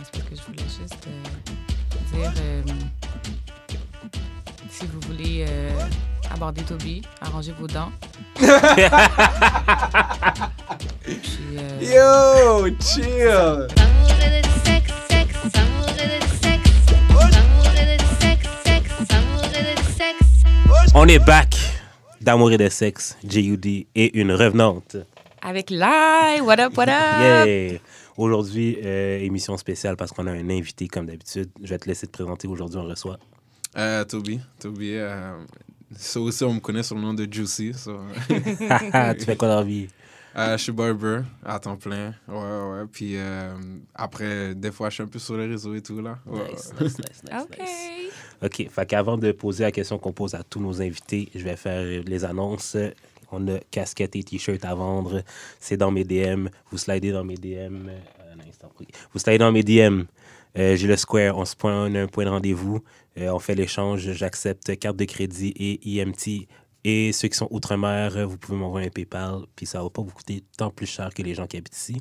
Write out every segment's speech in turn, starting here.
c'est parce que je voulais juste dire si vous voulez aborder Toby, arrangez vos dents. Puis, Yo, chill! On est back d'Amour et de sexe, J.U.D. et une revenante. avec Lai, what up, what up? Yeah! Aujourd'hui, émission spéciale parce qu'on a un invité comme d'habitude. Je vais te laisser te présenter. Aujourd'hui, on reçoit. Toby. Ça aussi, on me connaît sur le nom de Juicy. So. Tu fais quoi dans la vie? Je suis barber à temps plein. Ouais. Puis après, des fois, je suis un peu sur les réseaux et tout, là. Ouais. Nice. OK. OK. Fait qu'avant de poser la question qu'on pose à tous nos invités, je vais faire les annonces. On a casquettes et t-shirts à vendre. C'est dans mes DM. Vous slidez dans mes DM. Un instant, oui. Vous slidez dans mes DM. J'ai le Square. On a un point de rendez-vous. On fait l'échange. J'accepte carte de crédit et EMT. Et ceux qui sont outre-mer, vous pouvez m'envoyer un PayPal. Puis ça ne va pas vous coûter tant plus cher que les gens qui habitent ici.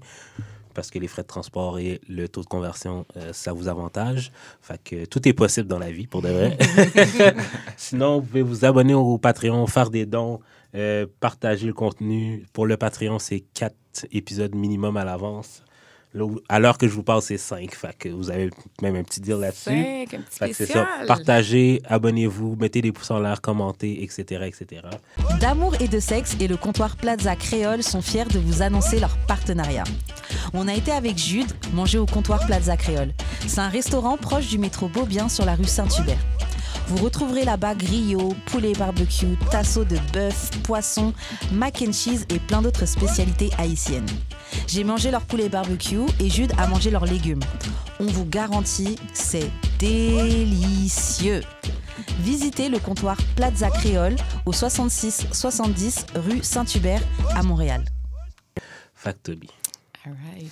Parce que les frais de transport et le taux de conversion, ça vous avantage. Fait que tout est possible dans la vie, pour de vrai. Sinon, vous pouvez vous abonner au Patreon, faire des dons, partager le contenu. Pour le Patreon, c'est 4 épisodes minimum à l'avance. Là, à l'heure que je vous parle, c'est 5. Fait que vous avez même un petit deal là-dessus. 5, un petit Fait que c'est spécial. ça. Partagez, abonnez-vous, mettez des pouces en l'air, commentez, etc., etc. D'amour et de sexe et le comptoir Plaza Créole sont fiers de vous annoncer leur partenariat. On a été avec Jude manger au comptoir Plaza Créole. C'est un restaurant proche du métro Beaubien sur la rue Saint-Hubert. Vous retrouverez là-bas griot, poulet barbecue, tasso de bœuf, poisson, mac and cheese et plein d'autres spécialités haïtiennes. J'ai mangé leur poulet barbecue et Jude a mangé leurs légumes. On vous garantit, c'est délicieux. Visitez le comptoir Plaza Créole au 66-70 rue Saint-Hubert à Montréal. Fait que Toby, All right.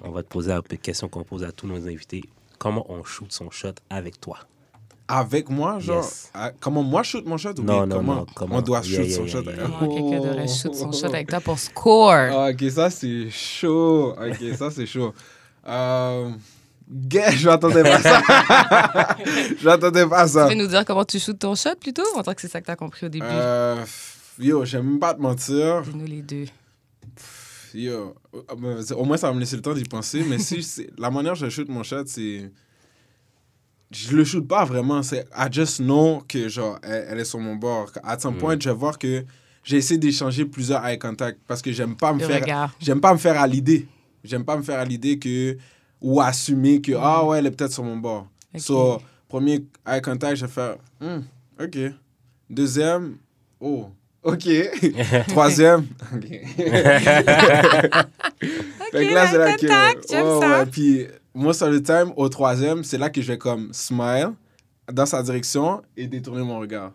on va te poser la question qu'on pose à tous nos invités. Comment on shoot son shot avec toi? Avec moi, genre, Yes. comment moi shoot mon shot ou Non, bien non, comment on doit shoot son shot? Comment quelqu'un devrait shoot son shot avec toi pour score? Ah, ok, ça c'est chaud. Je m'attendais pas à ça. Tu veux nous dire comment tu shootes ton shot plutôt? On dirait que c'est ça que t'as compris au début. Yo, j'aime pas te mentir. Dis-nous les deux. Yo, au moins ça va me laisser le temps d'y penser. Mais si la manière dont je shoot mon shot, c'est... Je le shoot pas vraiment. C'est I just know que genre elle est sur mon bord. À some point, je vais voir que j'ai essayé d'échanger plusieurs eye contact parce que j'aime pas me faire à l'idée. J'aime pas me faire à l'idée que ou assumer que ah ouais, elle est peut-être sur mon bord. Okay. So, premier eye contact, je vais faire OK. Deuxième, oh, OK. Troisième, OK. Fait que là, c'est là que j'aime ça. ouais, puis most of the time, au troisième, c'est là que je vais comme smile dans sa direction et détourner mon regard.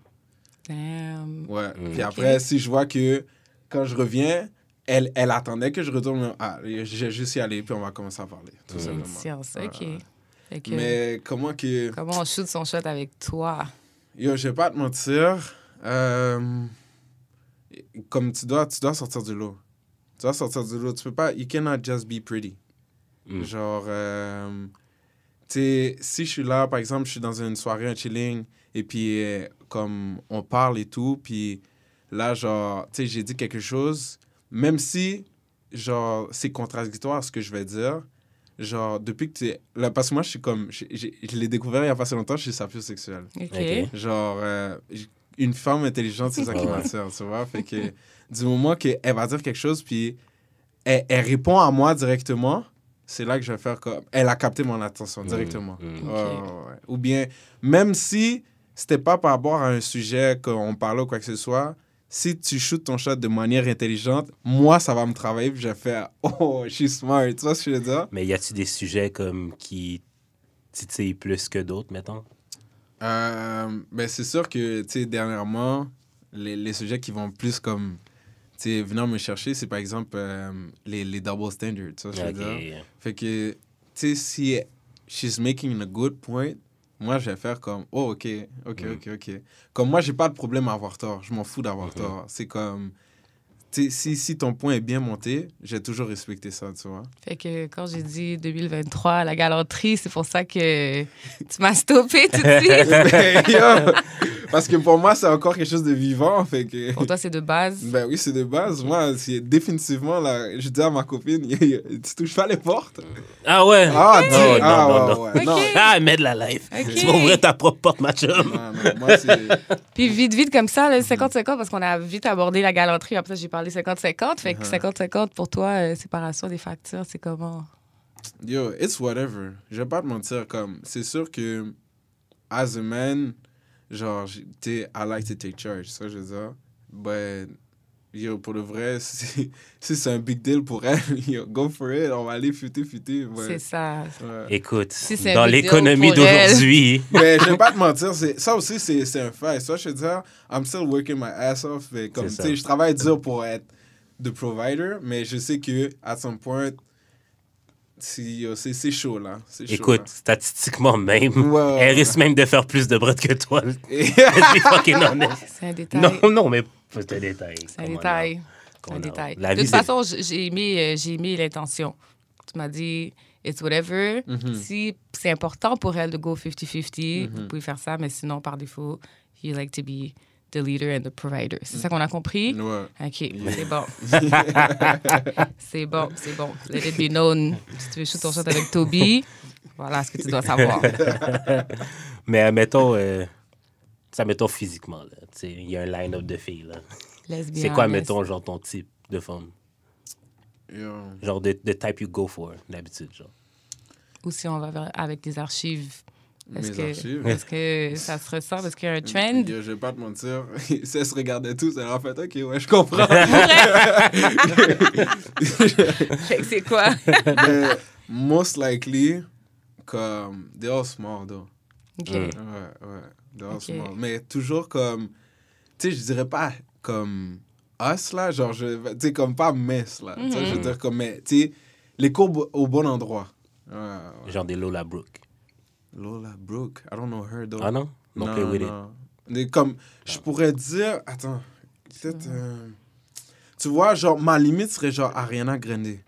Damn. Ouais. Puis après, si je vois que quand je reviens, elle attendait que je retourne. Ah, j'ai juste y aller, puis on va commencer à parler. Tout simplement. Science, OK. Fait que, Mais comment comment on shoot son shot avec toi? Yo, je vais pas te mentir. Comme tu dois sortir du lot. Tu dois sortir du lot. Tu peux pas... You cannot just be pretty. Genre, tu sais, si je suis là, par exemple, je suis dans une soirée, un chilling, et puis comme on parle et tout, puis là, genre, tu sais, j'ai dit quelque chose, même si, genre, c'est contradictoire ce que je vais dire, genre, depuis que tu es... Là, parce que moi, je suis comme... Je l'ai découvert il y a pas si longtemps, je suis sapiosexuel. OK. Genre, une femme intelligente, c'est ça qui m'attire, tu vois? Fait que du moment qu'elle va dire quelque chose, puis elle répond à moi directement, c'est là que je vais faire comme... Elle a capté mon attention directement. Ouais. Ou bien, même si c'était pas par rapport à un sujet qu'on parlait ou quoi que ce soit, si tu shootes ton shot de manière intelligente, moi, ça va me travailler, puis je vais faire « Oh, je suis smart », tu vois ce que je veux dire? Mais y a-tu des sujets comme qui titillent plus que d'autres, mettons? Ben c'est sûr que, tu sais, dernièrement, les sujets qui vont plus comme... Tu sais, venir me chercher, c'est par exemple les double standards, tu vois ce que je veux dire? Fait que, tu sais, si she's making a good point, moi, je vais faire comme, oh, OK. Comme moi, j'ai pas de problème à avoir tort. Je m'en fous d'avoir tort. C'est comme, si ton point est bien monté, j'ai toujours respecté ça, tu vois. Fait que quand j'ai dit 2023, la galanterie, c'est pour ça que tu m'as stoppé tout de suite. Yo, parce que pour moi, c'est encore quelque chose de vivant, fait que... Pour toi, c'est de base. Ben oui, c'est de base. Moi, c'est définitivement, là, je dis à ma copine, tu touches pas les portes. Ah ouais? Ah, Non, dis, non, ah, non, ouais, non. ouais. Non. Ok. Ah, mets de la life. Ok. Tu vas ouvrir ta propre porte, ma chum. Non, non, moi, c'est... Puis vite, comme ça, là, 50-50, parce qu'on a vite abordé la galanterie. Après, j'ai parlé 50-50. Fait que 50-50, pour toi, séparation des factures, c'est comment? Yo, it's whatever. Je vais pas te mentir, comme... C'est sûr que, as a man, genre, I like to take charge, ça, je veux dire. But, yo, pour le vrai, si c'est un big deal pour elle, yo, go for it, on va aller futer. C'est ça. Ouais. Écoute, Si c'est un dans big deal l'économie pour elle. d'aujourd'hui, Mais je vais pas te mentir, ça aussi, c'est un fait. Ça, je veux dire, I'm still working my ass off. Mais comme, tu C'est sais, ça. je travaille dur pour être the provider, mais je sais que, at some point, c'est chaud, là. C'est chaud, écoute, statistiquement même, Ouais. elle risque même de faire plus de bread que toi. là. Let's be fucking honest. C'est un détail. Non, mais c'est un détail. C'est un Come on détail. now. C'est Come un on détail. now. La De vie, toute façon, j'ai aimé l'intention. Tu m'as dit, it's whatever. Si c'est important pour elle de go 50-50, vous pouvez faire ça, mais sinon, par défaut, you like to be the leader and the provider. C'est ça qu'on a compris? Ouais. OK, c'est bon. c'est bon. Let it be known. Si tu veux shoot ton shot avec Toby, voilà ce que tu dois savoir. Mais mettons, mettons physiquement, là. Tu sais, il y a un line-up de filles, là. Let's be C'est quoi, honest. mettons, genre ton type de femme? Yo. Genre the type you go for, d'habitude, genre. Ou si on va avec des archives. Mes archives. Est-ce que ça se ressent? Est-ce qu'il y a un trend? Yo, je vais pas te mentir. Si elle se regardait tous, elle aurait fait, OK, ouais, je comprends. Fait que c'est quoi? Mais, most likely, comme, they're all small, though. OK. Ouais. They're all Ok. small. Mais toujours comme, tu sais, je dirais pas comme us, là, genre, tu sais, comme pas mess, là. Tu sais, je veux dire, comme, mais, tu sais, les courbes au bon endroit. Ouais. Genre des Lola Brooke. Lola Brooke, I don't know her, though. Ah non? Non, play with it. Mais comme, je pourrais dire, attends, peut-être, tu vois, genre, ma limite serait genre Ariana Grande.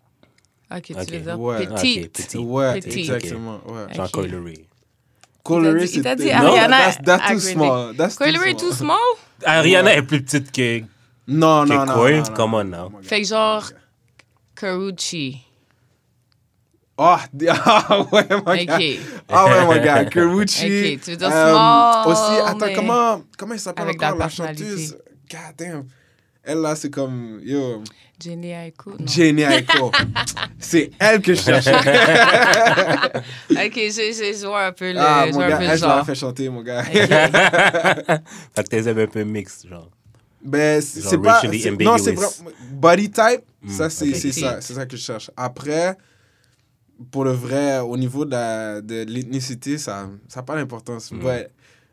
OK, tu Ok. veux dire Ouais. petite. Ok, petite. Ouais, Petit. exactement, ouais. Genre Ok. Coilery. Coilery, Il t'a dit c'était- Ariana That's too Grande. small. That's too Coilery too small? Ariana est plus petite que Non, Que non, non. Coil? non, non, Come on non, now. mon gars. Fait que genre, Karuchi. Oh, ouais, mon gars. OK. Ah ouais, mon gars. Karuchi. Ok, tu veux dire small, Aussi, attends, mais- comment elle s'appelle Avec de la encore, la personnalité. chanteuse? God damn. Elle, là, c'est comme, yo, Jenny Aiko? Non. Jenny Aiko. C'est elle que je cherchais. OK, je vois un peu le, Ah, je mon vois un gars, peu le elle, je l'aurais genre. fait chanter, mon gars. Fait que t'es un peu mixte, genre. Ben, Genre c'est pas... racially Non, c'est ambiguous. vraiment... Body type, ça, ok. c'est ça que je cherche. Après, pour le vrai, au niveau de l'ethnicité, ça n'a pas d'importance. But,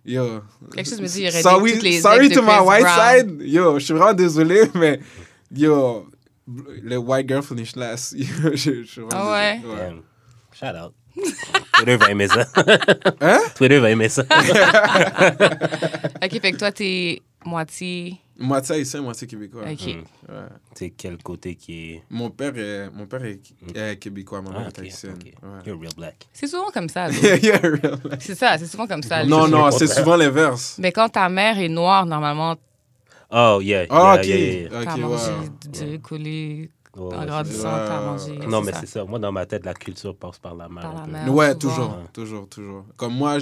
yo... Quelque chose me dit, il y aurait sorry, toutes les sorry ex de to my Chris white Brown. side. Yo, je suis vraiment désolé, mais... Yo, le white girl finish last. Yo, je suis vraiment Ah ouais? désolé. Damn. Shout out. Twitter va aimer ça. Hein? Twitter va aimer ça. OK, fait que toi, t'es moitié... Moitié haïtien, moitié québécois. OK. Ouais. C'est quel côté qui est. Mon père est québécois, ma mère Ah, est haïtienne. ok. Ouais. You're real black. C'est souvent comme ça. là. Yeah, real. C'est ça, c'est souvent comme ça. Non, les- non, c'est souvent l'inverse. Mais quand ta mère est noire, normalement, Oh, yeah. Ah, yeah, ok. yeah, yeah. t'as Ok, mangé ouais. du collé Ouais, en ouais, grandissant, ouais, t'as ouais, mangé. ouais. Non, mais c'est ça. Moi, dans ma tête, la culture passe par la mère. Par la un peu. mère. Ouais, souvent. toujours. Comme moi,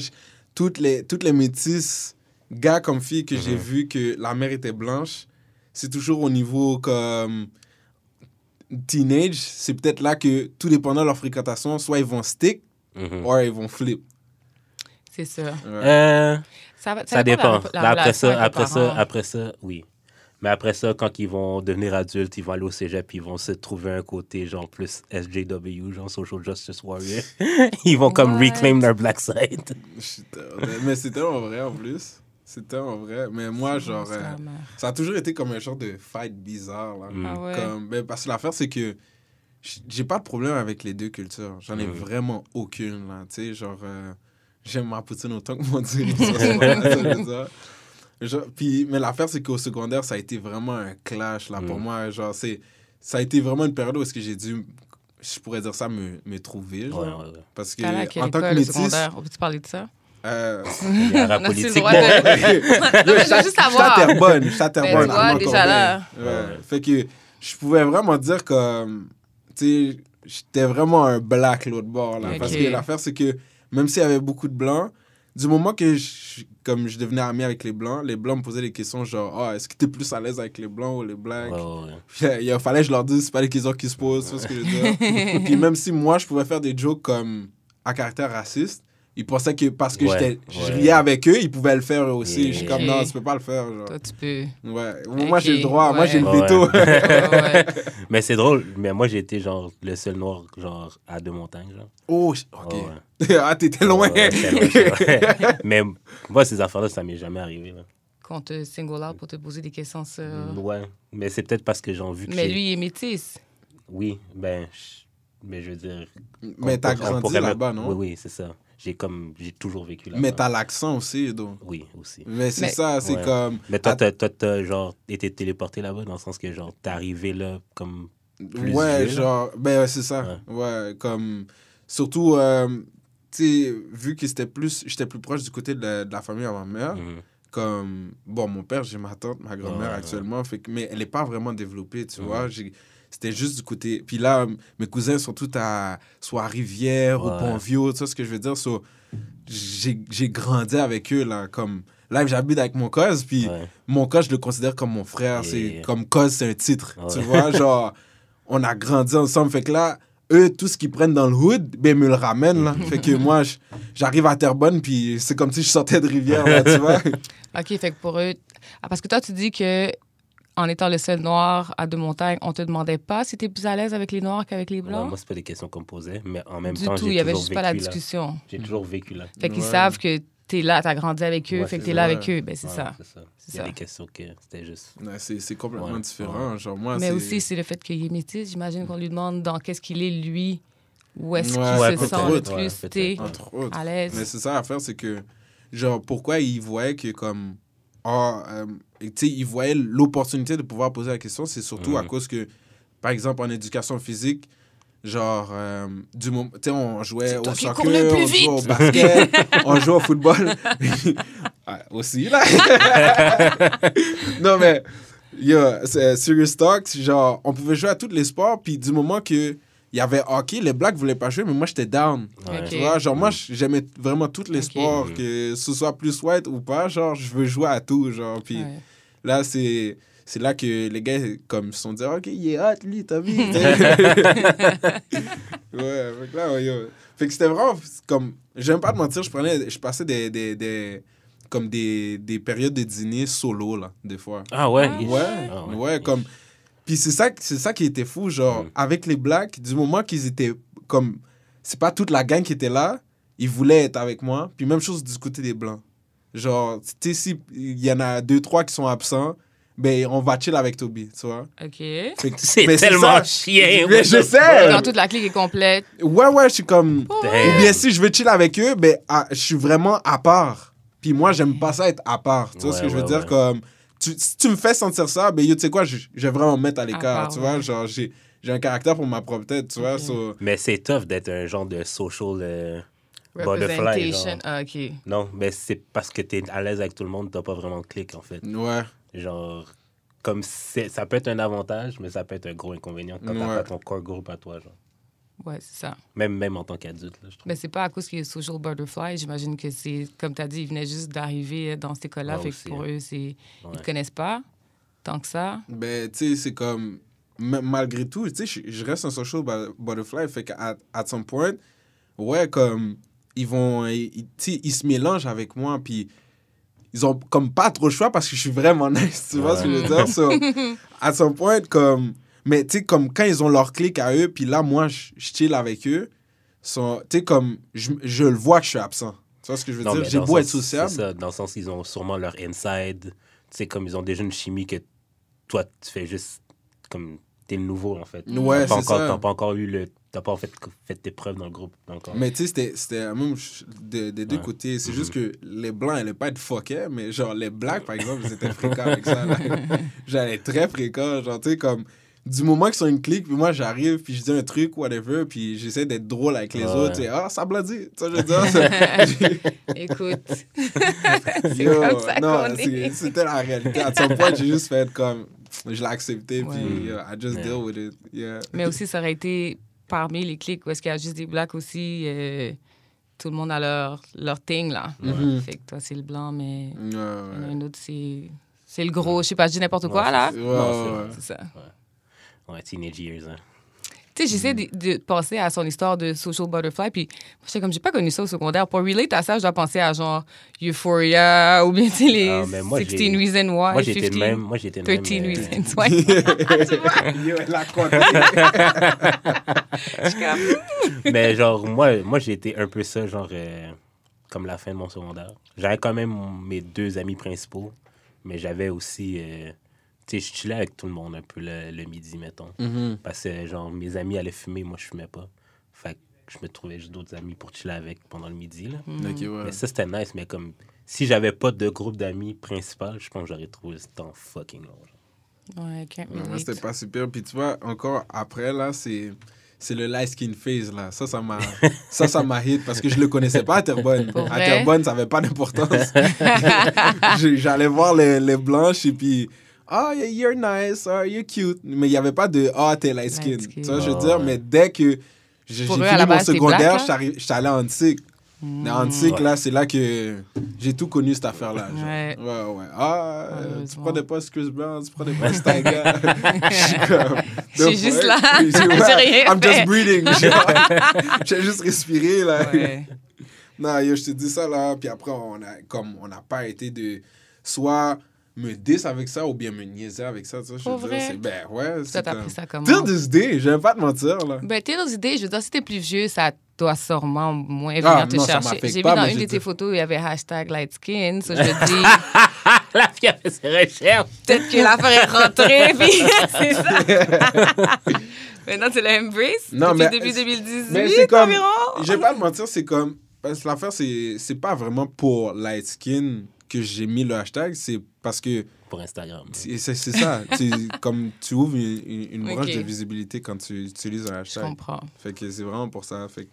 toutes les métisses, gars comme filles que j'ai vu que la mère était blanche, c'est toujours au niveau comme teenage. C'est peut-être là que, tout dépendant de leur fréquentation, soit ils vont stick, Mhm. ou ils vont flip. C'est ça. Ouais. Ça dépend. la Mais relation avec les parents. après ça, oui. Mais après ça, quand ils vont devenir adultes, ils vont aller au cégep, ils vont se trouver un côté genre plus SJW, genre Social Justice Warrior. Ils vont comme What? reclaim leur black side. Mais c'est tellement vrai en plus. C'est tellement vrai. Mais moi, genre, C'est la mère. ça a toujours été comme un genre de fight bizarre. Là. Ah ouais. Parce que l'affaire, c'est que j'ai pas de problème avec les deux cultures. J'en ai vraiment aucune. Là. Tu sais, genre, j'aime ma poutine autant que mon dieu. Mais l'affaire, c'est qu'au secondaire, ça a été vraiment un clash, là, pour moi. Genre, ça a été vraiment une période où est-ce que j'ai dû, je pourrais dire ça, me trouver, genre. Ouais. Parce que, en tant que métis... On peut-tu parler de ça? Il y a un rap politique. Non, mais je veux juste savoir. Je suis à Terrebonne. Ben, déjà là. Ouais. Fait que je pouvais vraiment dire que, tu sais, j'étais vraiment un black l'autre bord, là. Okay. Parce que l'affaire, c'est que même s'il y avait beaucoup de blancs, du moment que comme je devenais ami avec les blancs me posaient des questions genre, est-ce que t'es plus à l'aise avec les blancs ou les blacks? Il fallait que je leur dise, c'est pas les questions qui se posent, c'est ce que je veux dire. Puis même si moi, je pouvais faire des jokes comme à caractère raciste, ils pensaient que parce que je riais avec eux, ils pouvaient le faire eux aussi. Je suis comme, non, tu peux pas le faire. Genre. Toi, tu peux. Ouais. Moi, j'ai le droit. Moi, j'ai le veto. Mais c'est drôle. Mais moi, j'ai été genre le seul noir genre à Deux-Montagnes. Genre. Oh, OK. Ah, t'étais loin. Mais moi, ces affaires-là, ça m'est jamais arrivé. Là. Qu'on te single out pour te poser des questions sur... Ouais. Mais c'est peut-être parce que j'ai vu que Mais lui, il est métis. Oui. Mais je veux dire... Mais t'as grandi là-bas, non? Oui, c'est ça. J'ai toujours vécu là-bas. Mais t'as l'accent aussi, donc. Oui, aussi. Mais c'est ça, c'est comme... Mais toi, t'as genre été téléporté là-bas dans le sens que genre t'es arrivé là comme plus vieux, genre... Ben, c'est ça. Ouais, comme... Surtout, tu sais, vu que j'étais plus proche du côté de la famille à ma mère, comme... Bon, mon père, j'ai ma tante, ma grand-mère actuellement, fait que, mais elle n'est pas vraiment développée, tu vois. C'était juste du côté... Puis là, mes cousins sont tous soit à Rivière ou Pont-Vieux, tu sais ce que je veux dire. So, j'ai grandi avec eux, là, comme... Là, j'habite avec mon cause, puis mon cause, je le considère comme mon frère. C'est comme cause, c'est un titre, tu vois. Genre, on a grandi ensemble. Fait que là, eux, tout ce qu'ils prennent dans le hood, ben, me le ramènent, là. Fait que moi, j'arrive à Terrebonne, puis c'est comme si je sortais de Rivière, là, tu vois. OK, fait que pour eux... parce que toi, tu dis que en étant le seul noir à Deux-Montagnes, on te demandait pas si t'es plus à l'aise avec les noirs qu'avec les blancs? Moi, c'est pas des questions qu'on me posait, mais en même temps, j'ai toujours vécu là. Du tout, il y avait juste pas la discussion. J'ai toujours vécu là. Fait qu'ils savent que t'es là, t'as grandi avec eux, fait que t'es là avec eux. Ben, c'est ça. Il y a des questions que c'était juste... c'est complètement différent. Genre, moi, mais aussi, c'est le fait qu'il est métis. J'imagine qu'on lui demande dans qu'est-ce qu'il est, lui, où est-ce qu'il se sent le plus à l'aise. Mais c'est ça l'affaire, c'est que, genre, pourquoi il voyait que, comme... tu sais, il voyait l'opportunité de pouvoir poser la question, c'est surtout à cause que, par exemple, en éducation physique, genre, du moment, tu sais, on jouait au soccer, on jouait au basket, on jouait au football. Aussi, là. Non, mais, serious talk, genre, on pouvait jouer à tous les sports, puis du moment que il y avait hockey, les blacks voulaient pas jouer, mais moi, j'étais down. Tu vois, genre, moi, j'aimais vraiment tous les sports, que ce soit plus white ou pas, genre, je veux jouer à tout, genre, puis là, c'est là que les gars, comme, se sont dit, OK, il est hot, lui, t'as vu? Fait que là, fait que c'était vraiment, comme, j'aime pas te mentir, je passais des périodes de dîner solo, là, des fois. Ah ouais? Ouais, comme... Puis c'est ça qui était fou, genre, avec les blacks, du moment qu'ils étaient comme... C'est pas toute la gang qui était là, ils voulaient être avec moi. Puis même chose du côté des blancs. Genre, tu sais, s'il y en a 2-3 qui sont absents, ben, on va chill avec Toby, tu vois. OK. C'est tellement chien. Mais je sais. Quand toute la clique est complète. Ouais, je suis comme... Ou bien si je veux chill avec eux, ben, je suis vraiment à part. Puis moi, j'aime pas ça être à part. Tu vois ce que je veux dire? Comme... Si tu me fais sentir ça, ben, tu sais quoi, je vais vraiment me mettre à l'écart, tu vois. Genre, j'ai un caractère pour ma propre tête, tu vois. Mais c'est tough d'être un genre de social butterfly. Genre. OK. Non, mais c'est parce que t'es à l'aise avec tout le monde, t'as pas vraiment de clic, en fait. Ouais. Genre, comme ça peut être un avantage, mais ça peut être un gros inconvénient quand t'as pas ton core group à toi, genre. Ouais, c'est ça. Même en tant qu'adulte, là, je trouve. Mais c'est pas à cause qu'il est social butterfly. J'imagine que c'est, comme tu as dit, ils venaient juste d'arriver dans cette école-là. Fait que pour eux, ils te connaissent pas tant que ça. Ben, tu sais, c'est comme... Malgré tout, tu sais, je reste un social butterfly. Fait qu'à some point, comme... Ils se mélangent avec moi, puis ils ont comme pas trop le choix parce que je suis vraiment nice, tu vois ce que je veux dire? So, à some point, comme... Mais, tu sais, comme quand ils ont leur clic à eux, puis là, moi, je chill avec eux, tu sais, comme, je le vois que je suis absent. Tu vois ce que je veux dire? J'ai beau être sociable. C'est ça, dans le sens qu'ils ont sûrement leur inside. Tu sais, comme ils ont déjà une chimie que toi, tu fais juste comme... T'es le nouveau, en fait. Ouais, c'est ça. T'as pas encore eu le t'as pas fait tes preuves dans le groupe encore. Mais tu sais, c'était même des deux côtés. C'est juste que les Blancs allaient pas être fuckés, mais genre les Blacks, par exemple, ils étaient fréquents avec ça. J'allais très fréquent. Genre, tu sais, comme du moment qu'ils sont une clique, puis moi j'arrive, puis je dis un truc, whatever, puis j'essaie d'être drôle avec les autres. Et, ça bladit. Tu sais, je veux dire. Écoute, c'est comme ça qu'on est. C'était la réalité. À ce point, j'ai juste fait comme. Je l'ai accepté, puis I just deal with it. Yeah. Mais aussi, ça aurait été parmi les clics où est-ce qu'il y a juste des blacks aussi. Tout le monde a leur thing, là. Fait que toi, c'est le blanc, mais un autre, c'est le gros. Je sais pas, je dis n'importe quoi, là. C'est ça. Ouais, teenage years, hein. Tu sais, j'essaie de penser à son histoire de Social Butterfly, puis moi, j'étais comme, j'ai pas connu ça au secondaire. Pour relate à ça, je dois penser à genre Euphoria, ou bien, tu sais, les 16 Reasons Why, moi, j'étais le même. 13 Reasons Why. Yo, elle a compté. Mais genre, moi j'ai été un peu ça, genre, comme la fin de mon secondaire. J'avais quand même mes 2 amis principaux, mais j'avais aussi... tu sais, je chillais avec tout le monde un peu le midi, mettons. Parce que, genre, mes amis allaient fumer, moi, je fumais pas. Fait que je me trouvais juste d'autres amis pour chiller avec pendant le midi, là. Okay, ouais. Mais ça, c'était nice, mais comme... Si j'avais pas de groupe d'amis principal, je pense que j'aurais trouvé ce temps fucking long. Ouais, can't relate. Moi, c'était pas super. Puis tu vois, encore après, là, c'est le light skin phase, là. Ça m'a hit parce que je le connaissais pas à Terrebonne. À Terrebonne, ça avait pas d'importance. J'allais voir les blanches et puis... Oh, you're nice, oh, you're cute. Mais il n'y avait pas de t'es light skin. Tu vois, je veux dire, mais dès que j'ai fini mon secondaire, je suis allé en Antique. En Antique, là, c'est là que j'ai tout connu, cette affaire-là. Ouais. Tu prends des postes Chris Brown, tu prends des postes Tiger. Je suis juste là. J'ai rien I'm just breathing. J'ai juste respiré, là. Ouais. Non, yo, je te dis ça, là. Puis après, on n'a pas été de... Soit... me diss avec ça ou bien me niaiser avec ça. Tu sais, je veux dire, toi, t'as pris ça comment? Till this day, je vais pas te mentir, là. Ben, till this day, je veux dire, si t'es plus vieux, ça doit sûrement moins venir te chercher. J'ai vu dans une de tes photos, il y avait #lightskin, ça, je me dis... La fille a fait ses recherches. Peut-être que l'affaire est rentrée, puis c'est ça. Maintenant, tu l'as embrace depuis début 2018, mais c'est comme, environ. Je vais pas te mentir, c'est comme... Parce que l'affaire, c'est pas vraiment pour light skin que j'ai mis le hashtag, c'est parce que... Pour Instagram. C'est ça. Comme tu ouvres une branche de visibilité quand tu utilises un hashtag. Je comprends. Fait que c'est vraiment pour ça. Fait que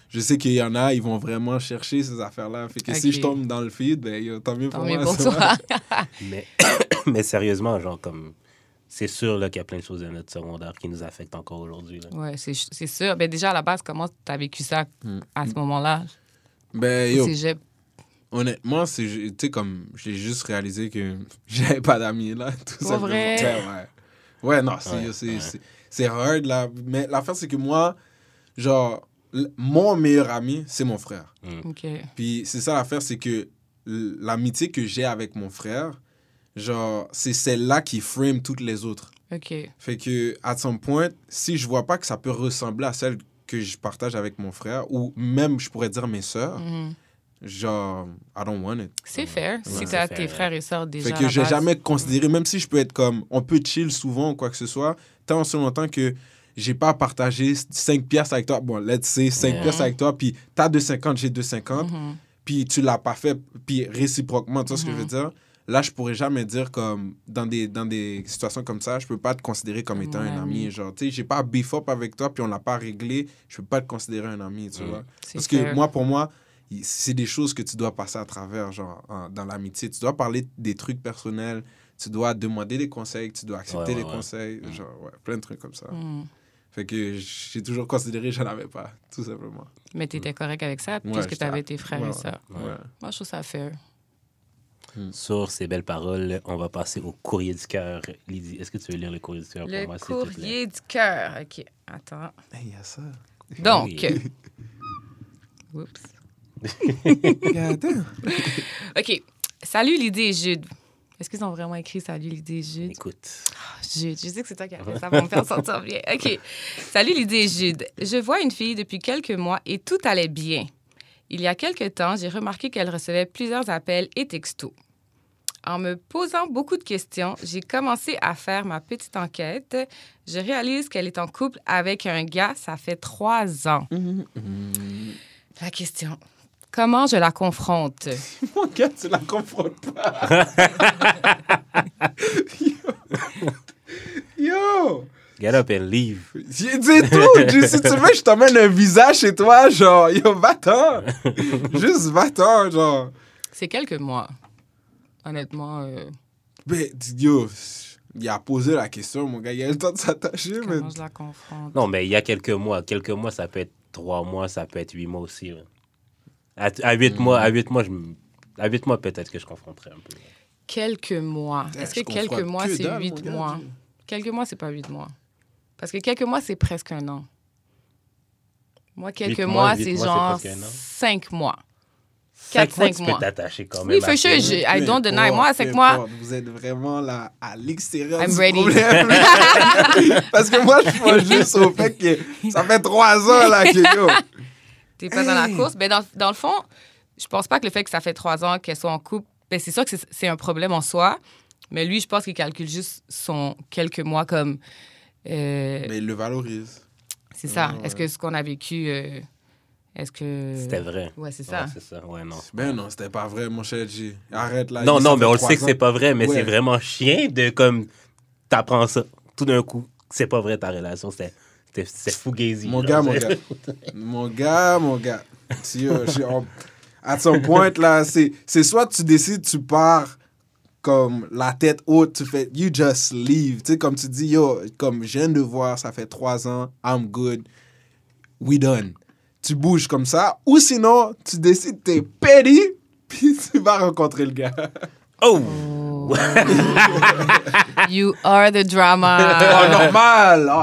je sais qu'il y en a, ils vont vraiment chercher ces affaires-là. Fait que si je tombe dans le feed, ben, tant mieux pour moi. Tant mieux pour toi. mais sérieusement, genre, comme... C'est sûr là, qu'il y a plein de choses dans notre secondaire qui nous affectent encore aujourd'hui. Oui, c'est sûr. Ben, déjà, à la base, comment tu as vécu ça à ce moment-là? Ben, yo... Honnêtement, tu sais, comme j'ai juste réalisé que j'avais pas d'amis là, tout ça. Vrai? Ouais, non, c'est hard là. Mais l'affaire, c'est que moi, genre, mon meilleur ami, c'est mon frère. OK. Puis c'est ça l'affaire, c'est que l'amitié que j'ai avec mon frère, genre, c'est celle-là qui frame toutes les autres. OK. Fait que, à some point, si je vois pas que ça peut ressembler à celle que je partage avec mon frère, ou même, je pourrais dire mes sœurs, genre, I don't want it. C'est fair. Si t'as tes frères et sœurs déjà. Fait que j'ai jamais considéré, même si je peux être comme, on peut chill souvent ou quoi que ce soit, tant en ce longtemps que j'ai pas partagé 5 piastres avec toi. Bon, let's say 5 piastres avec toi, puis t'as 2,50, j'ai 2,50, puis tu l'as pas fait, puis réciproquement, tu vois ce que je veux dire? Là, je pourrais jamais dire comme, dans des situations comme ça, je peux pas te considérer comme étant un ami. Genre, tu sais, j'ai pas beef up avec toi, puis on l'a pas réglé, je peux pas te considérer un ami, tu vois? Parce que pour moi, c'est des choses que tu dois passer à travers, genre, dans l'amitié. Tu dois parler des trucs personnels, tu dois demander des conseils, tu dois accepter les conseils, genre, plein de trucs comme ça. Fait que j'ai toujours considéré que j'en avais pas, tout simplement. Mais tu étais correct avec ça, puisque tu avais tes frères et sœurs. Moi, je trouve ça fair. Sur ces belles paroles, on va passer au courrier du cœur. Lydie, est-ce que tu veux lire le courrier du cœur pour moi, s'il te plaît? Le courrier du cœur. OK, attends. Il y a ça. Donc... Oups. OK. Salut Lydie et Jude. Est-ce qu'ils ont vraiment écrit Salut Lydie et Jude? Écoute. Jude, je sais que c'est toi qui as fait ça pour me faire sentir bien. OK. Salut Lydie et Jude. Je vois une fille depuis quelques mois et tout allait bien. Il y a quelques temps, j'ai remarqué qu'elle recevait plusieurs appels et textos. En me posant beaucoup de questions, j'ai commencé à faire ma petite enquête. Je réalise qu'elle est en couple avec un gars, ça fait 3 ans. La question, comment je la confronte? Mon gars, tu la confrontes pas. Yo! Get up and leave. J'ai dit tout. Si tu veux, je t'emmène un visage chez toi, genre, yo, va-t'en. Juste va-t'en, genre. C'est quelques mois. Honnêtement, Mais, yo, il a posé la question, mon gars. Il a le temps de s'attacher, mais... comment je la confronte? Non, mais il y a quelques mois. Quelques mois, ça peut être 3 mois, ça peut être 8 mois aussi. Ouais. À 8 mois, à 8 mois, peut-être que je confronterais un peu. Quelques mois. Est-ce que je quelques confronte mois, que c'est dalle, 8 mon gars, mois? Dieu. Quelques mois, c'est pas 8 mois. Parce que quelques mois, c'est presque 1 an. Moi, quelques 8 mois, huit c'est mois, genre c'est presque 1 an. 5 mois. 5 4, mois, 5 tu peux mois. t'attacher quand même. Oui, for sure. I don't deny. Moi, à 5 mois, Vous êtes vraiment là, à l'extérieur I'm du ready. problème. Parce que moi, je pense juste au fait que ça fait 3 ans, là, que yo. t'es pas dans la course. Ben, dans le fond, je pense pas que le fait que ça fait 3 ans qu'elle soit en couple, ben, c'est sûr que c'est un problème en soi. Mais lui, je pense qu'il calcule juste son quelques mois comme... Mais il le valorise. c'est ça. ouais. Est-ce que ce qu'on a vécu... est-ce que... C'était vrai. Ouais, c'est ça. Ouais, c'est ça. Ouais, non. Ben non, c'était pas vrai, mon cher G. Arrête là. Non, ça non, fait mais on le 3 sait que ans. c'est pas vrai, mais Ouais. c'est vraiment chien de comme t'apprends ça tout d'un coup. C'est pas vrai ta relation, c'est fugazi. Mon genre. gars. Mon gars. Si, à son point, là, c'est soit tu décides, tu pars comme la tête haute, tu fais, you just leave. Tu sais, comme tu dis, yo, comme je viens de voir, ça fait 3 ans, I'm good, we done. Tu bouges comme ça, ou sinon, tu décides, t'es petty, puis tu vas rencontrer le gars. Oh! You are the drama.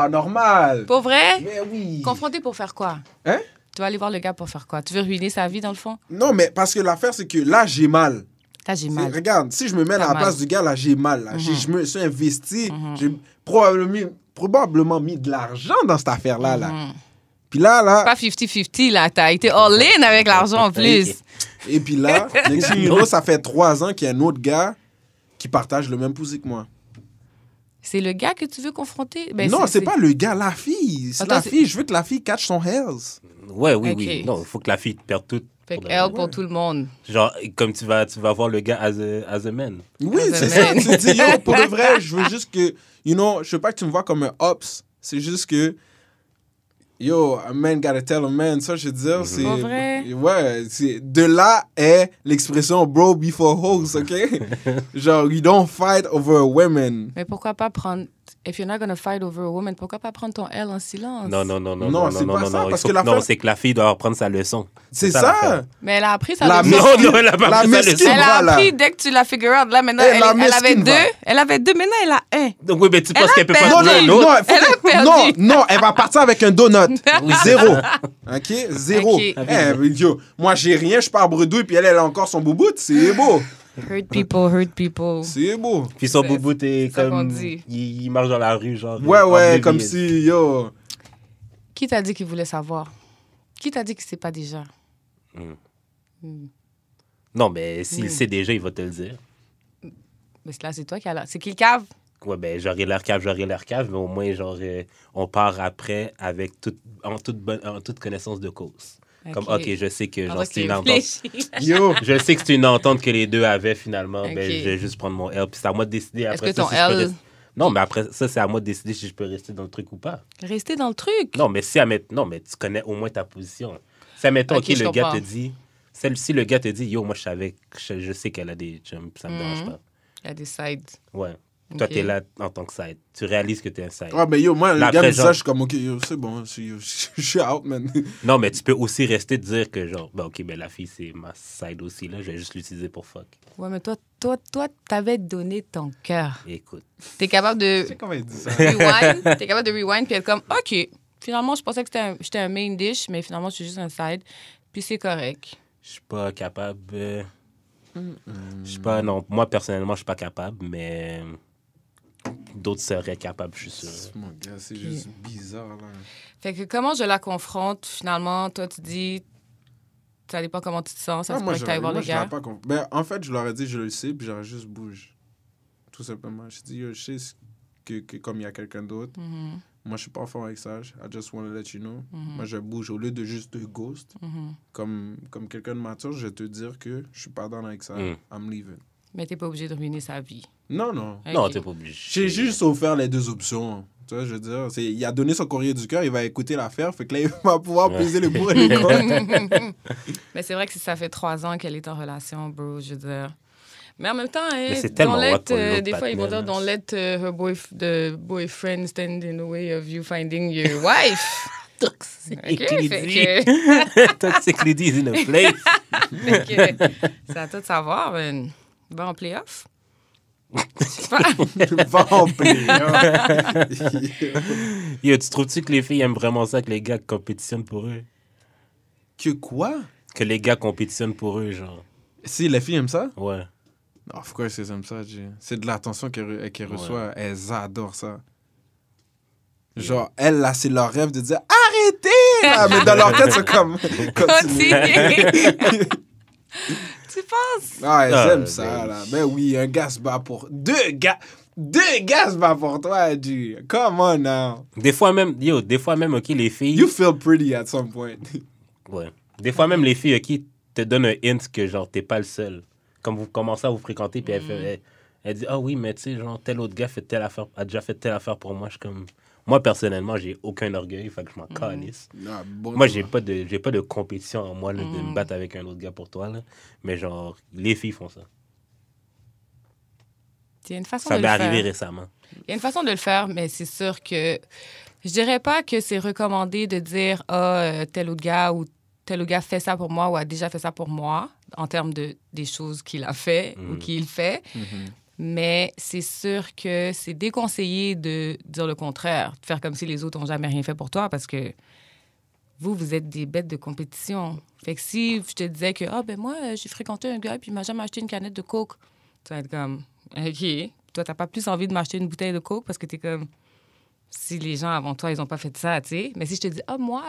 Normal. Pour vrai? Mais oui. Confronté pour faire quoi? Hein? Tu vas aller voir le gars pour faire quoi? Tu veux ruiner sa vie, dans le fond? Non, mais parce que l'affaire, c'est que là, j'ai mal. Là, j'ai mal. Regarde, si je me mets à T'as la mal. place du gars, là, j'ai mal. Là. Je me suis investi. J'ai probablement mis de l'argent dans cette affaire-là. Là. Puis là... Pas 50-50, là. T'as été all-in avec l'argent en plus. Et puis là, next thing you know, ça fait 3 ans qu'il y a un autre gars qui partage le même poussé que moi. C'est le gars que tu veux confronter? Ben, Non, c'est pas le gars, la fille. C'est Attends, la c'est- fille. Je veux que la fille catch son hells. Ouais, oui, Ok. oui. Non, il faut que la fille te perde tout. Fait pour que de- elle pour tout le monde. Genre, comme tu vas voir le gars as a man. Oui, As a c'est ça. man. Tu dis, yo, pour de vrai, je veux juste que, je veux pas que tu me vois comme un ops. C'est juste que, yo, a man gotta tell a man. Ça, je veux dire, c'est... Pas vrai? Ouais, de là est l'expression bro before hoes, OK? Genre, you don't fight over a woman. Mais pourquoi pas prendre... If you're not gonna fight over a woman, pourquoi pas prendre ton L en silence? Non, Non, c'est pas ça, Il parce faut que l'affaire- non, c'est que la fille doit apprendre sa leçon. C'est l'affaire. ça. Mais elle a appris sa La leçon. mesquine- Non, non, elle a pas la pris sa mesquine, leçon. Elle a voilà. appris dès que tu l'as figure out. Là, maintenant, Elle, la elle avait mesquine, 2. va. Elle avait 2, maintenant, elle a 1. Donc, oui, mais tu penses a qu'elle peut pas perdu. trouver un Non, autre? il faut que- perdu. non, elle va partir avec un donut. 0. OK? 0. Ok. Yo, moi, j'ai rien, je pars bredouille, puis elle a encore son bouboute. C'est beau. Hurt people. C'est beau. Puis son C'est- boubou, t'es c'est ça qu'on comme... dit. Il marche dans la rue, genre... Ouais, ouais, oblivious. comme si, yo... Qui t'a dit qu'il voulait savoir? Qui t'a dit qu'il sait pas déjà? Non, mais s'il sait déjà, il va te le dire. Mais là, c'est toi qui as là. C'est qui le cave? Ouais, ben, j'aurai l'air cave, mais au moins, genre, on part après avec en toute connaissance de cause. Comme, OK, je sais que, genre, c'est une entente. Yo, Je sais que c'est une entente que les deux avaient, finalement. Ok. Ben, je vais juste prendre mon L. Puis c'est à moi de décider Est-ce après que ça ton si je peux L- rester- Non, mais après ça, c'est à moi de décider si je peux rester dans le truc ou pas. Rester dans le truc. Non, mais non, mais tu connais au moins ta position. Si, admettons, Ok, OK, je le gars comprends. te dit... Si le gars te dit, yo, moi, je sais qu'elle a des chums, ça me dérange pas. Il y a des sides. Ouais. Toi, Ok. t'es là en tant que side. Tu réalises que t'es un side. ah, mais yo, moi, le Là, gars me après, dit ça, genre- je suis comme, OK, yo, c'est bon, je suis out, man. Non, mais tu peux aussi rester de dire que, genre, ben, OK, ben, la fille, c'est ma side aussi, là. Je vais juste l'utiliser pour fuck. Ouais, mais toi, t'avais donné ton cœur. Écoute. T'es capable de Tu sais comment il dit ça? rewind. T'es capable de rewind puis être comme, OK, finalement, je pensais que j'étais un main dish, mais finalement, je suis juste un side. Puis c'est correct. Je suis pas capable. Je suis pas. Non, moi, personnellement, je suis pas capable, mais d'autres seraient capables, je suis sûr. Mon gars, c'est juste bizarre, là. Fait que comment je la confronte, finalement, toi, tu dis, Ça dépend comment tu te sens. Ça Ah, se pourrait que tu ailles voir le je l'aurais gars. pas ben, en fait, je leur ai dit, je le sais, puis j'aurais juste bouge. Tout simplement. Je dis, yo, je sais que comme il y a quelqu'un d'autre, moi, je suis pas en forme avec ça. I just want to let you know. Moi, je bouge. Au lieu de juste te ghost, comme quelqu'un de mature, je vais te dire que je suis pas dans avec ça. I'm leaving. Mais t'es pas obligé de ruiner sa vie. Non, non. Ok. Non, t'es pas obligé. J'ai juste offert les deux options. Tu vois, je veux dire, il a donné son courrier du cœur, il va écouter l'affaire, fait que là, il va pouvoir peser le pour et le contre. Mais c'est vrai que si ça fait 3 ans qu'elle est en relation, bro, je veux dire. Mais en même temps, Mais c'est tellement don't let, hot pour l'autre des fois, ils vont dire partenaire. don't let the boyfriend stand in the way of you finding your wife. Toxic Ok, lady. fait que- Toxic lady is in a place. Fait que c'est à toi de savoir. Va en playoff. Je sais pas. Va en playoff. Yo, tu trouves-tu que les filles aiment vraiment ça que les gars compétitionnent pour eux? Que quoi? Que les gars compétitionnent pour eux, genre. Si les filles aiment ça? Ouais. Of course, elles aiment ça, Jay. C'est de l'attention qu'elles reçoivent. Elles adorent ça. Genre, elles, là, c'est leur rêve de dire arrêtez! Là! Mais dans leur tête, c'est comme. Continue. Tu penses? Ah, elles Ah, aiment ça, là. Ben oui, un gars se bat pour. Deux gars se battent pour toi, Jay. Come on now. Des fois même, OK, les filles... You feel pretty at some point. Ouais. Des fois même, les filles, OK, te donnent un hint que, genre, t'es pas le seul. Comme vous commencez à vous fréquenter, puis elle dit, ah oui, mais tu sais, genre, tel autre gars a déjà fait telle affaire pour moi. Je suis comme... Moi, personnellement, j'ai aucun orgueil, fait que je m'en calisse. Ah, bon, Moi, toi. j'ai pas de compétition en moi là, de me battre avec un autre gars pour toi. Là. Mais genre, les filles font ça. Il y a une façon Ça de m'est le arrivé faire. récemment. Il y a une façon de le faire, mais c'est sûr que je dirais pas que c'est recommandé de dire tel autre gars ou tel autre gars fait ça pour moi ou a déjà fait ça pour moi en termes des choses qu'il a fait ou qu'il fait. Mais c'est sûr que c'est déconseillé de dire le contraire, de faire comme si les autres n'ont jamais rien fait pour toi parce que vous êtes des bêtes de compétition. Fait que si je te disais que ben moi, j'ai fréquenté un gars puis il m'a jamais acheté une canette de Coke, tu vas être comme, OK, toi, t'as pas plus envie de m'acheter une bouteille de Coke parce que t'es comme, si les gens avant toi, ils ont pas fait ça, tu sais. Mais si je te dis, moi,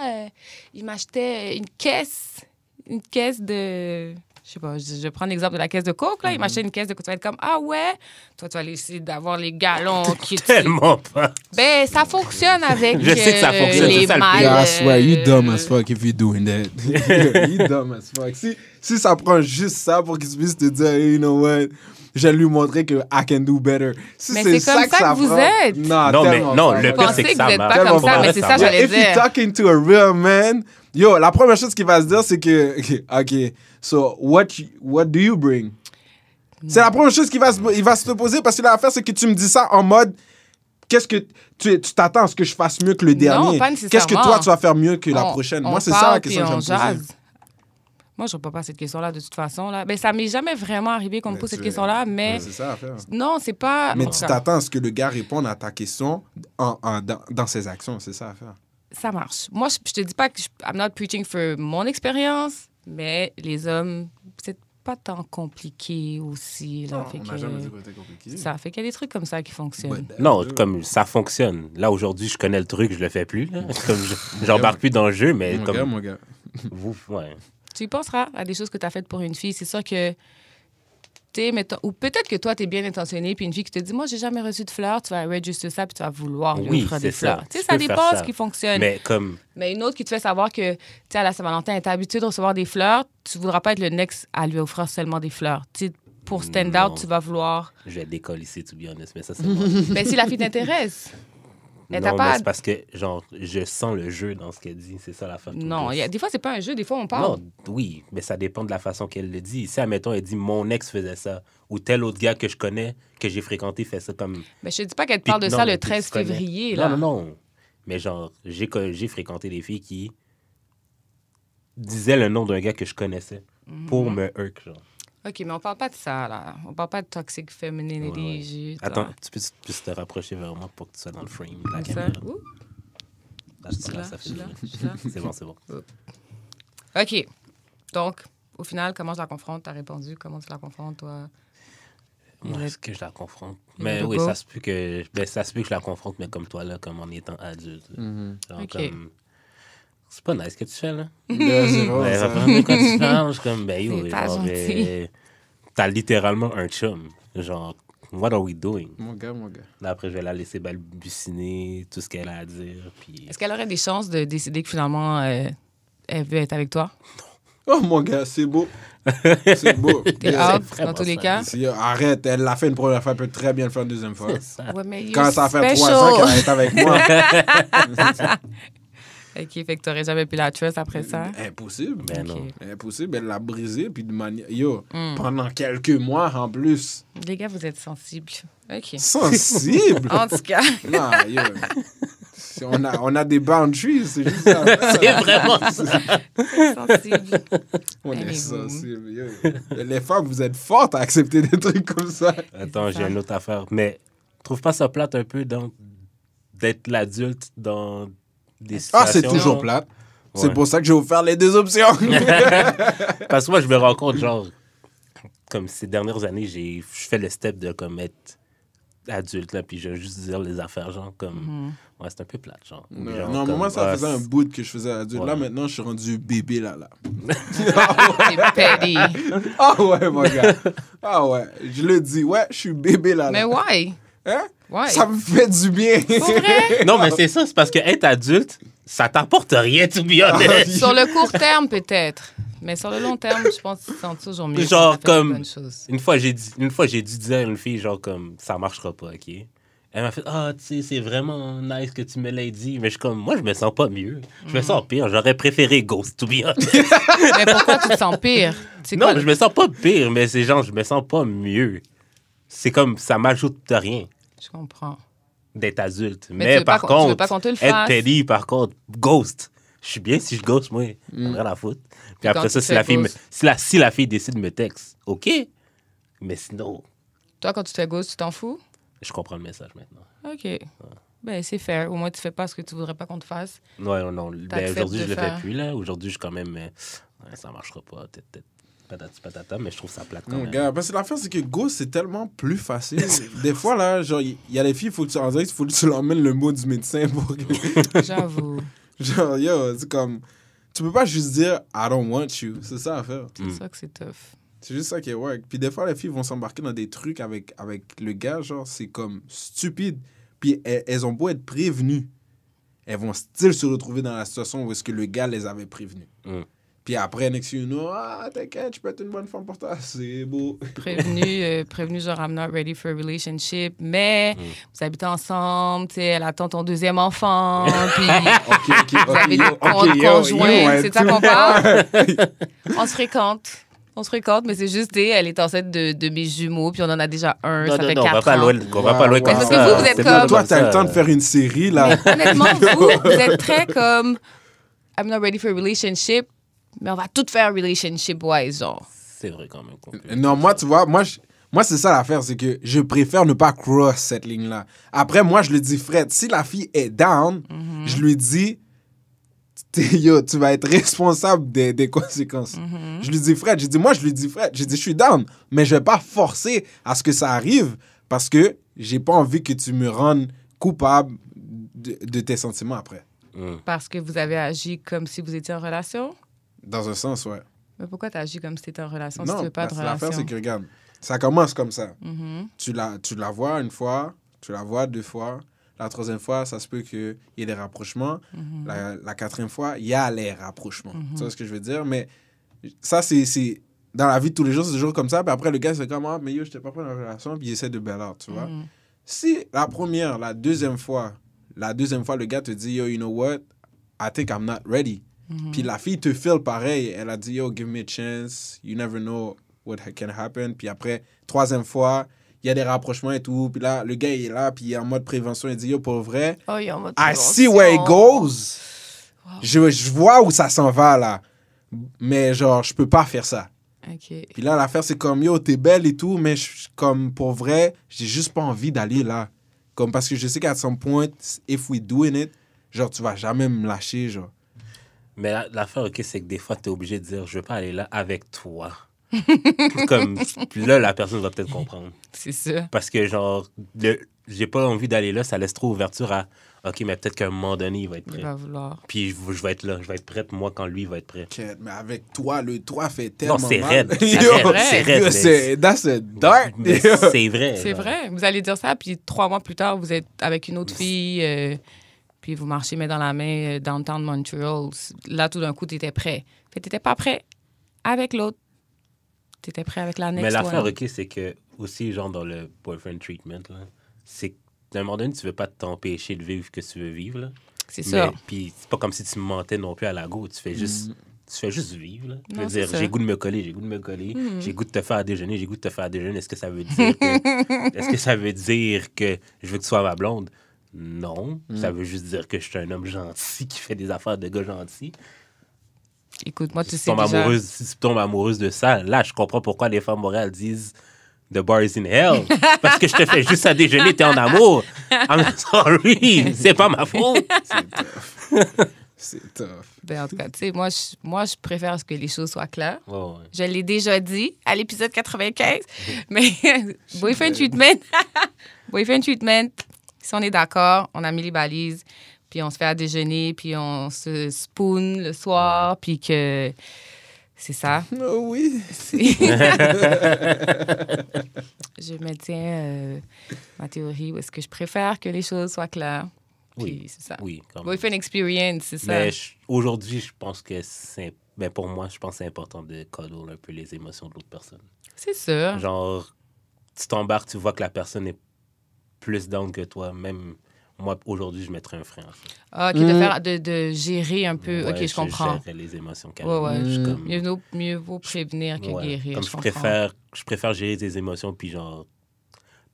il m'achetait une caisse de... Je sais pas, je prends l'exemple de la caisse de Coke, là. Il m'achetait une caisse de Coke. Tu vas être comme, ah ouais? Toi, tu vas aller essayer d'avoir les galons qui... Tellement pas. Ben, ça fonctionne avec Je sais que ça fonctionne, les c'est ça le malles. pire. Yeah, I swear, you dumb as fuck if you doing that. You dumb as fuck. Si ça prend juste ça pour qu'ils puissent te dire, hey, you know what, je vais lui montrer que I can do better. Si Mais c'est comme ça que vous prend- êtes. Non, mais tellement non, pas. le Vous pire, pensez c'est que que ça vous êtes marche. pas comme ça, Pour mais vrai, c'est ça, marche. j'allais If you're dire. talking to a real man, yo, la première chose qu'il va se dire, c'est que, OK, so what do you bring? C'est la première chose qu'il va se te poser parce que l'affaire, c'est que tu me dis ça en mode, qu'est-ce que tu t'attends à ce que je fasse mieux que le dernier? pas Qu'est-ce que nécessairement. toi, tu vas faire mieux que la On- prochaine? on Moi, c'est ça parle, la question que puis je vais on me poser. jase. Moi, je ne réponds pas à cette question-là de toute façon. Là. Ben, ça m'est jamais vraiment arrivé qu'on me Mais pose cette tu- question-là, mais C'est ça l'affaire. non, c'est pas... Mais en tu tout cas, t'attends à ce que le gars réponde à ta question dans ses actions. C'est ça l'affaire. ça marche. Moi, je te dis pas que I'm not preaching for mon expérience, mais les hommes, c'est pas tant compliqué aussi. Là, fait On que, n'a jamais dit que c'était compliqué. ça fait qu'il y a des trucs comme ça qui fonctionnent. Non, comme ça fonctionne. Là, aujourd'hui, je connais le truc, je le fais plus. Là. Comme j'embarque plus dans le jeu, mais Mon comme gars, mon gars. vous, ouais. Tu y penseras à des choses que tu as faites pour une fille. C'est sûr que ou peut-être que toi, tu es bien intentionné, puis une fille qui te dit, moi, j'ai jamais reçu de fleurs, tu vas register ça, puis tu vas vouloir lui Oui, offrir c'est des ça. fleurs. Tu sais, Je ça peux faire dépend ça. ce qui fonctionne. Mais comme, Mais une autre qui te fait savoir que, tu sais, à la Saint-Valentin, elle est habituée de recevoir des fleurs, tu voudras pas être le next à lui offrir seulement des fleurs. Tu sais, pour stand Non. out, tu vas vouloir. je vais décoller ici, to be honest, mais ça, c'est moi. Mais si la fille t'intéresse. Mais Non, t'as mais pas. c'est parce que, genre, je sens le jeu dans ce qu'elle dit. C'est ça l'affaire. Non, des fois, c'est pas un jeu, des fois, on parle. Non, oui, mais ça dépend de la façon qu'elle le dit. Si, admettons, elle dit mon ex faisait ça, ou tel autre gars que je connais, que j'ai fréquenté, fait ça comme. Mais je te dis pas qu'elle te parle de Non, ça mais le tu 13 connais. février, là. Non, non, non. Mais genre, j'ai fréquenté des filles qui disaient le nom d'un gars que je connaissais pour me hurt, genre. OK, mais on parle pas de ça, là. On parle pas de toxic femininity. Ouais, ouais. j'ai- Attends, tu peux te rapprocher vers moi pour que tu sois dans le frame de la Comme ça. caméra. Ouh, Là, je suis là, ça je fait suis là, bien. je suis là. C'est bon, c'est bon. OK. Donc, au final, comment je la confronte? T'as répondu. Comment tu la confrontes, toi? Moi, est-ce que je la confronte? Il Mais est oui, beau. ça se peut que je la confronte, mais comme toi, là, comme en étant adulte. Genre OK. comme... C'est pas nice ce que tu fais, là. Là, c'est vraiment Ouais, ça. vraiment, quand tu parles, je suis comme, ben yo, C'est pas genre, gentil. t'as littéralement un chum. Genre, what are we doing? Mon gars. Là, après, je vais la laisser balbutiner tout ce qu'elle a à dire. Puis... Est-ce qu'elle aurait des chances de décider que finalement, elle veut être avec toi? Oh, mon gars, c'est beau. C'est beau. T'es Yeah. out dans tous les cas? Arrête, elle l'a fait une première fois, elle peut très bien le faire une deuxième fois. C'est ça. Ouais, mais Quand you're ça fait 3 special. ans qu'elle va être avec moi, OK, fait que t'aurais jamais pu la trust après ça? impossible. Ben non. Ok. Impossible, elle l'a brisé, puis de manière... Yo, pendant quelques mois en plus. Les gars, vous êtes sensibles. OK. Sensible. En tout cas, Non, yo. On a des boundaries, c'est juste ça. C'est vraiment ça. sensible. On est Allez-vous. sensible. Yo. Les femmes, vous êtes fortes à accepter des trucs comme ça. Attends, j'ai une autre affaire. Mais trouve pas ça plate un peu d'être l'adulte dans des situations... Ah, c'est toujours plate. C'est Ouais. pour ça que je vais vous faire les deux options. Parce que moi, je me rends compte, genre, comme ces dernières années, je fais le step de comme être adulte, là, puis je vais juste dire les affaires, genre, comme... Ouais, c'est un peu plate, genre. Ou genre, Non, comme, moi, ça ah, faisait un bout que je faisais adulte. Ouais. Là, maintenant, je suis rendu bébé, là. C'est petty. Ah ouais, mon gars. Ah ouais, je le dis. Ouais, je suis bébé, là. Mais why? Hein? Why? Ça me fait du bien. Pour vrai? Non, mais c'est ça, c'est parce que être adulte, ça t'apporte rien, to be honest. Sur le court terme, peut-être. Mais sur le long terme, je pense que tu te sens toujours mieux. Genre, quand t'as fait comme- des bonnes choses. Une fois, j'ai dû dire à une fille, genre, comme, ça marchera pas, OK? Elle m'a fait, ah, tu sais, c'est vraiment nice que tu me l'aies dit. Mais je suis comme, moi, je me sens pas mieux. Je me sens pire. J'aurais préféré Ghost, to be honest. Mais pourquoi tu te sens pire? C'est Non, quoi? mais je me sens pas pire, mais c'est genre, je me sens pas mieux. C'est comme, ça m'ajoute rien Je comprends. d'être adulte. tu Mais veux pas par qu'on- tu veux contre, pas qu'on te le être fasse? petty, par contre, Ghost. Je suis bien si je ghost, moi. Rien à foutre. Puis quand après ça, tu si la, fais fille ghost? si la fille décide de me texte, OK. Mais sinon, Toi, quand tu te fais ghost, tu t'en fous? je comprends le message maintenant. OK. Ben, c'est fair. Au moins, tu fais pas ce que tu voudrais pas qu'on te fasse. Ouais, non. Ben, T'acceptes aujourd'hui, de je le faire. fais plus, là. Aujourd'hui, je suis quand même... ouais, ça marchera pas. Patati patata, mais je trouve ça plate quand Mon même. gars, parce que l'affaire, c'est que Ghost, c'est tellement plus facile. Des fois, là, genre, il y a des filles, on dirait qu'il faut que tu leur emmènes le mot du médecin pour que... J'avoue. Genre, yo, c'est comme... Tu peux pas juste dire « I don't want you ». C'est ça l'affaire. C'est ça que c'est tough. C'est juste ça qui est work. Puis des fois, les filles vont s'embarquer dans des trucs avec le gars, genre, c'est comme stupide. Puis elles ont beau être prévenues. Elles vont still se retrouver dans la situation où est-ce que le gars les avait prévenues. Mm. Puis après, next you know, t'inquiète, je peux être une bonne femme pour toi. C'est beau. Prévenu, genre, I'm not ready for a relationship, mais vous habitez ensemble, tu sais, elle attend ton deuxième enfant, puis OK, vous avez des comptes conjoints, c'est ça qu'on parle? On se fréquente, mais c'est juste, tu sais, elle est enceinte de mes jumeaux, puis on en a déjà un, Non, ça non, fait non, on va 4 pas ans. loin, on va pas loin Ouais, comme parce ça. que vous êtes C'est comme- pas Toi, comme t'as ça. le temps de faire une série, là. Honnêtement, vous êtes très comme, I'm not ready for a relationship, mais on va tout faire relationship-wise, genre. C'est vrai quand même. qu'on peut- Non, moi, tu vois, moi, c'est ça l'affaire, c'est que je préfère ne pas cross cette ligne-là. Après, moi, je lui dis, Fred, si la fille est down, je lui dis, yo, tu vas être responsable des conséquences. Je lui dis, Fred, je suis down, mais je vais pas forcer à ce que ça arrive parce que j'ai pas envie que tu me rendes coupable de tes sentiments après. Parce que vous avez agi comme si vous étiez en relation? Dans un sens, ouais. Mais pourquoi tu agis comme si tu étais en relation si tu Non, veux pas de l'affaire, relation? c'est que, regarde, ça commence comme ça. Mhm. Tu la vois une fois, tu la vois 2 fois. La 3e fois, ça se peut qu'il y ait des rapprochements. La 4e fois, il y a les rapprochements. Tu vois ce que je veux dire? Mais ça, c'est dans la vie de tous les jours, c'est toujours comme ça. Puis après, le gars, c'est comme, ah, mais yo, je t'ai pas pris dans la relation. Puis il essaie de bail out, tu vois? Si la première, la deuxième fois, le gars te dit, yo, you know what? I think I'm not ready. Puis la fille te feel pareil. Elle a dit, yo, give me a chance. You never know what can happen. Puis après, 3e fois, il y a des rapprochements et tout. Puis là, le gars, il est là, puis il est en mode prévention. Il dit, yo, pour vrai, Oh, il est en mode I see where it goes. Je vois où ça s'en va, là. Mais genre, je peux pas faire ça. OK. Puis là, l'affaire, c'est comme, yo, t'es belle et tout, mais comme, pour vrai, j'ai juste pas envie d'aller là. Comme, parce que je sais qu'à some point, if we doing it, genre, tu vas jamais me lâcher, genre. Mais l'affaire, OK, c'est que des fois, tu es obligé de dire, je veux pas aller là avec toi. Comme, puis là, la personne va peut-être comprendre. C'est ça. Parce que, genre, j'ai pas envie d'aller là, ça laisse trop ouverture à, OK, mais peut-être qu'à un moment donné, il va être Il prêt. va vouloir. Puis je vais être là. Je vais être prête, moi, quand lui va être prêt. Ok, mais avec toi, le toi fait tellement Non, c'est mal. raide. Yo, C'est raide. mais that's a dark. mais c'est vrai. C'est genre. vrai. Vous allez dire ça, puis 3 mois plus tard, vous êtes avec une autre fille, puis vous marchez main dans la main downtown Montreal. Là, tout d'un coup, tu étais prêt. Tu n'étais pas prêt avec l'autre. Tu étais prêt avec la next Mais l'affaire, one. OK, c'est que, aussi, genre, dans le boyfriend treatment, là, c'est qu'à un moment donné, tu veux pas t'empêcher de vivre ce que tu veux vivre, là. C'est ça. Puis c'est pas comme si tu mentais non plus à la go. Tu fais juste vivre, là. Je veux Non, dire, c'est ça. j'ai goût de me coller, j'ai goût de te faire déjeuner, j'ai goût de te faire déjeuner. Est-ce que ça veut dire que, est-ce que ça veut dire que je veux que tu sois ma blonde? Non. Ça veut juste dire que je suis un homme gentil qui fait des affaires de gars gentils. Écoute, moi, tu Si sais tu déjà... tombes amoureuse de ça, là, je comprends pourquoi les femmes montréales disent The bar is in hell. Parce que je te fais juste à déjeuner, t'es en amour. I'm sorry, c'est pas ma faute. C'est tough. Ben, en tout cas, tu sais, moi, je préfère que les choses soient claires. Ouais. Je l'ai déjà dit à l'épisode 95, mais boyfriend treatment, boyfriend treatment, si on est d'accord, on a mis les balises, puis on se fait à déjeuner, puis on se spoon le soir, puis que c'est ça. Oh oui. Je maintiens ma théorie où est-ce que je préfère que les choses soient claires. Puis c'est ça. Oui, quand même. Boyfriend experience, c'est ça. Mais aujourd'hui, je pense que c'est... Ben pour moi, je pense que c'est important de cuddle un peu les émotions de l'autre personne. C'est sûr. Genre, tu t'embarques, tu vois que la personne est plus down que toi. Même moi, aujourd'hui, je mettrais un frein. En fait. Ah, OK, de gérer un peu. Ouais, OK, je comprends. gérerais les émotions Ouais, carrément. ouais. Je suis comme... Mieux vaut prévenir que Ouais. guérir. Comme je je préfère gérer tes émotions, puis genre...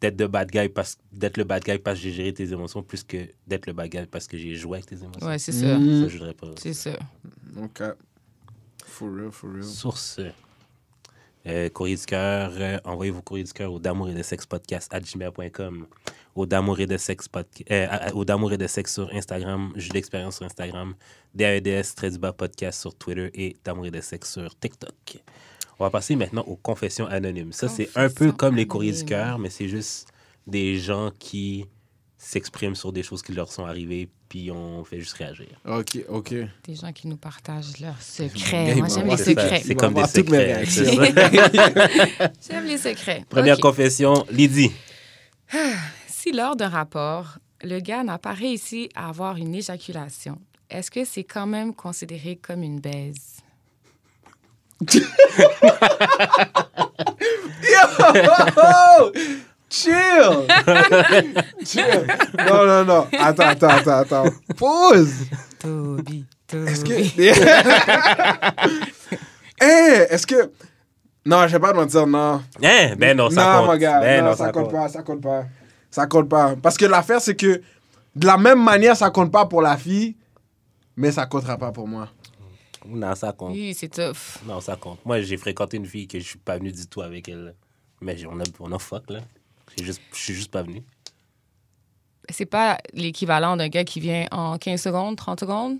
d'être le bad guy parce que j'ai géré tes émotions plus que d'être le bad guy parce que j'ai joué avec tes émotions. Ouais, c'est sûr. Ça, je voudrais pas. C'est sûr. OK. For real, for real. Sur ce, courrier du cœur, envoyez vos courriers du cœur au d'amour et de sexe podcast@gmail.com, au d'amour et de sexe au d'amour et de sexe sur Instagram, Jus d'expérience sur Instagram, DAEDS podcast sur Twitter et d'amour et de sexe sur TikTok. On va passer maintenant aux confessions anonymes. Ça, c'est un peu comme les courriers du cœur, mais c'est juste des gens qui s'expriment sur des choses qui leur sont arrivées, puis on fait juste réagir. OK. Des gens qui nous partagent leurs secrets. Moi, j'aime les C'est ça, secrets. c'est comme des toutes mes secrets. réactions. c'est ça. J'aime les secrets. Première OK. confession, Lydie. Si lors d'un rapport, le gars n'a pas réussi à avoir une éjaculation, est-ce que c'est quand même considéré comme une baise? Yo! Chill! Chill! Non. Attends. Pause! Toby. Est-ce que... est-ce que... Non, je vais pas te mentir, non. Hein? Ben non, ça non, compte. mon gars, Ben non, non, ça compte pas. Parce que l'affaire, c'est que de la même manière, ça compte pas pour la fille, mais ça comptera pas pour moi. Non, ça compte. Oui, c'est tough. Non, ça compte. Moi, j'ai fréquenté une fille que je suis pas venu du tout avec elle. Mais on a fuck, là. Je suis juste pas venu. C'est pas l'équivalent d'un gars qui vient en 15 secondes, 30 secondes?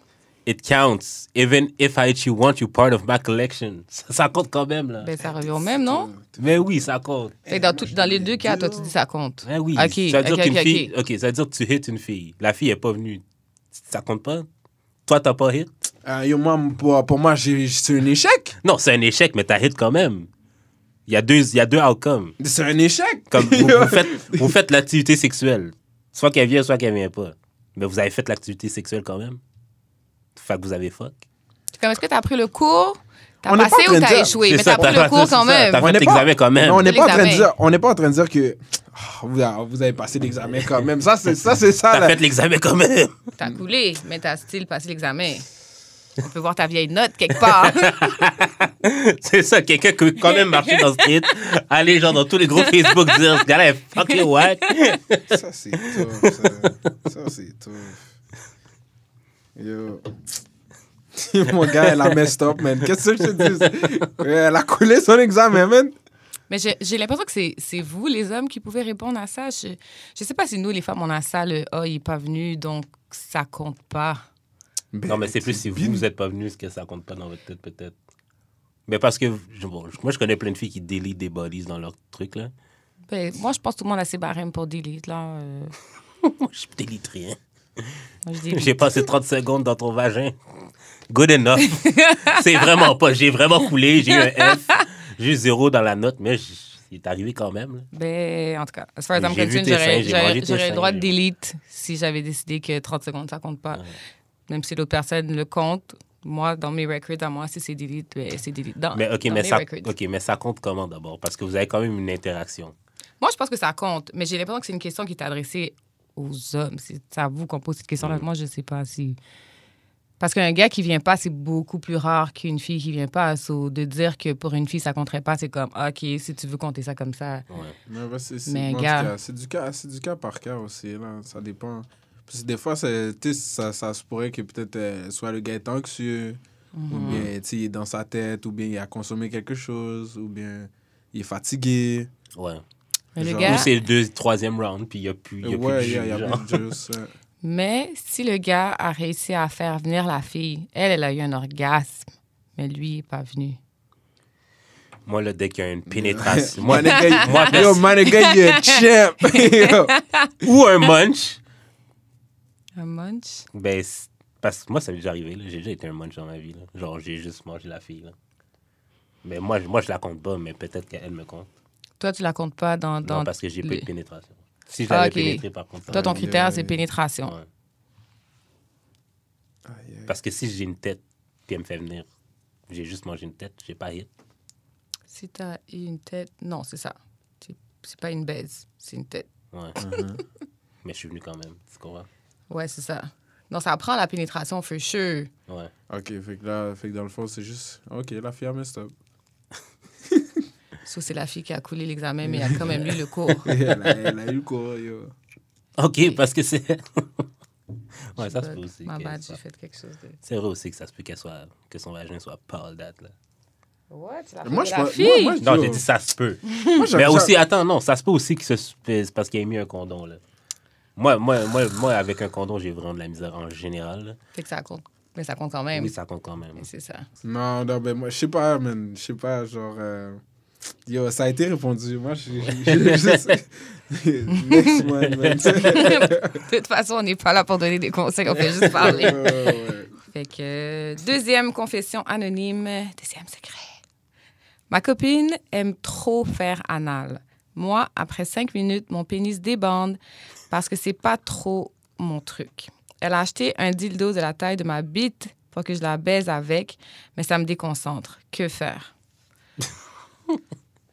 It counts. Even if I hit you once, you're part of my collection. Ça compte quand même, là. Ben, ça revient au même, non? Mais oui, ça compte. Fait que dans les deux cas, toi, tu dis ça compte. Mais oui. OK, Ça veut dire qu'une OK. fille... OK, ça veut dire que tu hits une fille. La fille est pas venue. Ça compte pas? Toi, t'as pas hit? Yo, moi, pour moi, c'est un échec. Non, c'est un échec, mais t'as hit quand même. Il y a deux outcomes. C'est un échec. Comme vous faites l'activité sexuelle. Soit qu'elle vient, soit qu'elle vient pas. Mais vous avez fait l'activité sexuelle quand même. Fait que vous avez fuck. Comme est-ce que t'as pris le cours? T'as On n'est pas passé en train ou de t'as dire- échoué? C'est Mais ça, t'as pris le cours c'est quand ça. même. T'as On fait n'est l'examen quand même. Non, on n'est pas en train de L'examen. dire, que vous avez passé l'examen quand même. Ça, c'est ça. T'as là. fait l'examen quand même. T'as coulé, mais t'as still passé l'examen. On peut voir ta vieille note quelque part. C'est ça, quelqu'un qui peut quand même marcher dans le street, aller genre dans tous les groupes Facebook dire ce gars-là est fucking whack. Ça, c'est tough. Ça, c'est tough. Yo. Mon gars, elle a messed up, man. Qu'est-ce que je te dis? Elle a coulé son examen, man. Mais j'ai l'impression que c'est vous, les hommes, qui pouvez répondre à ça. Je sais pas si nous, les femmes, on a ça, le « Ah, il est pas venu, donc ça compte pas Non, mais c'est plus si vous n'êtes pas venu, est-ce que ça compte pas dans votre tête, peut-être. Mais parce que, moi, je connais plein de filles qui délitent des bodies dans leur truc, là. ». Ben, moi, je pense que tout le monde a ses barèmes pour delete, là. Moi, je délite rien. Moi, je delete. J'ai passé 30 secondes dans ton vagin. Good enough. C'est vraiment pas. J'ai vraiment coulé. J'ai eu un F. J'ai eu 0 dans la note, mais il est arrivé quand même. Là. Ben, en tout cas, as far as I'm J'ai vu concerned, tes seins, j'ai mangé tes j'aurais le seins, droit de j'ai- delete si j'avais décidé que 30 secondes, ça compte pas. Ouais. Même si l'autre personne le compte, moi, dans mes records, à moi, si c'est delete, ben, c'est delete. Mais OK, dans mais mes ça, records. OK, mais ça compte comment d'abord? Parce que vous avez quand même une interaction. Moi, je pense que ça compte, mais j'ai l'impression que c'est une question qui est adressée aux hommes. C'est à vous qu'on pose cette question-là. Moi, je sais pas si... Parce qu'un gars qui vient pas, c'est beaucoup plus rare qu'une fille qui vient pas. So, de dire que pour une fille, ça compterait pas, c'est comme, OK, si tu veux compter ça comme ça. Ouais. Mais bah, Mais en tout gars- cas, c'est du cas par cas aussi, là. Ça dépend. Parce que des fois, ça se pourrait que peut-être soit le gars est anxieux, ou bien tu sais, il est dans sa tête, ou bien il a consommé quelque chose, ou bien il est fatigué. Ouais. Mais le Genre- gars... Ou c'est le troisième round, puis il n'y a plus, il y a Ouais, plus il de y a jus, genre. plus de juice. Ouais. Mais si le gars a réussi à faire venir la fille, elle a eu un orgasme, mais lui, il n'est pas venu. Moi, là, dès qu'il y a une pénétration... moi, Manega, moi, yo, Manega, il est champ. Yo. ou un munch, Un munch? ben, parce que moi, ça m'est déjà arrivé. Là. J'ai déjà été un munch dans ma vie. Là. Genre, j'ai juste mangé la fille. Là. Mais moi, je la compte pas, mais peut-être qu'elle me compte. Toi, tu la comptes pas dans... Non, parce que j'ai peu les- de pénétration. Si je l'avais ok. pénétré, par contre... Toi, ton Aïe, critère, aïe. c'est pénétration. Ouais. Aïe, aïe. Parce que si j'ai une tête, puis elle me fait venir, j'ai juste mangé une tête, j'ai pas hit. Si tu as une tête... Non, c'est ça. C'est pas une baise, c'est une tête. Ouais. Mais je suis venu quand même, tu comprends? Ouais, c'est ça. Non, ça prend la pénétration, for sure. Ouais. OK, fait que dans le fond, c'est juste... OK, la fille a messed up. So, c'est la fille qui a coulé l'examen, mais elle a quand même lu le cours. Elle a eu quoi, yo? OK, parce que c'est... ouais, ça se Bug. peut aussi. Ma que bad, ça- j'ai fait quelque chose de... C'est vrai aussi que ça se peut que son vagin soit pâle date, là. Ouais, tu l'as Moi, fait je de la pense- fille. moi, Non, yo. j'ai dit ça se peut. Moi, Mais aussi, attends, non, ça se peut aussi que c'est parce qu'il a mis un condom, là. Moi, avec un condom, j'ai vraiment de la misère en général. Là. Fait que ça compte. Mais ça compte quand même. Oui, ça compte quand même. Mais c'est ça. Non, ben moi, je sais pas, man. Je sais pas, genre... Yo, ça a été répondu. Moi, je sais. Next one, man. De toute façon, on n'est pas là pour donner des conseils, on fait juste parler. Ouais. Fait que, deuxième confession anonyme, deuxième secret. Ma copine aime trop faire anal. Moi, après 5 minutes, mon pénis débande parce que c'est pas trop mon truc. Elle a acheté un dildo de la taille de ma bite pour que je la baise avec, mais ça me déconcentre. Que faire?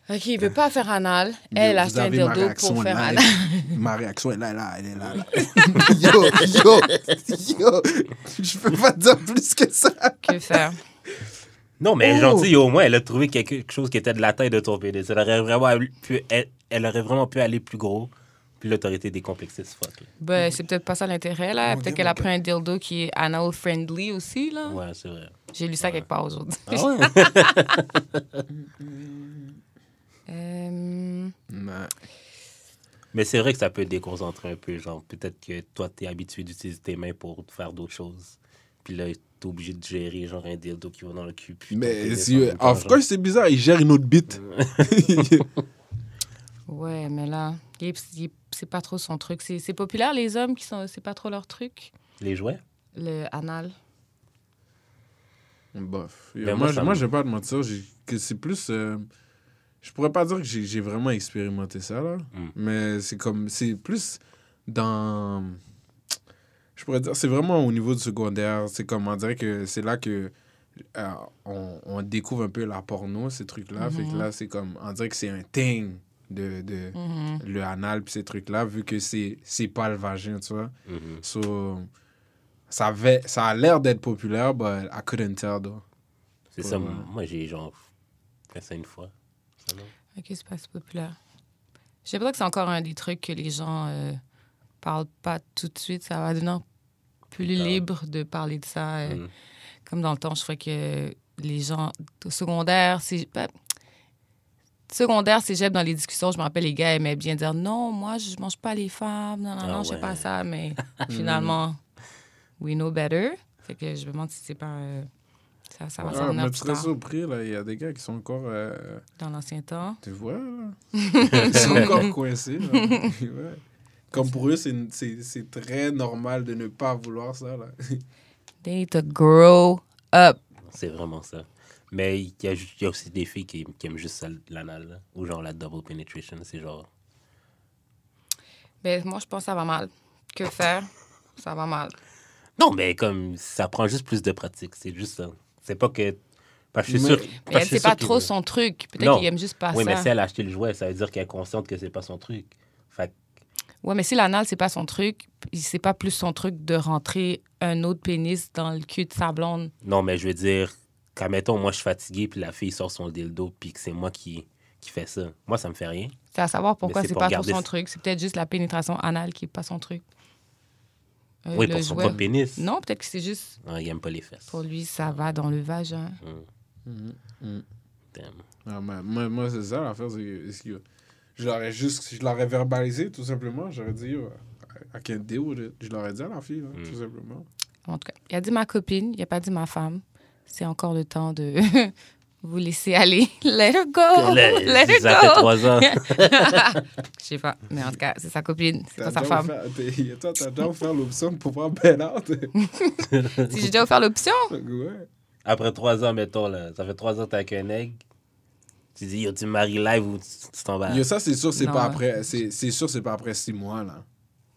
OK, il veut pas faire anal. Elle a Vous acheté un avez ma dildo réaction pour faire live. anal. Ma réaction est là, elle est là. Yo, je peux pas dire plus que ça. Que faire? Non, mais Oh! gentil, au moins, elle a trouvé quelque chose qui était de la taille de ton pénis. Elle aurait vraiment pu aller plus gros. Puis là, t'aurais été décomplexé ce fuck. Là. Ben, c'est peut-être pas ça l'intérêt, là. Mon Peut-être Dieu, qu'elle a mon pris un dildo qui est anal-friendly aussi, là. Ouais, c'est vrai. J'ai lu ça quelque part aujourd'hui. Ah ouais? Euh, Non. Mais c'est vrai que ça peut déconcentrer un peu. Genre, peut-être que toi, t'es habitué d'utiliser tes mains pour faire d'autres choses. Puis là, t'es obligé de gérer genre un dildo qui va dans le cul. Puis ton Mais pénis si, en même temps, of genre. course, c'est bizarre, il gère une autre bite. ouais, mais là, c'est pas trop son truc. C'est populaire, les hommes qui sont... C'est pas trop leur truc, Les jouets? le anal. Bof. Ben, moi, ça moi me- je vais pas te mentir, que c'est plus... je pourrais pas dire que j'ai vraiment expérimenté ça, là. Mais c'est plus dans... Je pourrais dire, c'est vraiment au niveau du secondaire. C'est comme, on dirait que c'est là que on découvre un peu la porno, ces trucs-là. Fait que là, c'est comme, on dirait que c'est un thing de le anal puis ces trucs-là, vu que c'est pas le vagin, tu vois. Mhm. So, ça a l'air d'être populaire, but I couldn't tell, though. C'est ça. Moi, j'ai genre fait ça une fois. Ça, non? OK, c'est pas si populaire. J'ai l'impression que c'est encore un des trucs que les gens parlent pas tout de suite. Ça va devenir plus libre de parler de ça. Mhm. Comme dans le temps, je trouvais que les gens au secondaire, secondaire, cégep, dans les discussions, je me rappelle, les gars aimaient bien dire « Non, moi, je mange pas les femmes. Non, Ah non, je fais ouais. pas ça. » Mais finalement, we know better. Fait que je me demande si c'est pas... ça va s'en venir Mais plus tu serais tard, surpris, là. Il y a des gars qui sont encore... dans l'ancien temps. tu vois, là? Ils sont encore coincés, là. Ouais. Comme pour eux, c'est très normal de ne pas vouloir ça, là. They need to grow up. C'est vraiment ça. Mais il y a aussi des filles qui aiment juste ça, l'anal, là. Ou genre la double penetration. C'est genre... Ben, moi, je pense que ça va mal. Que faire? Ça va mal. Non, mais comme ça prend juste plus de pratique. C'est juste ça. C'est pas que... Parce que je suis Mais- sûr... Mais parce que elle, je suis c'est pas sûr qu'il trop veut. son truc. Peut-être Non. qu'il aime juste pas Oui, ça. mais si elle a acheté le jouet, ça veut dire qu'elle est consciente que c'est pas son truc. Fait que Ouais, mais si l'anal, c'est pas son truc, c'est pas plus son truc de rentrer un autre pénis dans le cul de sa blonde. non, mais je veux dire, quand, mettons, moi, je suis fatigué, puis la fille sort son dildo, puis que c'est moi qui fais ça. Moi, ça me fait rien. C'est à savoir pourquoi c'est c'est pour pas trop garder son ça. truc. C'est peut-être juste la pénétration anale qui est pas son truc. Oui, Le pour son jouet. propre pénis. Non, peut-être que c'est juste Ah, il aime pas les fesses. pour lui, ça va dans le vagin. Damn. Ah, moi c'est ça l'affaire. C'est que je l'aurais verbalisé, tout simplement. J'aurais dit, yo, I can't deal with it. Je l'aurais dit à la fille, là, tout simplement. En tout cas, il a dit ma copine, il a pas dit ma femme. C'est encore le temps de vous laisser aller. Let her go! Let her Ça fait go! 3 ans. Je sais pas, mais en tout cas, c'est sa copine, c'est T'as pas sa déjà femme. Toi, t'as déjà offert l'option de pouvoir bail out. Si j'ai déjà offert l'option, Ouais. Après 3 ans, mettons, là, ça fait 3 ans que t'as avec un egg. Tu dis, yo, tu me maries live ou tu t'en vas? Yo, ça, c'est sûr, c'est Non. pas après. C'est sûr, c'est pas après 6 mois, là.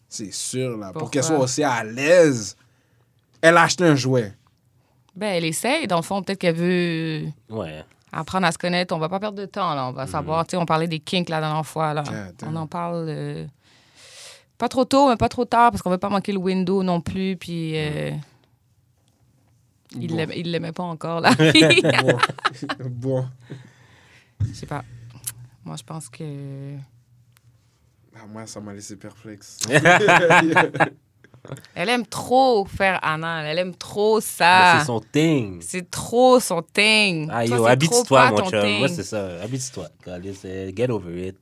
C'est sûr, là. Pour Pourquoi? qu'elle soit aussi à l'aise, elle a acheté un jouet. ben elle essaye. Dans le fond, peut-être qu'elle veut Ouais. apprendre à se connaître. On va pas perdre de temps, là. On va savoir. Tu sais, on parlait des kinks la dernière fois, là. God damn. On en parle pas trop tôt, mais pas trop tard, parce qu'on veut pas manquer le window non plus. Puis il Bon. l'aimait pas encore, la fille. Bon. Je sais pas. Moi, je pense que... Ah, moi, ça m'a laissé perplexe. Elle aime trop faire anal. Elle aime trop Mais ça. c'est son thing. C'est trop son thing. Ah, Toi, yo, c'est habite-toi, trop pas mon ton chum. thing. Moi, c'est ça. Habite-toi. Get over it.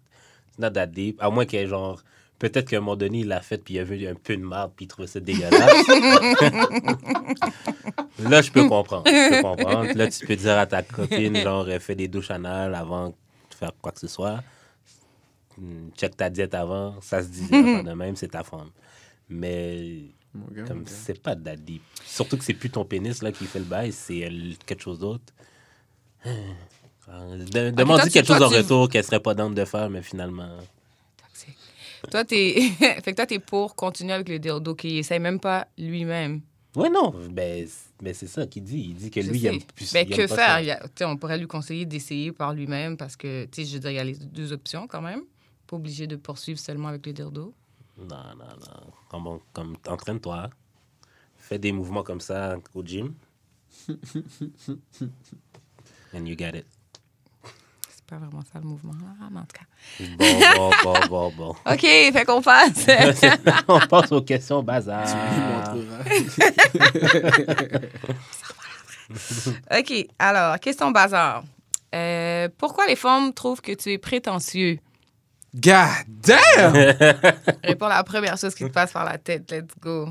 It's not that deep. À moins que, genre, peut-être qu'à un moment donné, il l'a fait, puis il a vu un peu de marde, puis il trouvait ça dégueulasse. Là, je peux comprendre. Là, tu peux dire à ta copine, genre, fais des douches anales avant de faire quoi que ce soit. Check ta diète avant. Ça se dit de même, c'est ta femme. Mais Mon gars, comme mon gars. c'est pas that deep. Surtout que c'est plus ton pénis là qui fait le bail, c'est quelque chose d'autre. Demande-lui toi, quelque chose en tu- retour qu'elle serait pas down de faire, mais finalement. Toxique. Toi, t'es... fait que toi, t'es pour continuer avec le dildo qu'il essaye même pas lui-même. Ouais, non, ben c'est ça qu'il dit. Il dit que Je lui, il sais. aime plus. Ben, il aime que pas faire? ça. Tu sais, on pourrait lui conseiller d'essayer par lui-même parce que, tu sais, je veux dire, il y a les deux options quand même. Pas obligé de poursuivre seulement avec le dildo. Non. Comme entraîne-toi. Fais des mouvements comme ça au gym. And you get it. C'est pas vraiment ça le mouvement, là, mais en tout cas. Bon. OK, fait qu'on passe. On passe aux questions bazar. OK, alors, question bazar. Pourquoi les femmes trouvent que tu es prétentieux? God damn! Réponds à la première chose qui te passe par la tête. Let's go.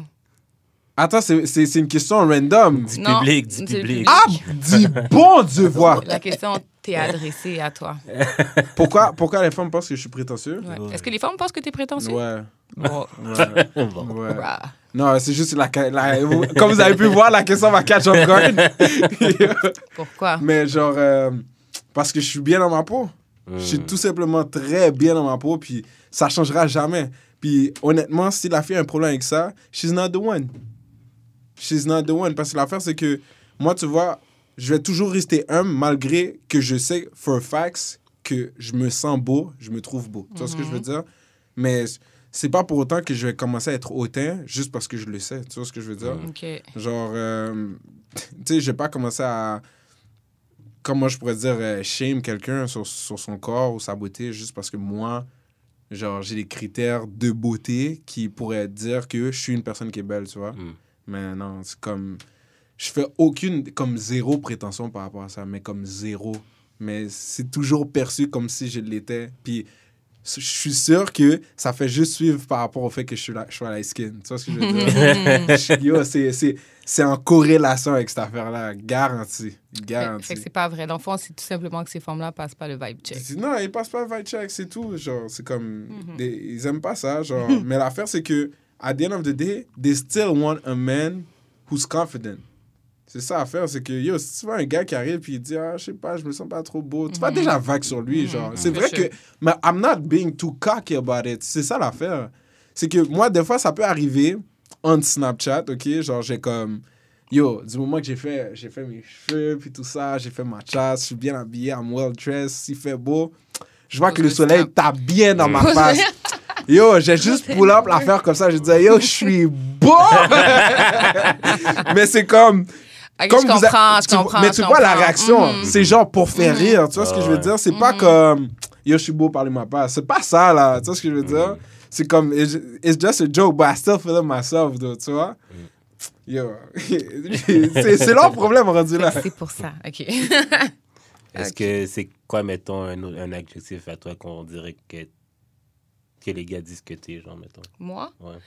Attends, c'est une question random. Du Non, public, c'est du le public. Ah, dis bon Dieu voir. La question t'est adressée à toi. Pourquoi les femmes pensent que je suis prétentieux? Ouais. Est-ce que les femmes pensent que tu es prétentieux? Ouais. Bon. Ouais. Rah. Non, c'est juste comme vous avez pu voir, la question va catch on guard. Pourquoi? Mais genre, parce que je suis bien dans ma peau. Je suis tout simplement très bien dans ma peau, puis ça changera jamais. Puis honnêtement, si la fille a un problème avec ça, she's not the one. She's not the one. Parce que l'affaire, c'est que moi, tu vois, je vais toujours rester humble malgré que je sais, for facts, que je me sens beau, je me trouve beau. Tu vois ce que je veux dire? Mais c'est pas pour autant que je vais commencer à être hautain juste parce que je le sais. Tu vois ce que je veux dire? OK. Genre, tu sais, je vais pas commencer à, comment je pourrais dire, shame quelqu'un sur son corps ou sa beauté juste parce que moi, genre, j'ai des critères de beauté qui pourraient dire que je suis une personne qui est belle, tu vois. Mais non, c'est comme, je fais comme zéro prétention par rapport à ça, mais comme zéro. Mais c'est toujours perçu comme si je l'étais. Puis je suis sûr que ça fait juste suivre par rapport au fait que je suis light skin. Tu vois ce que je veux dire? Yo, c'est en corrélation avec cette affaire-là. Garanti. Fait que c'est pas vrai. Dans le fond, c'est tout simplement que ces femmes-là passent pas le vibe check. Non, ils passent pas le vibe check, c'est tout. Genre, c'est comme... ils aiment pas ça, genre. Mais l'affaire, c'est que, at the end of the day, they still want a man who's confident. C'est ça l'affaire, c'est que, yo, si tu vois un gars qui arrive et il dit, je sais pas, je me sens pas trop beau, tu vas déjà vague sur lui, genre. C'est vrai que... Mais I'm not being too cocky about it. C'est ça l'affaire. C'est que moi, des fois, ça peut arriver on Snapchat, OK? Genre, j'ai comme... Yo, du moment que j'ai fait mes cheveux, puis tout ça, j'ai fait ma chasse, je suis bien habillé, I'm well dressed, il fait beau. Je vois que le soleil tape bien dans ma face. Yo, j'ai juste pull up l'affaire comme ça, je dis, yo, je suis beau! Mais c'est comme... Okay, je comprends. Mais tu vois la réaction, c'est genre pour faire rire, tu vois ce que je veux dire? C'est pas comme, yo, je suis beau, parlez-moi pas. C'est pas ça, là, tu vois ce que je veux dire? C'est comme, it's just a joke, but I still feel it myself, though, tu vois? Yo, c'est leur problème rendu là. C'est pour ça, OK. Est-ce que c'est quoi, mettons, un adjectif à toi qu'on dirait que les gars disent que t'es, genre, mettons? Moi? Ouais.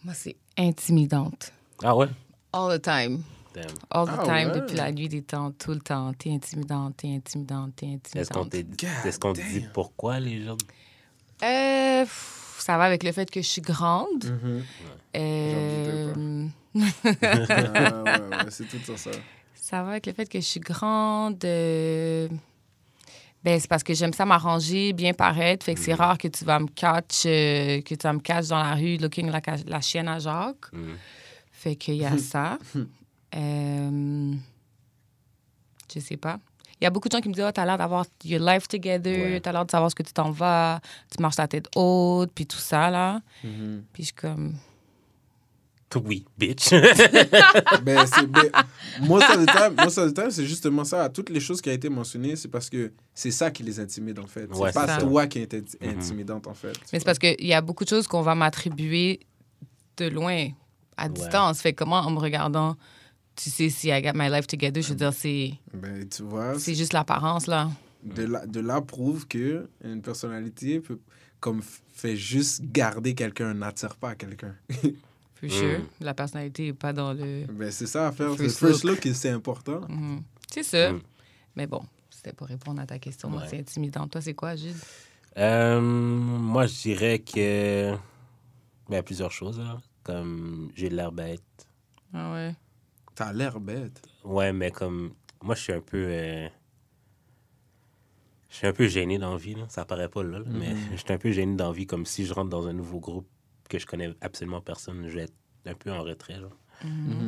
Moi, c'est intimidante. Ah ouais? All the time. Damn. All the time, ouais. depuis la nuit des temps, tout le temps. T'es intimidante, t'es intimidante, t'es intimidante. Est-ce qu'on te dit pourquoi, les gens? Ça va avec le fait que je suis grande. Ouais, c'est tout ça. Ça va avec le fait que je suis grande. Ben, c'est parce que j'aime ça m'arranger, bien paraître. Fait que c'est rare que tu vas me catch dans la rue looking like la chienne à Jacques. Fait qu'il y a ça. Je sais pas. Il y a beaucoup de gens qui me disent « t'as l'air d'avoir your life together, t'as l'air de savoir ce que tu t'en vas, tu marches la tête haute, puis tout ça, là. Puis je suis comme... Oui, bitch. Most of the time, c'est justement ça. Toutes les choses qui ont été mentionnées, c'est parce que c'est ça qui les intimide, en fait. Ouais, c'est pas ça. toi qui es intimidante, en fait. Mais c'est parce qu'il y a beaucoup de choses qu'on va m'attribuer de loin, à distance. Fait que comment, en me regardant... Tu sais, si I got my life together, je veux dire, c'est... Ben, tu vois... C'est juste l'apparence, là. De là prouve que une personnalité fait juste garder quelqu'un, n'attire pas à quelqu'un. For sure. La personnalité n'est pas dans le... Ben, c'est ça à faire. First Le first look, c'est important. C'est ça. Mais bon, c'était pour répondre à ta question. Moi, c'est intimidant. Toi, c'est quoi, Jude? Moi, je dirais que... Ben, plusieurs choses, là. Comme j'ai l'air bête. Ah ouais? T'as l'air bête. Ouais, mais comme... Moi, je suis un peu... Je suis un peu gêné dans la vie, là. Ça paraît pas là, mais je suis un peu gêné dans la vie, comme si je rentre dans un nouveau groupe que je connais absolument personne, je vais être un peu en retrait, genre.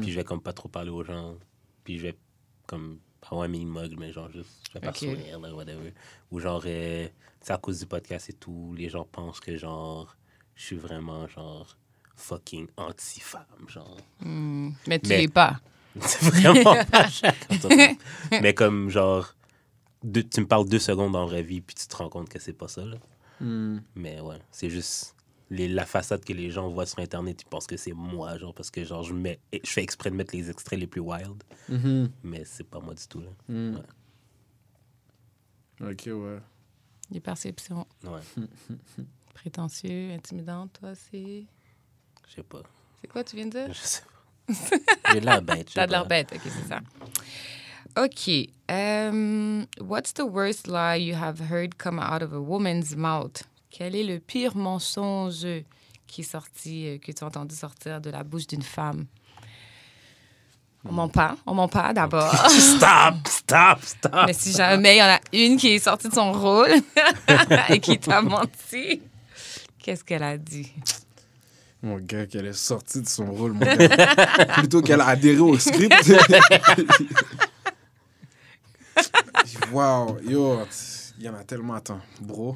Puis je vais comme pas trop parler aux gens. Puis je vais comme avoir un mini-mug, mais genre juste, je vais pas sourire, là, whatever. Ou genre, c'est à cause du podcast et tout, les gens pensent que genre, je suis vraiment genre fucking anti-femme, genre. Mais tu l'es pas. C'est vraiment pas cher. Mais comme genre, tu me parles 2 secondes dans la vraie vie, puis tu te rends compte que c'est pas ça, là. Mais ouais, c'est juste la façade que les gens voient sur Internet, ils pensent que c'est moi, genre, parce que genre, je fais exprès de mettre les extraits les plus wild. Mais c'est pas moi du tout, là. OK, ouais. Les perceptions. Ouais. Prétentieux, intimidant, toi, c'est... Je sais pas. C'est quoi tu viens de dire? Je sais pas. J'ai de l'air bête. T'as de l'air bête, OK, c'est ça. OK. What's the worst lie you have heard come out of a woman's mouth? Quel est le pire mensonge qui est sorti, que tu as entendu sortir de la bouche d'une femme? On ment pas d'abord. Stop! Mais si jamais il y en a une qui est sortie de son rôle et qui t'a menti, qu'est-ce qu'elle a dit? Mon gars, qu'elle est sortie de son rôle, mon gars. Plutôt qu'elle a adhéré au script. Wow, yo, il y en a tellement. Attends, bro.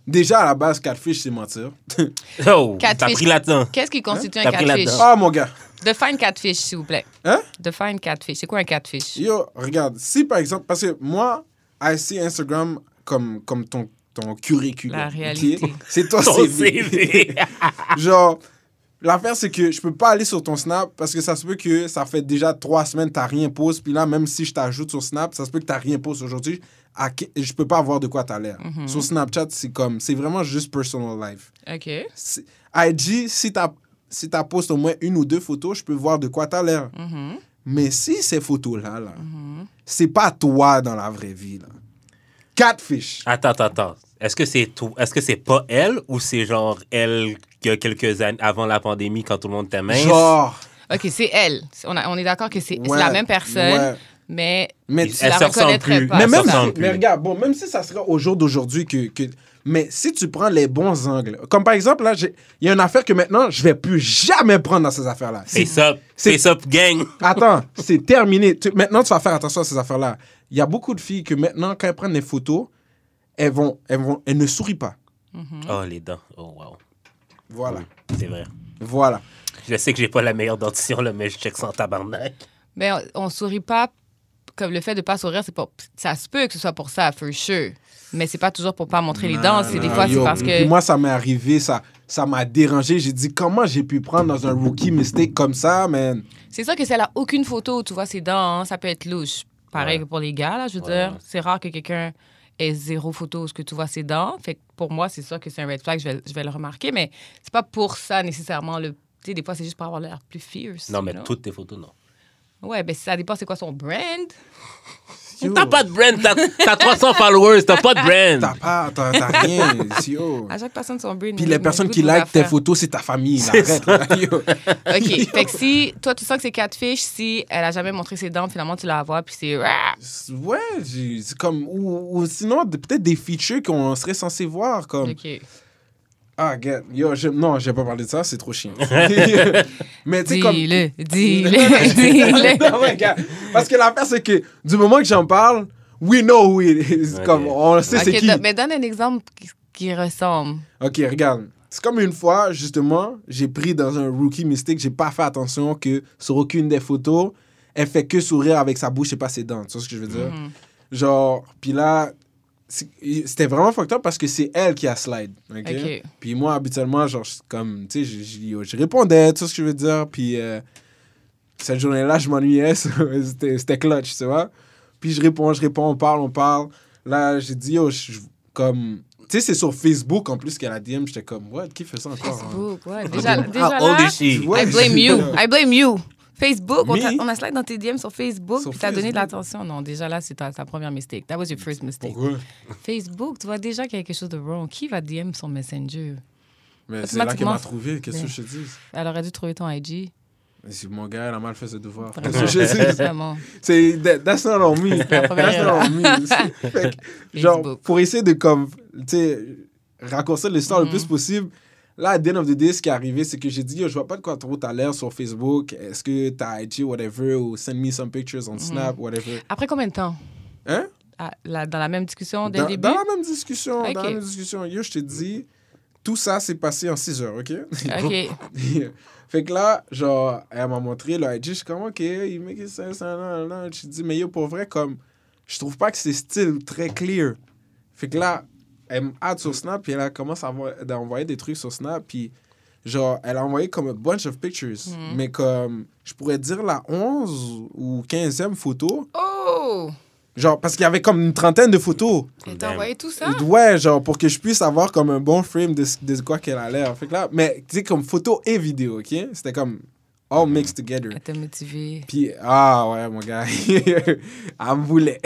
Déjà, à la base, catfish, c'est mentir. Oh, Catfish. t'as pris là-dedans. Qu'est-ce qui constitue un T'as pris catfish? là-dedans. Ah, mon gars. Define catfish, s'il vous plaît. Hein? Define catfish. C'est quoi un catfish? Yo, regarde, si par exemple, parce que moi, I see Instagram comme ton curriculum. La réalité. Okay? C'est ton Ton CV. CV. Genre, l'affaire, c'est que je peux pas aller sur ton Snap parce que ça se peut que ça fait déjà 3 semaines que t'as rien posté. Puis là, même si je t'ajoute sur Snap, ça se peut que t'as rien posté aujourd'hui. je peux pas voir de quoi t'as l'air. Sur Snapchat, c'est vraiment juste personal life. OK. IG, si t'as posté au moins 1 ou 2 photos, je peux voir de quoi t'as l'air. Mais si ces photos-là, c'est pas toi dans la vraie vie, là. Catfish. Attends. Est-ce que c'est pas elle ou c'est genre elle qui a quelques années avant la pandémie quand tout le monde était mince? Genre. OK, c'est elle. On est d'accord que c'est Ouais, la même personne, ouais. mais Elle tu la se ressemble reconnaîtrais plus. pas. Mais, ça même ressemble si, plus. mais regarde, bon, même si ça serait au jour d'aujourd'hui mais si tu prends les bons angles, comme par exemple, là, il y a une affaire que maintenant, je vais plus jamais prendre dans ces affaires-là. Face up, gang. Attends, c'est terminé. Maintenant, tu vas faire attention à ces affaires-là. Il y a beaucoup de filles que maintenant, quand elles prennent des photos, elles ne sourient pas. Oh, les dents. Oh, wow. Voilà. C'est vrai. Voilà. Je sais que j'ai pas la meilleure dentition, là, mais je check ça en tabarnak. Mais on sourit pas. Comme le fait de pas sourire, c'est pas. Ça se peut que ce soit pour ça, for sure. Mais c'est pas toujours pour pas montrer les dents. C'est des fois, c'est parce que. Puis moi, ça m'est arrivé, ça m'a dérangé. J'ai dit, comment j'ai pu prendre dans un rookie mistake comme ça, man? C'est sûr que si elle a aucune photo où tu vois ses dents, hein, ça peut être louche. Pareil que pour les gars, là, je veux dire. C'est rare que quelqu'un ait 0 photo où tu vois ses dents. Fait que pour moi, c'est sûr que c'est un red flag, je vais le remarquer. Mais c'est pas pour ça nécessairement. Tu sais, des fois, c'est juste pour avoir l'air plus fierce. Non, mais toutes tes photos, non. Ouais, ben ça dépend c'est quoi son brand. Yo. T'as pas de brand, t'as 300 followers, t'as pas de brand. T'as rien, yo. À chaque personne son brand. Puis les personnes qui like tes photos, c'est ta famille. Là. Arrête, là, yo. OK. Fait que si toi, tu sens que c'est catfish, si elle a jamais montré ses dents, finalement, tu la vois, puis c'est... Ouais, c'est comme... Ou sinon, peut-être des features qu'on serait censé voir, comme... OK. Ah, get. Yo, non, je vais pas parler de ça, c'est trop chiant. Mais tu sais, comme... Dis-le. Non, mais gars, parce que l'affaire, c'est que du moment que j'en parle, we know who it is. Okay. Comme, on sait c'est qui. Mais donne un exemple qui ressemble. OK, regarde. C'est comme une fois, justement, j'ai pris dans un rookie mistake, j'ai pas fait attention que sur aucune des photos, elle fait que sourire avec sa bouche et pas ses dents. Tu vois ce que je veux dire? Genre, puis là... C'était vraiment fucked up parce que c'est elle qui a slide. OK? Puis moi, habituellement, genre, comme, tu sais, je répondais, tu sais ce que je veux dire. Puis cette journée-là, je m'ennuyais. C'était clutch, tu vois. Puis je réponds, on parle. Là, j'ai dit, comme... Tu sais, c'est sur Facebook, en plus, qu'elle a DM. J'étais comme, what? Qui fait ça encore? Facebook, ouais. Déjà How old là, is she? Ouais, I blame you. Facebook, Me? on a slide dans tes DM sur Facebook, Sur puis t'as donné de Facebook. l'attention. Non, déjà là, c'est ta première mistake. That was your first mistake. Pourquoi? Facebook, tu vois déjà qu'il y a quelque chose de wrong. Qui va DM son Messenger? Mais c'est là qu'elle m'a Automatiquement. trouvé. Qu'est-ce que je te dis? Elle aurait dû trouver ton IG. Si mon gars, elle a mal fait ses devoirs. Vraiment. Qu'est-ce que je te dis? Vraiment. That's not on me. la première That's not on me. Fait que, genre, Facebook. pour essayer de, comme, tu sais, raccourcir l'histoire le plus possible, là, at the end of the day, ce qui est arrivé, c'est que j'ai dit, yo, je vois pas de quoi trop t'as l'air sur Facebook. Est-ce que t'as IG, whatever, ou send me some pictures on Snap, whatever. Après combien de temps? Hein? Dans la même discussion dès le début? Dans la même discussion, Ok. Yo, je te dis, tout ça s'est passé en 6 heures, OK? OK. Fait que là, genre, elle m'a montré le IG, je suis comme, OK, il make it sense, non. Je dis, mais yo, pour vrai, comme, je trouve pas que c'est style très clear. Fait que là, elle m'add sur Snap, puis elle a commencé à envoyer des trucs sur Snap, puis genre, elle a envoyé comme a bunch of pictures. Mais comme, je pourrais dire la 11 ou 15e photo. Oh! Genre, parce qu'il y avait comme une trentaine de photos. Elle t'a envoyé tout ça? Ouais, genre, pour que je puisse avoir comme un bon frame de quoi qu'elle a l'air. Fait que là, mais tu sais, comme photo et vidéo, OK? C'était comme all mixed together. Elle t'a motivé. Puis, ah ouais, mon gars, elle me voulait.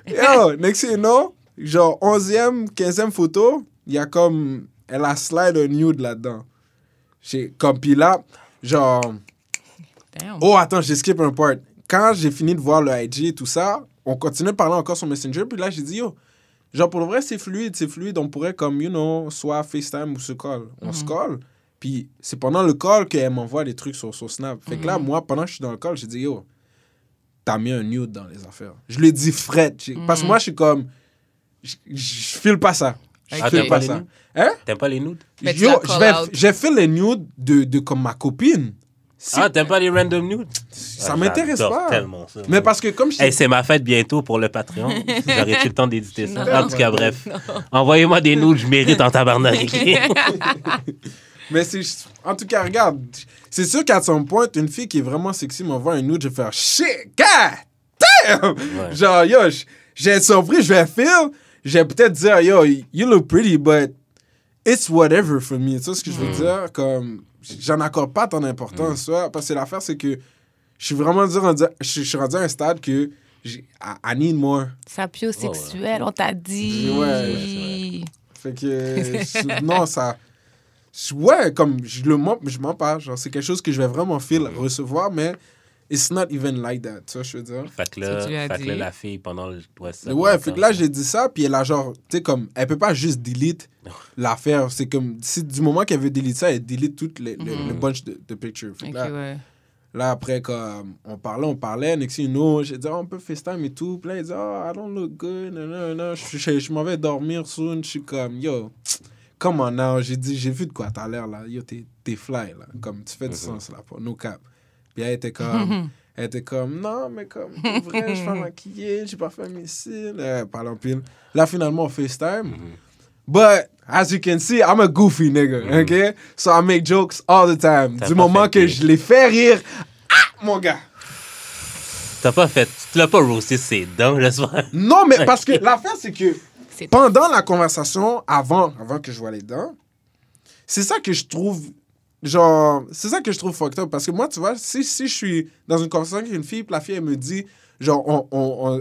Yo, next thing you know, genre 11e, 15e photo, il y a comme, elle a slide un nude là-dedans. Comme, puis là, genre, Damn. oh, attends, j'ai skip un part. Quand j'ai fini de voir le IG et tout ça, on continuait de parler encore sur Messenger, puis là, j'ai dit, yo, genre, pour le vrai, c'est fluide, on pourrait comme, you know, soit FaceTime ou se call. On se call, puis c'est pendant le call qu'elle m'envoie des trucs sur Snap. Fait que là, moi, pendant que je suis dans le call, j'ai dit, yo, t'as mis un nude dans les affaires. Je lui ai dit fret. Parce que moi, je suis comme, je file pas ça. Je Ok. file pas ça. Hein? T'aimes pas les nudes? Mais tu Yo, la call out. j'ai fait les nudes de comme ma copine. Si- T'aimes pas les random nudes? ça m'intéresse J'adore pas. tellement ça. Mais parce que comme je Hey, c'est ma fête bientôt pour le Patreon. J'aurais-tu le temps d'éditer ça? Non. En tout cas, bref. Envoyez-moi des nudes, je mérite en tabarnak. Mais c'est... En tout cas, regarde. C'est sûr qu'à son point, une fille qui est vraiment sexy m'envoie un nude, je vais faire shit, God damn! Genre, yo, j'ai été surpris, je vais feel. Je vais peut-être dire, yo, you look pretty, but it's whatever for me. Tu sais ce que je veux dire? Comme, j'en accorde pas tant d'importance, ça. Parce que l'affaire, c'est que je suis vraiment rendu à un stade que I need more. Sapiosexuel, on t'a dit. Ouais. Fait que, non, ça... Ouais, comme, je mens pas. Genre, c'est quelque chose que je vais vraiment recevoir, mais it's not even like that. Tu vois, je veux dire. Fait que là, la fille, pendant le... Ouais, fait que là, j'ai dit ça, puis elle a genre... Tu sais, comme, elle peut pas juste delete l'affaire. C'est comme, si du moment qu'elle veut delete ça, elle delete tout le bunch de pictures. Fait que là, ouais. Là, après, quand on parlait, next thing you know, j'ai dit, on peut FaceTime et tout. Puis là, il dit, oh, I don't look good. Non. Je m'en vais dormir soon. Je suis comme, yo, come on now. J'ai dit, j'ai vu de quoi t'as l'air, là. Yo, t'es fly, là. Comme, tu fais du sens, là. No cap. Puis elle était comme, non, mais comme, pour vrai, je suis pas maquillée, j'ai pas fait mes cils. Parlant pile. Là, finalement, on FaceTime. But, as you can see, I'm a goofy nigga, okay? So I make jokes all the time. Du moment que je les fais rire, mon gars. Tu l'as pas roasté ses dents, j'espère. Non, mais parce que l'affaire, c'est que pendant la conversation, avant que je vois les dents, c'est ça que je trouve, fucked up. Parce que moi, tu vois, si je suis dans une conversation avec une fille, puis la fille, elle me dit, genre,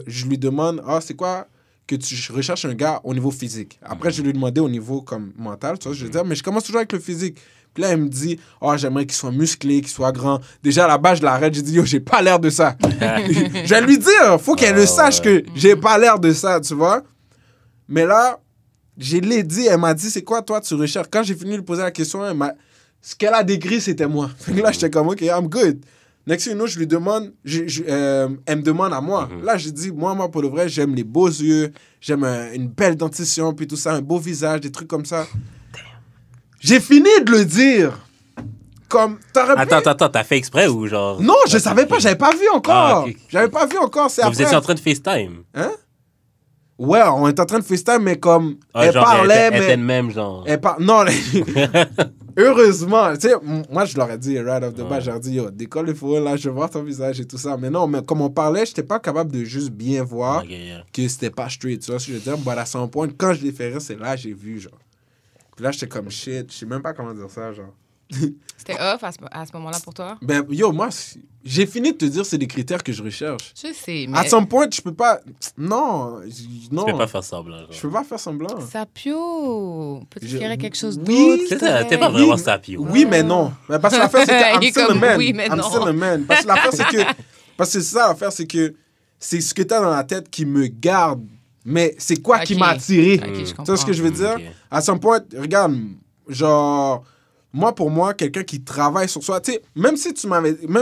je lui demande, c'est quoi que tu recherches un gars au niveau physique. Après, je lui ai demandé au niveau comme mental, tu vois, je vais dire, mais je commence toujours avec le physique. Puis là, elle me dit, j'aimerais qu'il soit musclé, qu'il soit grand. Déjà, à la base, je l'arrête, j'ai dit, yo, j'ai pas l'air de ça. Je vais lui dire, faut qu'elle le sache que j'ai pas l'air de ça, tu vois. Mais là, je l'ai dit, elle m'a dit, c'est quoi, toi, tu recherches? Quand j'ai fini de lui poser la question, ce qu'elle a décrit, c'était moi. Fait que là, j'étais comme, OK, I'm good. Next thing you know, je lui demande, elle me demande à moi. Là, j'ai dit, moi, pour le vrai, j'aime les beaux yeux, j'aime une belle dentition, puis tout ça, un beau visage, des trucs comme ça. J'ai fini de le dire. Comme, Attends, t'as fait exprès ou genre... Non, je savais pas, j'avais pas vu encore. J'avais pas vu encore, c'est après. Vous étiez en train de FaceTime? Hein? Ouais, on était en train de FaceTime, mais comme, elle parlait, mais... Elle était de même, genre... Non, heureusement, tu sais, moi, je leur ai dit, right off the bat, je leur ai dit, yo, décolle le faux, là, je veux voir ton visage et tout ça. Mais non, mais comme on parlait, j'étais pas capable de juste bien voir que c'était pas straight, tu vois ce que je veux dire? But à son point, quand je l'ai fait rire, c'est là j'ai vu, genre. Puis là, j'étais comme shit, je sais même pas comment dire ça, genre. C'était off à ce moment-là pour toi? Ben, yo, moi, j'ai fini de te dire c'est des critères que je recherche. Je sais, mais... À some point, je peux pas... Non. Tu peux pas faire semblant. Genre. Je peux pas faire semblant. Sapio. Peut-être qu'il y aurait quelque chose d'autre. Oui, c'est ça, t'es pas vraiment sapio. Oui, mais non. Mais parce que l'affaire, c'est que I'm still a man. Oui, mais non. I'm still a man. Parce que l'affaire, c'est que... Parce que c'est ça, l'affaire, c'est que c'est ce que t'as dans la tête qui me garde. Mais c'est quoi qui m'a attiré? Je comprends. Tu sais ce que je veux dire? À some point, regarde, genre... Moi, pour moi, quelqu'un qui travaille sur soi, tu sais, même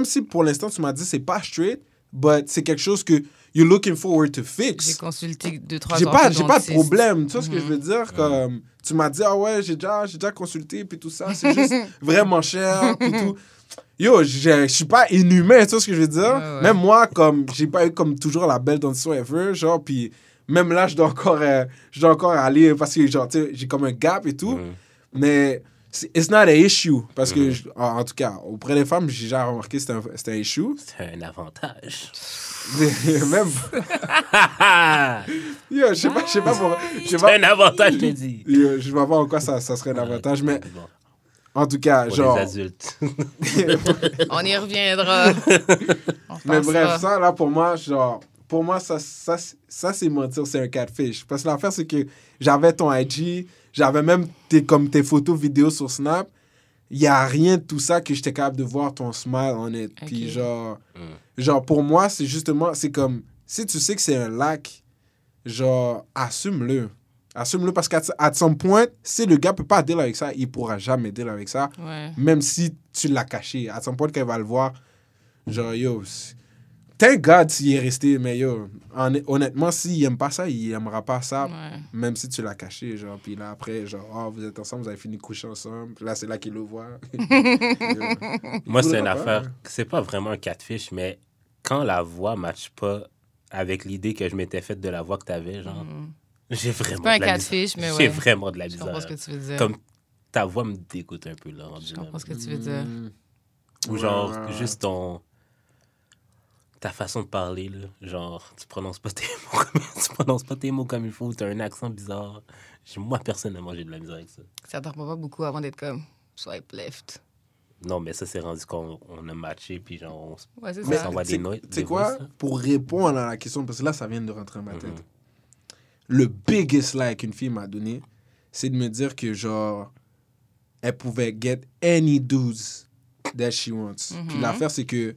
si pour l'instant tu m'as dit c'est pas straight, but c'est quelque chose que you're looking forward to fix. J'ai consulté 2-3 J'ai pas de problème, tu vois ce que je veux dire? Comme, tu m'as dit, j'ai déjà consulté, puis tout ça, c'est juste vraiment cher, puis tout. Yo, je suis pas inhumain, tu vois ce que je veux dire? Ouais. Même moi, comme, j'ai pas eu comme toujours la belle dentition ever, genre, puis même là, je dois encore aller, parce que, genre, tu sais, j'ai comme un gap et tout, mais... It's not an issue. Parce que, en tout cas, auprès des femmes, j'ai déjà remarqué que c'était un issue. C'est un avantage. Même... Yo, je sais pas pour... C'est un avantage, je te dis. Yo, je vais voir en quoi ça serait un avantage, mais... En tout cas, pour genre... les adultes. On y reviendra. Mais bref, ça, là, pour moi, genre... Pour moi, ça c'est mentir, c'est un catfish. Parce que l'affaire, c'est que j'avais ton IG... J'avais même tes photos vidéos sur Snap. Il n'y a rien de tout ça que j'étais capable de voir ton smile en it. Okay. Puis genre, pour moi, c'est justement, c'est comme, si tu sais que c'est un lac, genre, assume-le. Assume-le parce qu'à some point, si le gars peut pas deal avec ça, il pourra jamais deal avec ça. Ouais. Même si tu l'as caché. À some point, quand il va le voir, genre, yo... Thank God s'il est resté, mais yo, honnêtement, s'il aime pas ça, il aimera pas ça, même si tu l'as caché, genre, puis là, après, genre, vous êtes ensemble, vous avez fini de coucher ensemble, puis là, c'est là qu'il le voit. Moi, c'est une affaire, c'est pas vraiment un catfish, mais quand la voix matche pas avec l'idée que je m'étais faite de la voix que t'avais, genre, j'ai vraiment c'est pas un catfish, mais ouais. J'ai vraiment de la misère. Je comprends ce que tu veux dire. Comme ta voix me dégoûte un peu, là. Je comprends ce que tu veux dire. Ou genre, juste ton... ta façon de parler, là, genre, tu prononces pas tes mots comme il faut, tu as un accent bizarre. Moi, personnellement, j'ai de la misère avec ça. Ça t'en prend pas beaucoup avant d'être comme swipe left. Non, mais ça, c'est rendu qu'on a matché, puis genre, Ouais, c'est on ça. s'envoie des notes. Tu sais quoi? Pour répondre à la question, parce que là, ça vient de rentrer dans ma tête. Le biggest lie qu'une fille m'a donné, c'est de me dire que, genre, elle pouvait get any dudes that she wants. Puis l'affaire, c'est que,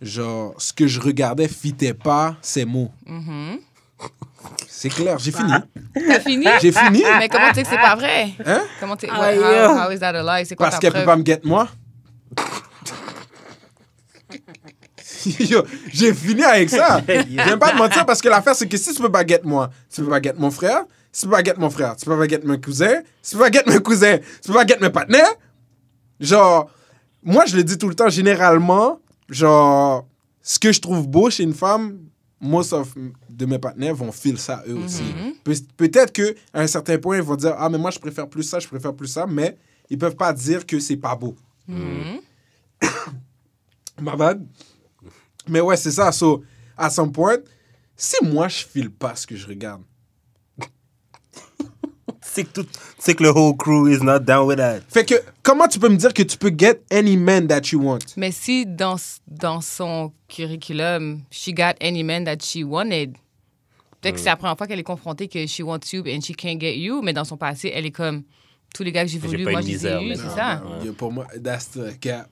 genre, ce que je regardais fitait pas ses mots. C'est clair, j'ai fini. T'as fini? J'ai fini. Mais comment tu sais que c'est pas vrai? Hein? Comment tu Aïe. how is that a lie? C'est quoi Parce ta qu'elle peut preuve? pas me get moi. Yo, j'ai fini avec ça. J'aime pas te mentir parce que l'affaire, c'est que si tu peux pas get moi, tu peux pas get mon frère. Si tu peux pas get mon frère, tu peux pas get mes cousins. Si tu peux pas get mes cousins, tu peux pas get mes partenaires. Genre, moi, je le dis tout le temps, généralement, genre, ce que je trouve beau chez une femme, most of de mes partenaires vont feel ça eux aussi. Peut-être qu'à un certain point, ils vont dire, ah, mais moi, je préfère plus ça, mais ils peuvent pas dire que c'est pas beau. Ma bad. Mais ouais, c'est ça. So, à some point, si moi, je file pas ce que je regarde, C'est que le whole crew is not down with that. fait que, comment tu peux me dire que tu peux get any man that you want? Mais si dans son curriculum, she got any man that she wanted, peut-être que c'est la première fois qu'elle est confrontée que she wants you and she can't get you, mais dans son passé, elle est comme tous les gars que j'ai J'ai voulu, pas moi, une je les ai misère, eus, mais c'est non, ça. Yo, pour moi, that's the cap.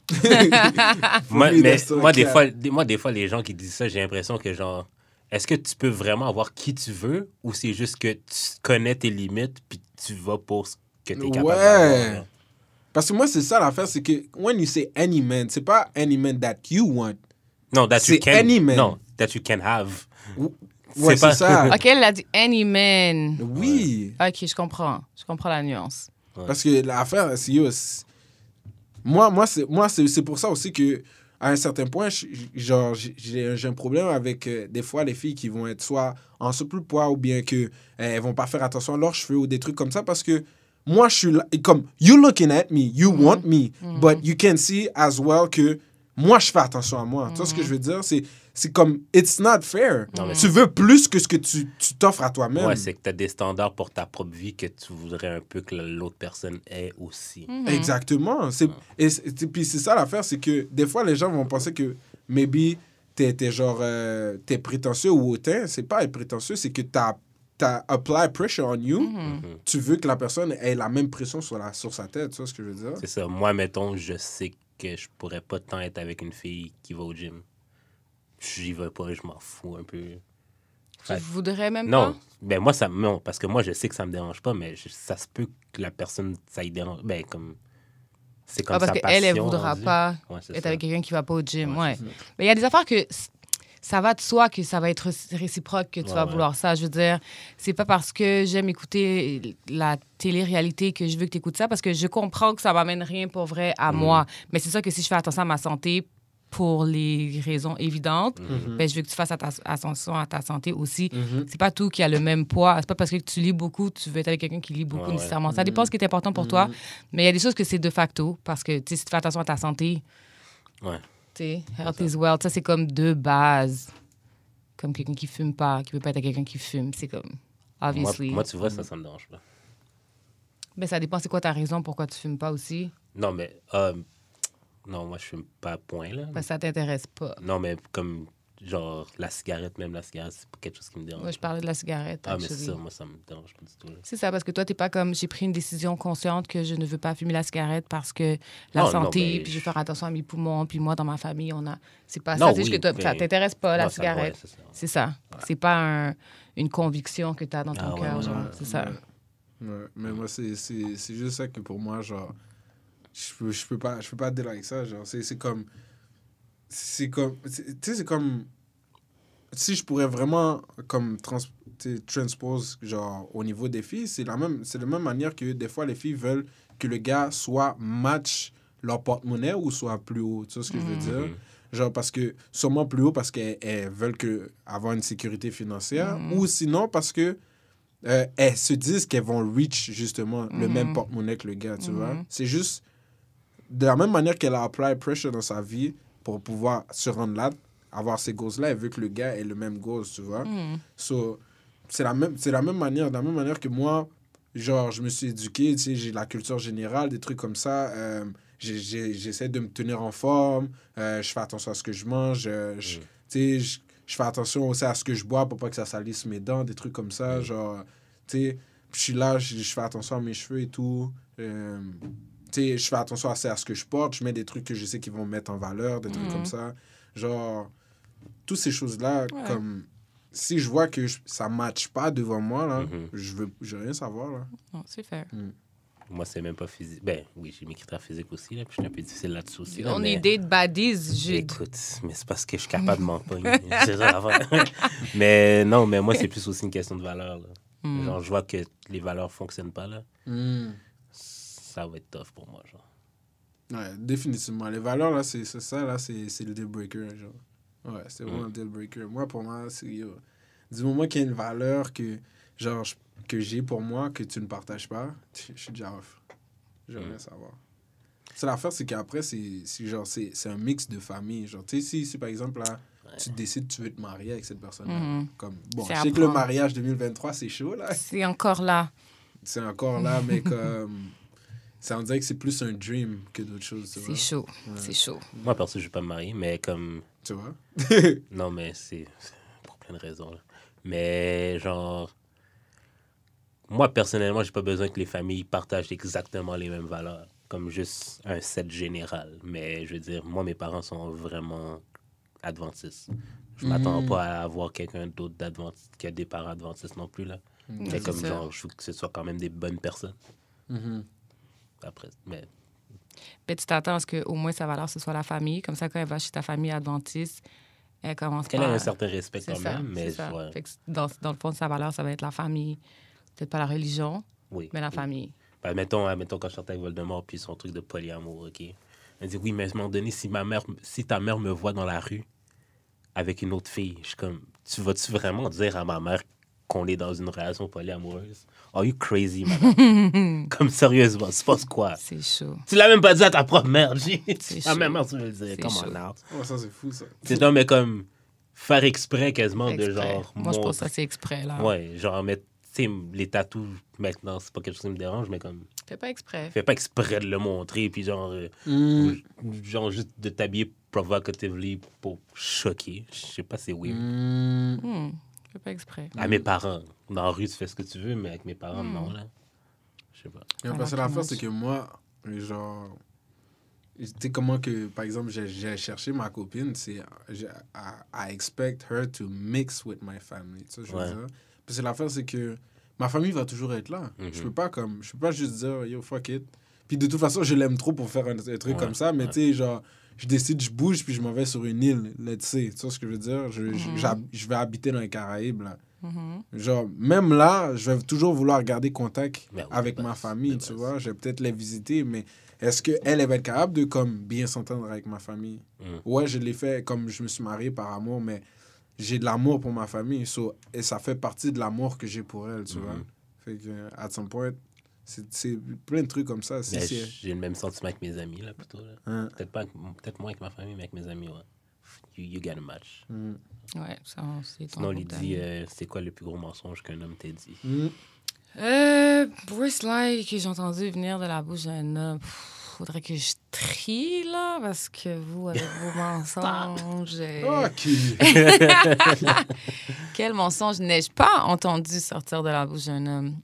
Moi, me, mais that's the moi, des cap. fois, les gens qui disent ça, j'ai l'impression que, genre, est-ce que tu peux vraiment avoir qui tu veux ou c'est juste que tu connais tes limites puis tu vas pour ce que tu es capable d'avoir? Là? Parce que moi, c'est ça l'affaire, c'est que when you say any man, c'est pas any man that you want. Non, that you C'est can, any man. non, that you can have. Ouais, c'est pas- ça. OK, elle a dit any man. Oui. OK, je comprends. Je comprends la nuance. Parce que l'affaire, c'est... Moi, c'est pour ça aussi que à un certain point, j'ai un problème avec des fois les filles qui vont être soit en surpoids ou bien que elles vont pas faire attention à leurs cheveux ou des trucs comme ça parce que moi, je suis là, comme, you looking at me, you want me, but you can see as well que moi, je fais attention à moi. Tu vois ce que je veux dire? C'est comme, it's not fair. Non, mais tu veux plus que ce que tu t'offres à toi-même. Ouais, c'est que tu as des standards pour ta propre vie que tu voudrais un peu que l'autre personne ait aussi. Exactement. Puis c'est ça l'affaire, c'est que des fois, les gens vont penser que maybe t'es genre, t'es prétentieux ou hautain. C'est pas être prétentieux, c'est que t'as apply pressure on you. Tu veux que la personne ait la même pression sur sa tête. Tu vois ce que je veux dire? C'est ça. Moi, mettons, je sais que je pourrais pas tant être avec une fille qui va au gym. J'y vais pas, je m'en fous un peu. Tu voudrais même Non, pas? ben moi, non, parce que moi, je sais que ça me dérange pas, mais ça se peut que la personne, ça y dérange. Ben, comme. C'est comme Parce sa qu'elle, elle passion, voudra rendu. pas Ouais, c'est être ça. avec quelqu'un qui va pas au gym. Ouais. Mais il y a des affaires que ça va de soi que ça va être réciproque que tu vas vouloir ça. Je veux dire, c'est pas parce que j'aime écouter la télé-réalité que je veux que tu écoutes ça, parce que je comprends que ça m'amène rien pour vrai à moi. Mais c'est ça que si je fais attention à ma santé pour les raisons évidentes, ben, je veux que tu fasses attention à ta santé aussi. C'est pas tout qui a le même poids. C'est pas parce que tu lis beaucoup, tu veux être avec quelqu'un qui lit beaucoup nécessairement. Ça dépend de ce qui est important pour toi. Mais il y a des choses que c'est de facto, parce que tu sais, si tu fais attention à ta santé, Ouais. tu sais, health is wealth, ça c'est comme de base. Comme quelqu'un qui fume pas, qui veut pas être avec quelqu'un qui fume, c'est comme, obviously. Moi, tu vois, ça me dérange pas. Ben, ça dépend, c'est quoi ta raison pourquoi tu fumes pas aussi. Non, mais. Non, moi, je fume pas à point, là. Ben, ça t'intéresse pas. Non, mais comme. Genre, la cigarette, c'est pas quelque chose qui me dérange. Moi, je parlais de la cigarette. Ah, mais actually. c'est ça, moi, ça me dérange pas du tout. Là. C'est ça, parce que toi, t'es pas comme, j'ai pris une décision consciente que je ne veux pas fumer la cigarette parce que la Non, santé, non, mais puis je veux faire attention à mes poumons, puis moi, dans ma famille, on a... C'est pas Non, ça, c'est juste oui, que toi, mais- ça t'intéresse pas, la Non, ça, cigarette. ouais, C'est ça. C'est pas une conviction que t'as dans ton Ah, ouais, cœur, ouais, genre. ouais. C'est ça. Ouais, mais moi, c'est juste ça que pour moi, genre, je peux pas dealer avec ça. Genre, c'est comme. Tu sais, c'est comme. Si je pourrais vraiment, comme, transpose, genre, au niveau des filles, c'est de la même manière que des fois, les filles veulent que le gars soit match leur porte-monnaie ou soit plus haut. Tu vois ce que je veux dire? Genre, parce que, sûrement plus haut parce qu'elles veulent avoir une sécurité financière ou sinon parce que elles se disent qu'elles vont reach, justement, le même porte-monnaie que le gars, tu vois? C'est juste, de la même manière qu'elle a apply pressure dans sa vie pour pouvoir se rendre là, avoir ces goals-là, elle veut que le gars ait le même goals, tu vois. So, c'est la même manière, de la même manière que moi, genre, je me suis éduqué, tu sais, j'ai la culture générale, des trucs comme ça. J'essaie de me tenir en forme, je fais attention à ce que je mange, tu sais, je fais attention aussi à ce que je bois pour pas que ça salisse mes dents, des trucs comme ça, genre, tu sais, je suis là, je fais attention à mes cheveux et tout. Tu sais, je fais attention à ce que je porte, je mets des trucs que je sais qu'ils vont me mettre en valeur, des trucs comme ça. Genre, toutes ces choses-là, comme, si je vois que ça ne matche pas devant moi, là, je veux rien savoir, là. Non, c'est fair. Moi, c'est même pas physique. Ben, oui, j'ai mes critères physiques aussi, là, puis je suis un peu difficile là-dessus aussi. Là, On mais... est date baddies, Jude. Écoute, mais c'est parce que je suis capable de m'en pogner. C'est ça l'affaire. Mais non, mais moi, c'est plus aussi une question de valeur, là. Genre, je vois que les valeurs fonctionnent pas, là. Ça va être tough pour moi, genre. Ouais, définitivement. Les valeurs, là, c'est ça, là, c'est le deal breaker, genre. Ouais, c'est vraiment le deal breaker. Moi, pour moi, c'est... Du moment qu'il y a une valeur que, genre, que j'ai pour moi, que tu ne partages pas, je suis déjà off. Je veux rien savoir. C'est l'affaire, c'est qu'après, c'est un mix de famille. Genre, tu sais, si par exemple, là, tu décides que tu veux te marier avec cette personne-là, comme, bon, je sais que le mariage 2023, c'est chaud, là. C'est encore là. C'est encore là, mais comme... Ça, on dirait que c'est plus un dream que d'autres choses, tu vois. C'est chaud, c'est chaud. Moi, perso, je ne vais pas me marier, mais comme... Tu vois? Non, mais c'est pour plein de raisons, là. Mais, genre... Moi, personnellement, j'ai pas besoin que les familles partagent exactement les mêmes valeurs. Comme juste un set général. Mais, je veux dire, moi, mes parents sont vraiment adventistes. Je m'attends pas à avoir quelqu'un d'autre d'adventiste qui a des parents adventistes non plus, là. Mais comme, genre, je veux que ce soit quand même des bonnes personnes. Après, mais tu t'attends à ce qu'au moins sa valeur, ce soit la famille. Comme ça, quand elle va chez ta famille adventiste, elle commence qu'elle par... a un certain respect quand même. Mais ça. Fait que dans le fond, sa valeur, ça va être la famille. Peut-être pas la religion, mais la famille. Ben, mettons, quand je sortais avec Voldemort, puis son truc de polyamour, OK? Elle dit, oui, mais à un moment donné, si ta mère me voit dans la rue avec une autre fille, je suis comme, tu vas-tu vraiment dire à ma mère qu'on est dans une relation polyamoureuse? Are you crazy, madame? Comme sérieusement, tu penses quoi? C'est chaud. Tu l'as même pas dit à ta propre mère. C'est À même chaud. mère, tu veux le dire. Comment now? Oh, ça, c'est fou, ça. C'est non, mais comme faire exprès quasiment de genre... Moi, je pense que ça, c'est exprès, là. Ouais, genre mettre... Tu sais, les tatous, maintenant, c'est pas quelque chose qui me dérange, mais comme... Fais pas exprès. Fais pas exprès de le montrer, puis genre... genre juste de t'habiller provocatively pour choquer. Je sais pas, c'est weird. Fais pas exprès. À mes parents. Dans la rue, tu fais ce que tu veux, mais avec mes parents, non, là. Je sais pas. Parce que l'affaire, c'est que moi, genre... Tu sais comment que, par exemple, j'ai cherché ma copine, c'est... I expect her to mix with my family. Tu sais, je veux dire. Parce que l'affaire, c'est que ma famille va toujours être là. Je peux pas juste dire, yo, fuck it. Puis de toute façon, je l'aime trop pour faire un truc comme ça, mais tu sais, genre... Je décide, je bouge, puis je m'en vais sur une île, là, tu sais ce que je veux dire? Je vais habiter dans les Caraïbes, là. Genre, même là, je vais toujours vouloir garder contact avec ma famille, tu vois? Je vais peut-être les visiter, mais est-ce qu'elle va être capable de, comme, bien s'entendre avec ma famille? Ouais, je l'ai fait comme je me suis marié par amour, mais j'ai de l'amour pour ma famille, et ça fait partie de l'amour que j'ai pour elle, tu vois? Fait que, à some point... C'est plein de trucs comme ça. J'ai le même sentiment avec mes amis, là, plutôt. Là. Peut-être moins avec ma famille, mais avec mes amis, ouais. You get a match. Ouais, ça, c'est ton Sinon, il dit, c'est quoi le plus gros mensonge qu'un homme t'a dit? Worst lie que j'ai entendu venir de la bouche d'un homme. Faudrait que je trie, là, parce que vous, avec vos mensonges... OK. Quel mensonge n'ai-je pas entendu sortir de la bouche d'un homme?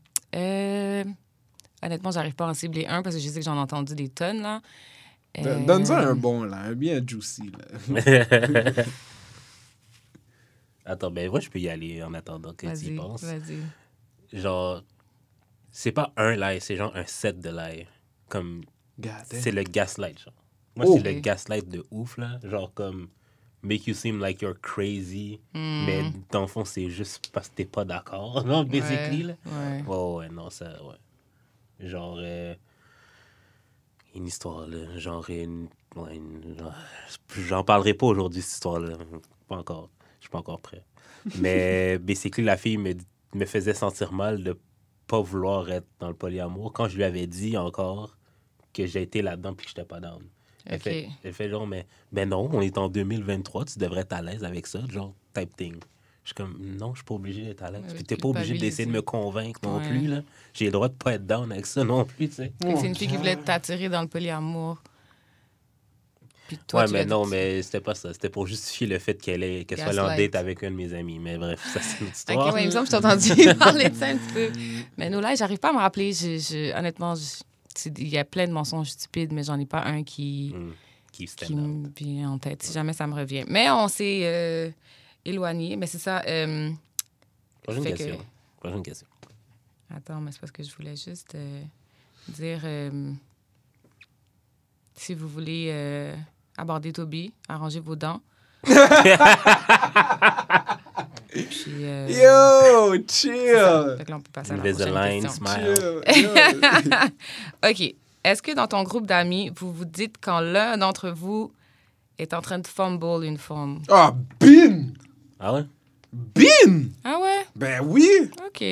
Honnêtement, j'arrive pas à en cibler un parce que je sais que j'en ai entendu des tonnes, là. Donne-en un bon, là. Un bien juicy, là. Attends, ben moi, je peux y aller en attendant que tu y penses. Vas-y. Genre, c'est pas un lie, c'est genre un set de lie. Comme, c'est le gaslight, genre. Moi, c'est le gaslight de ouf, là. Genre, comme, make you seem like you're crazy, mais dans le fond, c'est juste parce que t'es pas d'accord, non, basically, là. Ouais, non, ça, ouais. Genre, une histoire, là. Genre, j'en parlerai pas aujourd'hui, cette histoire-là. Pas encore. Je suis pas encore prêt. Mais, basically, la fille me faisait sentir mal de pas vouloir être dans le polyamour quand je lui avais dit encore que j'ai été là-dedans puis que j'étais pas down. Elle fait genre, mais non, on est en 2023, tu devrais être à l'aise avec ça, genre, type thing. Je suis comme, non, je suis pas obligé d'être à l'aise. Puis t'es pas obligé d'essayer de me convaincre non plus, là. J'ai le droit de pas être down avec ça non plus, tu sais. C'est une fille qui voulait t'attirer dans le polyamour. Puis toi, mais non, mais c'était pas ça. C'était pour justifier le fait qu'elle soit allée en date avec un de mes amis. Mais bref, ça, c'est une histoire. OK, ouais, il me semble que je t'ai entendu parler de ça un petit peu. Mais nous, là, j'arrive pas à me rappeler. Honnêtement, il y a plein de mensonges stupides, mais j'en ai pas un qui me vient en tête, si jamais ça me revient. Mais on s'est éloigné. Mais c'est ça. Prochaine question. Attends, mais c'est parce que je voulais juste dire... si vous voulez aborder Toby, arrangez vos dents. Puis, Yo, chill! Fait que là, on peut passer à la prochaine Invisalign, question. smile. OK. Est-ce que dans ton groupe d'amis, vous vous dites quand l'un d'entre vous est en train de fumble une forme? Ah, bin! Ah ouais? Bin! Ah ouais? Ben oui! OK.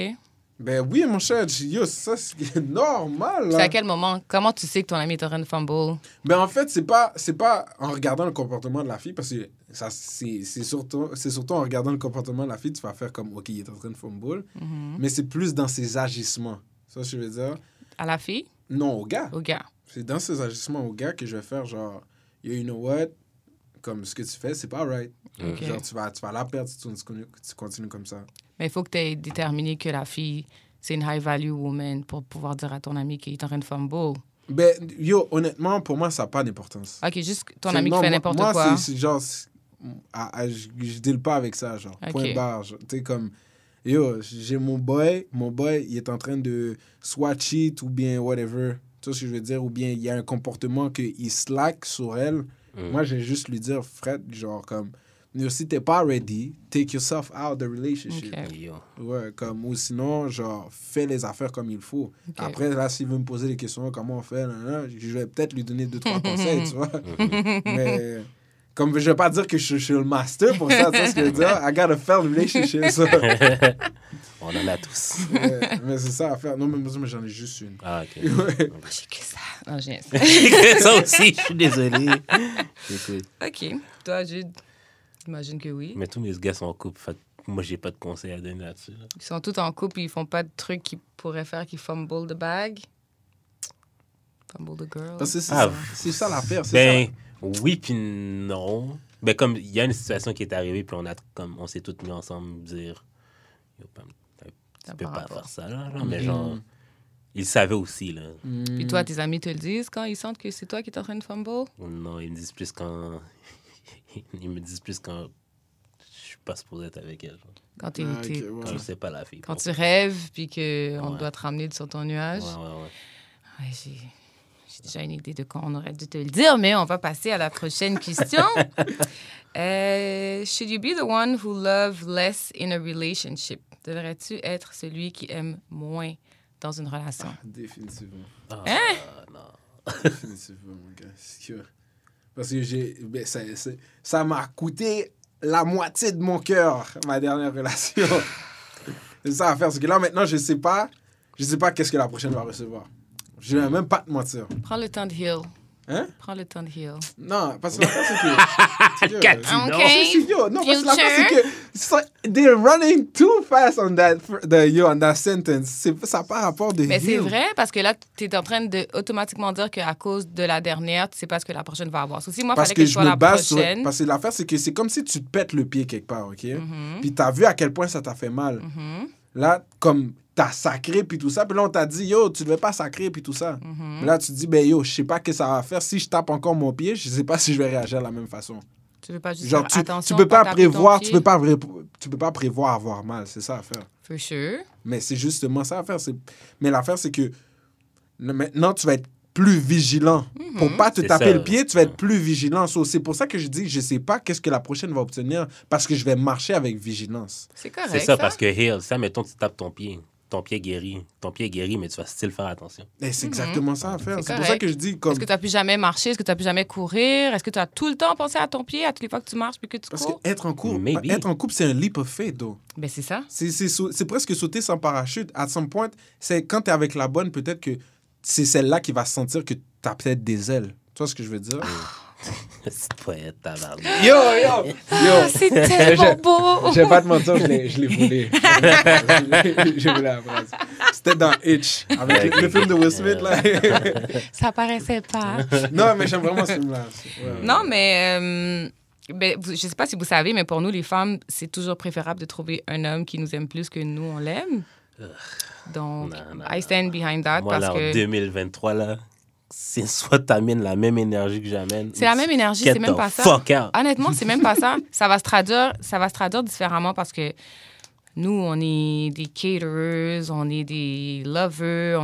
Ben oui, mon cher. Yo, ça, c'est normal, C'est à là. quel moment? Comment tu sais que ton ami est en train de fumble? Ben en fait, c'est pas en regardant le comportement de la fille, parce que ça, c'est surtout en regardant le comportement de la fille, tu vas faire comme, OK, il est en train de fumble. Mais c'est plus dans ses agissements. Ça, je veux dire. À la fille? Non, au gars. Au gars. C'est dans ses agissements au gars que je vais faire genre, yo, you know what? Comme ce que tu fais, c'est pas right. OK. Genre, tu vas la perdre si tu continues comme ça. Mais il faut que tu aies déterminé que la fille, c'est une high-value woman pour pouvoir dire à ton ami qu'il est en train de fumble. Ben, yo, honnêtement, pour moi, ça n'a pas d'importance. OK, juste ton C'est- ami non, qui fait moi- n'importe moi, quoi. c'est genre... je deal pas avec ça, genre. Ok. Point barre. Tu sais, comme... Yo, j'ai mon boy, il est en train de soit cheat ou bien whatever. Tu vois ce que je veux dire? Ou bien il y a un comportement qu'il slack sur elle. Moi, j'ai juste lui dire, Fred, genre comme... Yo, si t'es pas ready, take yourself out of the relationship. Ok. Yo. Ouais, comme... Ou sinon, genre, fais les affaires comme il faut. Ok. Après, là, s'il veut me poser des questions, comment on fait, je vais peut-être lui donner 2-3 conseils, tu vois? Mais... Comme je vais pas dire que je suis le master pour ça, tu sais ce que je veux dire? I gotta fail relationship, ça. On en a tous. Mais c'est ça à faire. Non, mais j'en ai juste une. Ah, OK. Ouais. Moi, j'ai que ça. Non, j'ai Ça aussi, je suis désolé. Écoute, OK. Toi, Jude, j'imagine que oui. mais tous mes gars sont en couple, fait que moi, j'ai pas de conseils à donner là-dessus. Là. Ils sont tous en couple et ils font pas de trucs qu'ils pourraient faire qui fumble the bag. Fumble the girl. Parce que Ah, c'est ça l'affaire. C'est Ben, ça. oui puis non. Ben, comme il y a une situation qui est arrivée, puis on s'est tous mis ensemble dire Yo, Pam, tu peux par pas rapport. faire ça, là. Mais genre, ils savaient aussi, là. Puis toi, tes amis te le disent quand ils sentent que c'est toi qui es en train de fumble? Non, ils me disent plus quand... Ils me disent plus quand je suis pas supposé être avec elle. Genre. Quand, Ah, ok, ouais. Quand je sais pas la fille. quand bon. tu rêves puis qu'on Ouais. doit te ramener sur ton nuage. Ouais. Ouais, j'ai déjà une idée de quand on aurait dû te le dire, mais on va passer à la prochaine question. Should you be the one who love less in a relationship? Devrais-tu être celui qui aime moins dans une relation? Définitivement. Ah, non. Définitivement, mon gars. Parce que ben, ça m'a coûté la moitié de mon cœur, ma dernière relation. C'est ça à faire. Parce que là, maintenant, je sais pas qu'est-ce que la prochaine va recevoir. Je vais même pas te mentir. Prends le temps de heal. Hein? Prends le temps de heal. Non, parce que l'affaire, c'est que... Cathy, non. OK. Yo, non, parce que l'affaire, c'est que they're running too fast on that sentence. Ça n'a pas rapport de Mais c'est heal. vrai, parce que là, tu es en train de automatiquement dire qu'à cause de la dernière, tu sais pas ce que la prochaine va avoir. Si moi, il Parce fallait que que je je sois me la base sur... prochaine... Parce que l'affaire, c'est que c'est comme si tu te pètes le pied quelque part, OK? Mhm. Puis t'as vu à quel point ça t'a fait mal. Mhm. Là, comme t'as sacré puis tout ça, puis là, on t'a dit, yo, tu devais pas sacrer puis tout ça. Mhm. Mais là, tu te dis, ben yo, je sais pas ce que ça va faire. Si je tape encore mon pied, je sais pas si je vais réagir de la même façon. Tu veux pas juste Genre, faire tu attention, peux pas taper ton prévoir, pied? tu peux pas prévoir avoir mal, c'est ça à faire. For sure. Mais c'est justement ça à faire. Mais l'affaire, c'est que maintenant, tu vas être plus vigilant. Pour pas te C'est taper ça. le pied, tu vas être plus vigilant. So, c'est pour ça que je dis, je sais pas qu'est-ce que la prochaine va obtenir parce que je vais marcher avec vigilance. C'est correct, C'est ça, parce que heal, ça, mettons, tu tapes ton pied, guéri. Ton pied est guéri, mais tu vas still faire attention. Et c'est exactement ça à faire. C'est C'est pour ça correct. que je dis comme... Est-ce que tu n'as plus jamais marché? Est-ce que tu n'as plus jamais courir? Est-ce que tu as tout le temps pensé à ton pied à toutes les fois que tu marches puis que tu Parce cours? qu'être en couple, Maybe. c'est un leap of faith, though. Ben, c'est ça. C'est presque sauter sans parachute. À some point, c'est quand tu es avec la bonne, peut-être que c'est celle-là qui va sentir que tu as peut-être des ailes. Tu vois ce que je veux dire? C'est poète, tabarnak. Yo! C'est tellement beau! Je vais pas te mentir, je l'ai volé. J'ai volé la phrase. C'était dans Hitch, avec le film de Will Smith, là. Ça paraissait pas. Non, mais j'aime vraiment ce film-là. Ouais. Non, mais je sais pas si vous savez, mais pour nous, les femmes, c'est toujours préférable de trouver un homme qui nous aime plus que nous, on l'aime. Donc, Non, I stand behind that Moi, parce là, en que... 2023, là, c'est soit t'amènes la même énergie que j'amène. C'est la même énergie, Get c'est même the pas ça. fuck out. Honnêtement, c'est même pas ça. Ça va se traduire différemment parce que nous, on est des caterers, on est des lovers,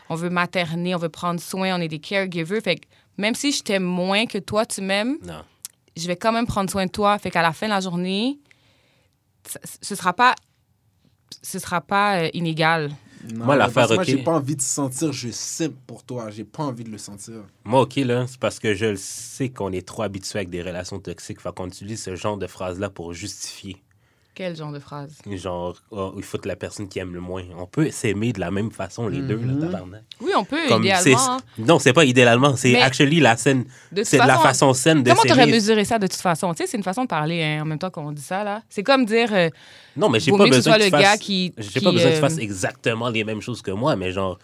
on veut materner, on veut prendre soin, on est des caregivers. Fait que même si je t'aime moins que toi, tu m'aimes, Non. je vais quand même prendre soin de toi. Fait qu'à la fin de la journée, ce sera pas inégal. Non, Moi, l'affaire, moi, ok. j'ai pas envie de sentir je simp pour toi. J'ai pas envie de le sentir. Moi, OK, là, c'est parce que je le sais qu'on est trop habitué avec des relations toxiques. Fait qu'on utilise ce genre de phrase-là pour justifier. Quel genre de phrase? Genre, oh, il faut que la personne qui aime le moins. On peut s'aimer de la même façon, les deux, là, tabarnak. Oui, on peut, Comme idéalement. Non, c'est pas idéalement. C'est Mais- actually la scène. De toute C'est la façon, façon saine de Comment t'aurais s'aimer. mesuré ça de toute façon? Tu sais, c'est une façon de parler hein, en même temps qu'on dit ça, là. C'est comme dire... Non, mais j'ai vaut pas mieux que ce besoin soit que le tu fasses... gars qui... J'ai pas besoin que tu fasses exactement les mêmes choses que moi, mais genre,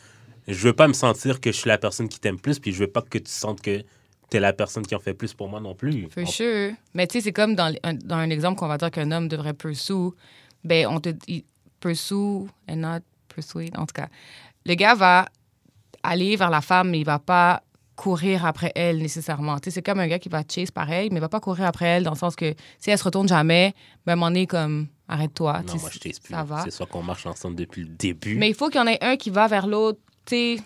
je veux pas me sentir que je suis la personne qui t'aime plus, puis je veux pas que tu sentes que t'es la personne qui en fait plus pour moi non plus. For sure. Mais tu sais, c'est comme dans un exemple qu'on va dire qu'un homme devrait pursue. Ben, pursue and not persuade, en tout cas. Le gars va aller vers la femme, mais il va pas courir après elle nécessairement. Tu sais, c'est comme un gars qui va chase pareil, mais il va pas courir après elle dans le sens que si elle se retourne jamais, ben, à un moment donné, comme, arrête-toi. Non, tu sais, moi, je t'ai plus. Ça va. C'est soit qu'on marche ensemble depuis le début. Mais il faut qu'il y en ait un qui va vers l'autre. Tu sais,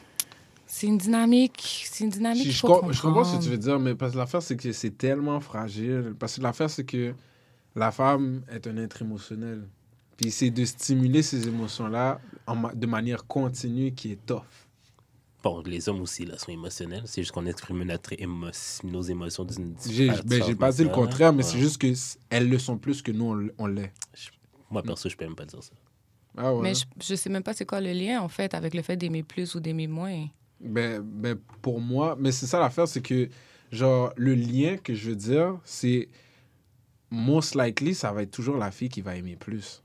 c'est une dynamique. C'est une dynamique qu'il Je faut comprends ce que comprendre. tu veux dire, mais parce que l'affaire, c'est que c'est tellement fragile. Parce que l'affaire, c'est que la femme est un être émotionnel. Puis c'est de stimuler ces émotions-là de manière continue qui est tough. Bon, les hommes aussi, là, sont émotionnels. C'est juste qu'on exprime nos émotions d'une J'ai pas dit le contraire, mais Ouais. c'est juste qu'elles le sont plus que nous, on l'est. Moi, perso, je peux même pas dire ça. Ah ouais. Mais je sais même pas c'est quoi le lien, en fait, avec le fait d'aimer plus ou d'aimer moins. Ben, pour moi, mais c'est ça l'affaire, c'est que, genre, le lien que je veux dire, c'est most likely, ça va être toujours la fille qui va aimer plus.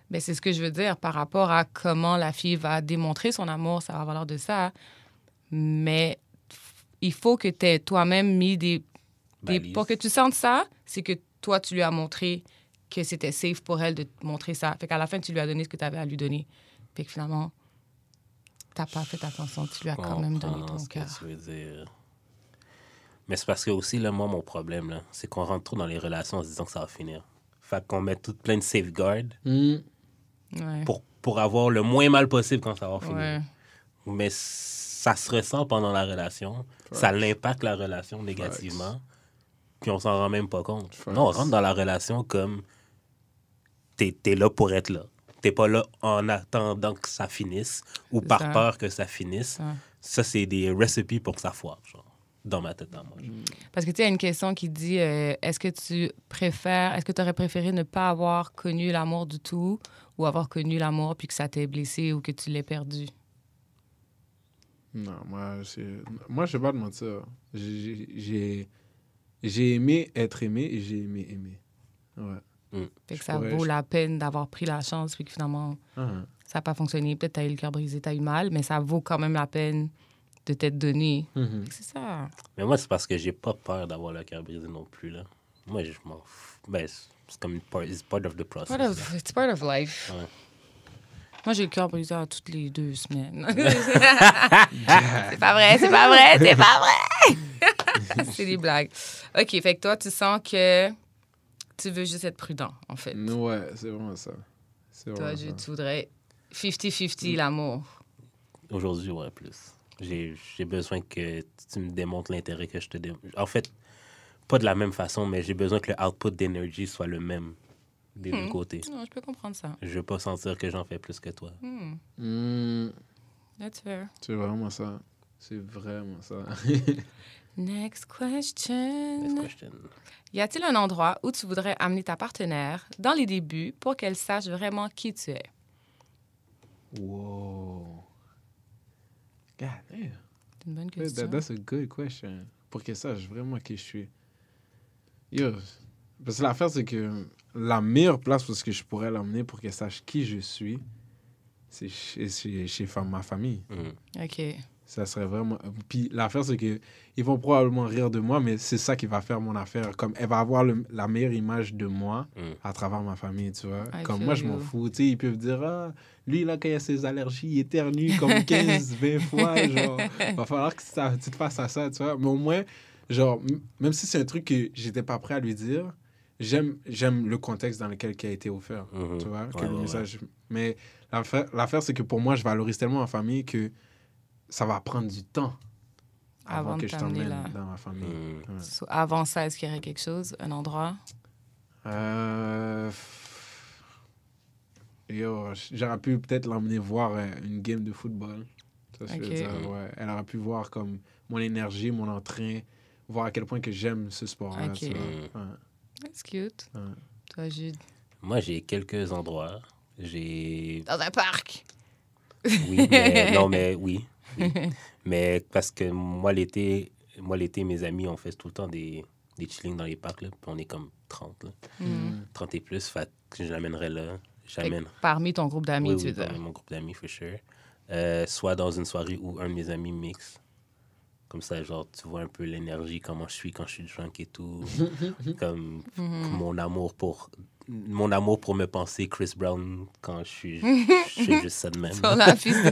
Ben, c'est ce que je veux dire par rapport à comment la fille va démontrer son amour, ça va avoir l'air de ça. Mais il faut que tu aies toi-même mis des... Balises. Pour que tu sentes ça, c'est que toi, tu lui as montré que c'était safe pour elle de te montrer ça. Fait qu'à la fin, tu lui as donné ce que tu avais à lui donner. Fait que finalement, t'as pas fait attention, tu lui as quand même donné ton ce que cœur. tu veux dire. Mais c'est parce que aussi, là, moi, mon problème, là, c'est qu'on rentre trop dans les relations en se disant que ça va finir. Fait qu'on met tout plein de safeguards Ouais. pour avoir le moins mal possible quand ça va finir. Ouais. Mais ça se ressent pendant la relation. Ça l'impacte la relation négativement. Puis on s'en rend même pas compte. Non, on rentre dans la relation comme t'es là pour être là. T'es pas là en attendant que ça finisse ou par ça. peur que ça finisse. Ça. Ça, c'est des recipes pour que ça foire, genre, dans ma tête à moi. genre. Parce que tu sais, il y a une question qui dit est-ce que tu aurais préféré ne pas avoir connu l'amour du tout ou avoir connu l'amour puis que ça t'ait blessé ou que tu l'aies perdu? Non, moi, je vais pas te mentir. J'ai aimé être aimé et j'ai aimé aimer. Ouais. Fait que Je ça pourrais- vaut la peine d'avoir pris la chance puis que finalement, Uh-huh. ça n'a pas fonctionné. Peut-être t'as eu le cœur brisé, t'as eu mal, mais ça vaut quand même la peine de t'être donné. Mhm. C'est ça. Mais moi, c'est parce que j'ai pas peur d'avoir le cœur brisé non plus, là. Moi, je m'en fous. Ben, c'est comme it's part of the process. là. It's part of life. Ouais. Moi, j'ai le cœur brisé à toutes les 2 semaines. C'est pas vrai, c'est pas vrai, c'est pas vrai! C'est des blagues. OK, fait que toi, tu sens que tu veux juste être prudent, en fait. Ouais, c'est vraiment ça. C'est Toi, vraiment ça. tu voudrais 50-50 l'amour. Aujourd'hui, ouais, plus. J'ai besoin que tu me démontres l'intérêt que je te démontre. En fait, pas de la même façon, mais j'ai besoin que le output d'énergie soit le même des deux côtés. Non, je peux comprendre ça. Je veux pas sentir que j'en fais plus que toi. That's fair. C'est vraiment ça. C'est vraiment ça. Next question. Next question. Y a-t-il un endroit où tu voudrais amener ta partenaire dans les débuts pour qu'elle sache vraiment qui tu es? Wow. God damn. C'est une bonne question. That's a good question. Pour qu'elle sache vraiment qui je suis. Yo, parce que l'affaire, c'est que la meilleure place pour ce que je pourrais l'emmener pour qu'elle sache qui je suis, c'est chez ma famille. OK. Ça serait vraiment... Puis l'affaire, c'est que ils vont probablement rire de moi, mais c'est ça qui va faire mon affaire. Comme elle va avoir la meilleure image de moi à travers ma famille, tu vois. Comme moi, je m'en fous. Tu sais, ils peuvent dire, ah, lui, là, quand il a ses allergies, il éternue comme 15, 20 fois. Genre, va falloir que tu te fasses à ça, tu vois. Mais au moins, genre, même si c'est un truc que j'étais pas prêt à lui dire, j'aime le contexte dans lequel il a été offert, tu vois. Que le message... Mais l'affaire, c'est que pour moi, je valorise tellement ma famille que ça va prendre du temps avant que je t'emmène dans ma famille. So, avant ça, est-ce qu'il y aurait quelque chose, un endroit? J'aurais pu peut-être l'emmener voir une game de football. Ça, je veux dire, ouais. Elle aurait pu voir comme mon énergie, mon entrain, voir à quel point que j'aime ce sport-là. OK. That's cute. Toi, Jude? Moi, j'ai quelques endroits. Dans un parc! Oui, mais... non, mais oui. Mais parce que moi, l'été, mes amis, on fait tout le temps des chillings dans les parcs. Là, puis on est comme 30. Là. 30 et plus. Fait que je l'amènerais là. Parmi ton groupe d'amis, tu veux dire? Parmi mon groupe d'amis, for sure. Soit dans une soirée où un de mes amis mixe. Comme ça, genre, tu vois un peu l'énergie, comment je suis quand je suis drunk et tout. Comme mon amour pour me penser Chris Brown quand je fais juste ça de même. Sur la piste de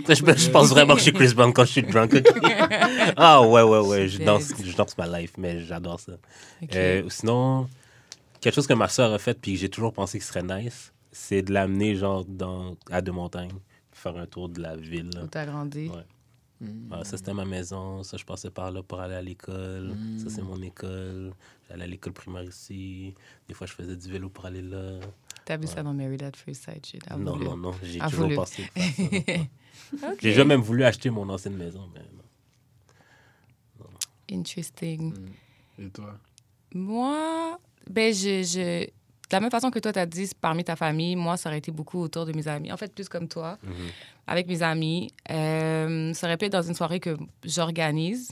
danse. Je pense vraiment que je suis Chris Brown quand je suis drunk. Ah ouais, je danse ma life, mais j'adore ça. Okay. Sinon, quelque chose que ma soeur a fait puis que j'ai toujours pensé que ce serait nice, c'est de l'amener genre à Deux-Montagnes, faire un tour de la ville. Où t'as grandi. Ouais. Ça, c'était ma maison. Ça, je passais par là pour aller à l'école. Ça, c'est mon école. J'allais à l'école primaire ici. Des fois, je faisais du vélo pour aller là. T'as vu ça dans Married at First Sight? Non. J'ai toujours pensé de faire ça. Okay. J'ai jamais même voulu acheter mon ancienne maison. Mais non. Interesting. Et toi? Moi, de la même façon que toi, t'as dit, parmi ta famille, moi, ça aurait été beaucoup autour de mes amis. En fait, plus comme toi, avec mes amis. Ça aurait pu être dans une soirée que j'organise,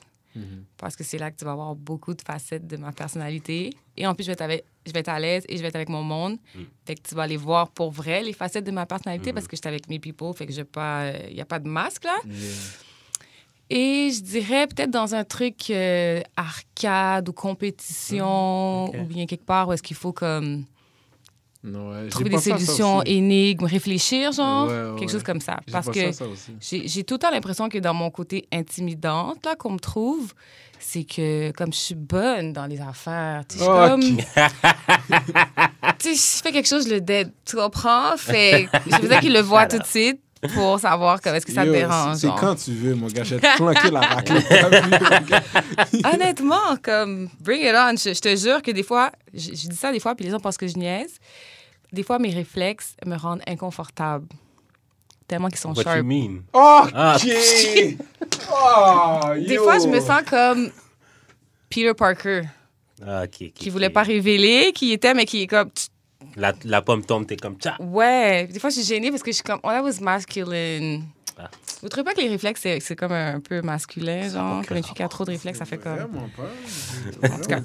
parce que c'est là que tu vas avoir beaucoup de facettes de ma personnalité. Et en plus, je vais être à l'aise et je vais être avec mon monde. Fait que tu vas aller voir pour vrai les facettes de ma personnalité, parce que j'étais avec mes people, fait que il n'y a pas de masque, là. Et je dirais peut-être dans un truc arcade ou compétition, ou bien quelque part où est-ce qu'il faut comme... trouver des solutions, énigmes, réfléchir, genre, quelque chose comme ça. Parce que j'ai tout le temps l'impression que dans mon côté intimidante, là, qu'on me trouve, c'est que comme je suis bonne dans les affaires, tu sais, je fais quelque chose, je le dead, tu comprends? Fait je veux dire qu'il le voit tout de suite pour savoir est-ce que ça te dérange. C'est quand tu veux, mon gars, je vais te planquer la raclette. Honnêtement, comme, bring it on. Je te jure que des fois, je dis ça des fois, puis les gens pensent que je niaise. Des fois, mes réflexes me rendent inconfortable. Tellement qu'ils sont sharp. What you mean? OK! Des fois, je me sens comme Peter Parker. Qui voulait pas révéler qui était, mais qui est comme... La pomme tombe, t'es comme... Tcha. Ouais. Des fois, je suis gênée parce que je suis comme... Oh, that was masculine. Vous trouvez pas que les réflexes, c'est comme un peu masculin, genre? Comme une fille qui a trop de réflexes, ça fait comme... Vraiment pas. En tout cas,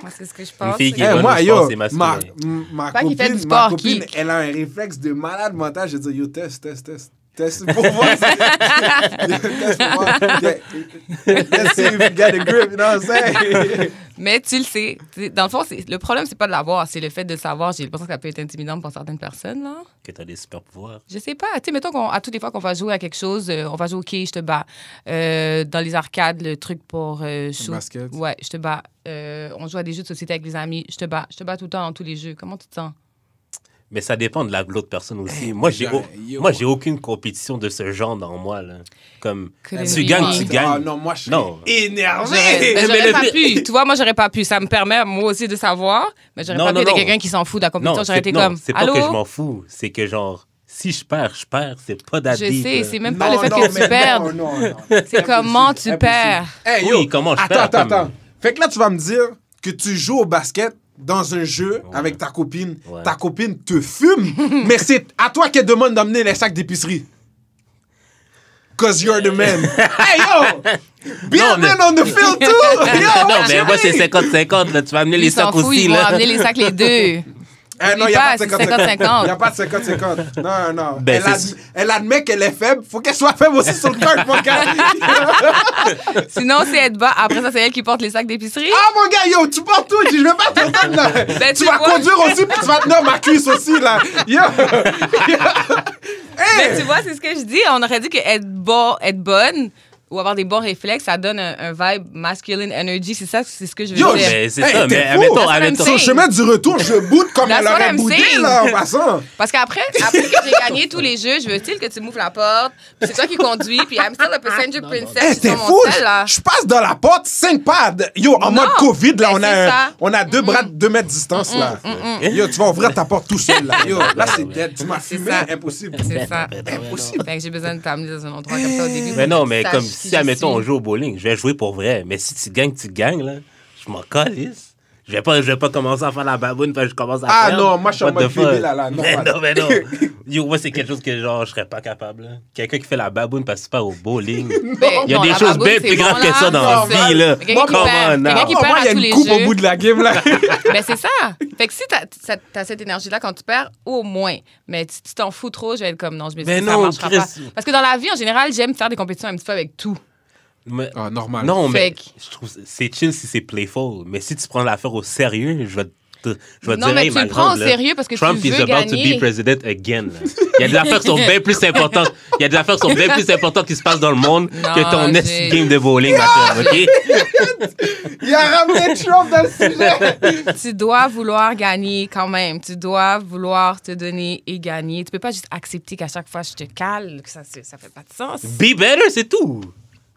moi, c'est ce que je pense. Une fille qui est bonne, je pense, c'est masculin. Ma copine, elle a un réflexe de malade mental. Je dis, yo, test pour voir. Test pour voir. Let's see if you get a grip, you know what I'm saying? Mais tu le sais. Dans le fond, le problème, c'est pas de l'avoir, c'est le fait de le savoir. J'ai l'impression que ça peut être intimidant pour certaines personnes, là. Que t'as des super pouvoirs. Je sais pas. Tu sais, mettons qu'à toutes les fois qu'on va jouer à quelque chose, on va jouer au quai, je te bats. Dans les arcades, le truc pour shoot. Basket. Ouais, je te bats. On joue à des jeux de société avec les amis, je te bats. Je te bats tout le temps dans tous les jeux. Comment tu te sens? Mais ça dépend de l'autre personne aussi. Moi, j'ai aucune compétition de ce genre dans moi, là. Comme, tu gagnes, tu gagnes. Ah non, moi, je suis énervé. J'aurais pas pu. Tu vois, moi, j'aurais pas pu. Ça me permet, moi aussi, de savoir. Mais j'aurais pas pu être quelqu'un qui s'en fout de la compétition. J'aurais été comme, c'est pas que je m'en fous. C'est que, genre, si je perds. C'est pas d'addict. Je sais, c'est même pas le fait que tu perdes. C'est comment tu perds. Oui, comment je perds. Attends. Fait que là, tu vas me dire que tu joues au basket dans un jeu avec ta copine. Ta copine te fume, mais c'est à toi qu'elle demande d'amener les sacs d'épicerie. cause you're the man. Hey, yo! Be a man on the field, too! Yo, Non, mais moi, c'est 50-50. Là. Tu vas amener les Ils s'en sacs foutent, aussi. ils vont Là. amener les sacs les deux. Non, il n'y a pas de c'est 50-50. 50-50. Il n'y a pas de 50-50. Non, non. Ben, Elle admet qu'elle est faible. Faut qu'elle soit faible aussi sur le cart, mon gars. Sinon, si elle te bat, après ça, c'est elle qui porte les sacs d'épicerie. Ah, mon gars, yo, tu portes tout. Je vais pas t'entendre, là. Ben, tu tu vas vois. conduire aussi, puis tu vas tenir ma cuisse aussi, là. Yo. Mais tu vois, c'est ce que je dis. On aurait dit qu'être bonne ou avoir des bons réflexes, ça donne un vibe masculine energy. C'est ça, c'est ce que je veux Yo, dire. Mais c'est Hey, ça. t'es Mais fou. admettons, That's what I'm Sur le chemin du retour, je boude comme That's elle what aurait I'm boudé, saying. là, en passant. Parce qu'après que j'ai gagné tous les jeux, je veux-il que tu m'ouvres la porte, puis c'est toi qui conduis, puis I'm still a passenger princess Hey, sur t'es mon fou! sel, là. Je passe dans la porte, 5 pads. Yo, en Non, mode COVID, là, mais c'est ça. on a 2 mètres de distance, là. Yo, tu vas ouvrir ta porte tout seul, là. Yo, là, c'est dead. Tu m'as C'est fumé, ça. impossible. C'est ça. Impossible. Fait que j'ai besoin de t'amener dans un endroit comme ça au début. Mais pour non, que mais tu comme saches qui si, je admettons, on suis. joue au bowling, je vais jouer pour vrai. Mais si tu gagnes, là, je m'en calisse. Je vais pas commencer à faire la baboune parce que je commence à Ah perdre. non, moi, je suis en What the mode bébé, fuck? là. Non, Mais non. Yo, moi, c'est quelque chose que, genre, je serais pas capable. Là. Quelqu'un qui fait la baboune parce que c'est pas au bowling. Ben, Il y a non, des la choses baboune, bien c'est plus bon, graves que là. ça dans la Non, vie, là. mais quelqu'un qui Come perd, on, quelqu'un now. qui Oh, perd moi, il y à a tous une les coupe au jeux. bout de la game, là. Ben, c'est ça. Fait que si t'as cette énergie-là quand tu perds, au moins. Mais si tu t'en fous trop, je vais être comme non, je me dis Ben ça non, marchera Chris. pas. Parce que dans la vie, en général, j'aime faire des compétitions un petit peu avec tout. Mais- Ah, normal. Non, mais Fait que- je trouve que c'est chill si c'est playful. Mais si tu prends l'affaire au sérieux, je vais te Non, dire, mais hey, tu ma le prends grande, au là, sérieux parce que Trump tu is veux about to gagner. be president again. Là. Il y a des affaires qui sont bien plus importantes. Il y a des affaires qui sont bien plus importantes qui se passent dans le monde Non, que ton j'ai- game de bowling, ma chère, OK? Il a ramené Trump dans le sujet. Tu dois vouloir gagner quand même. Tu dois vouloir te donner et gagner. Tu peux pas juste accepter qu'à chaque fois je te cale, que ça fait pas de sens. Be better, c'est tout.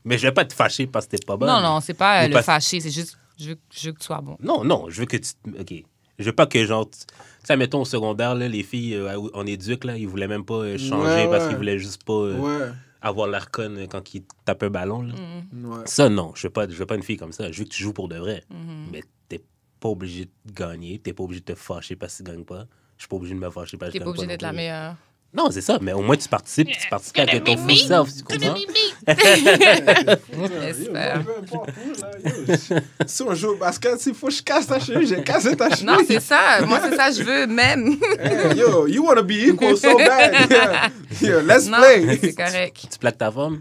Mais je vais pas te fâcher parce que t'es pas bonne. Non, c'est pas Ou le parce- fâcher, c'est juste je veux que tu sois bon. Non, je veux que tu... OK. Je veux pas que, genre... Tu sais, mettons, au secondaire, là, les filles en éduc, là, ils voulaient même pas changer Ouais, parce ouais. qu'ils voulaient juste pas Ouais. avoir l'air conne quand ils tapent un ballon, là. Ouais. Ça, non. Je veux pas une fille comme ça. Je veux que tu joues pour de vrai. Mais t'es pas obligé de gagner. T'es pas obligé de te fâcher parce que tu gagnes pas. Je suis pas obligé de me fâcher parce que T'es je pas gagne obligé non d'être la plus. meilleure. Non, c'est ça. Mais au moins, tu participes avec ton full self, tu comprends? J'espère. Peu importe où, là, yo. Si on joue au basket, s'il faut que je casse ta cheville, j'ai cassé ta cheville. Non, c'est ça. Moi, c'est ça, je veux même. Hey, yo, you wanna be equal so bad. Yeah. Yeah, let's Non, play. c'est correct. Tu plaques ta femme,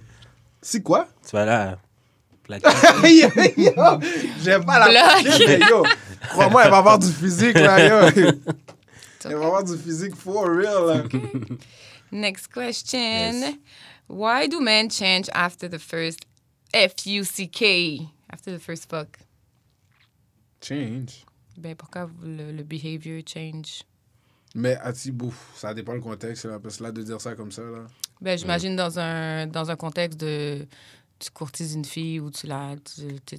C'est quoi? tu vas là plaquer. Yo, j'aime pas la Bloc. plaquette, mais yo, crois-moi, elle va avoir du physique, là, yo. Elle va avoir du physique for real, là. Next question. Yes. Why do men change after the first F-U-C-K? After the first fuck? Change. Ben, pourquoi le behavior change? Mais, bouf, ça dépend le contexte, là, parce que là, de dire ça comme ça, là. Ben, j'imagine dans un contexte de... Tu courtises une fille ou tu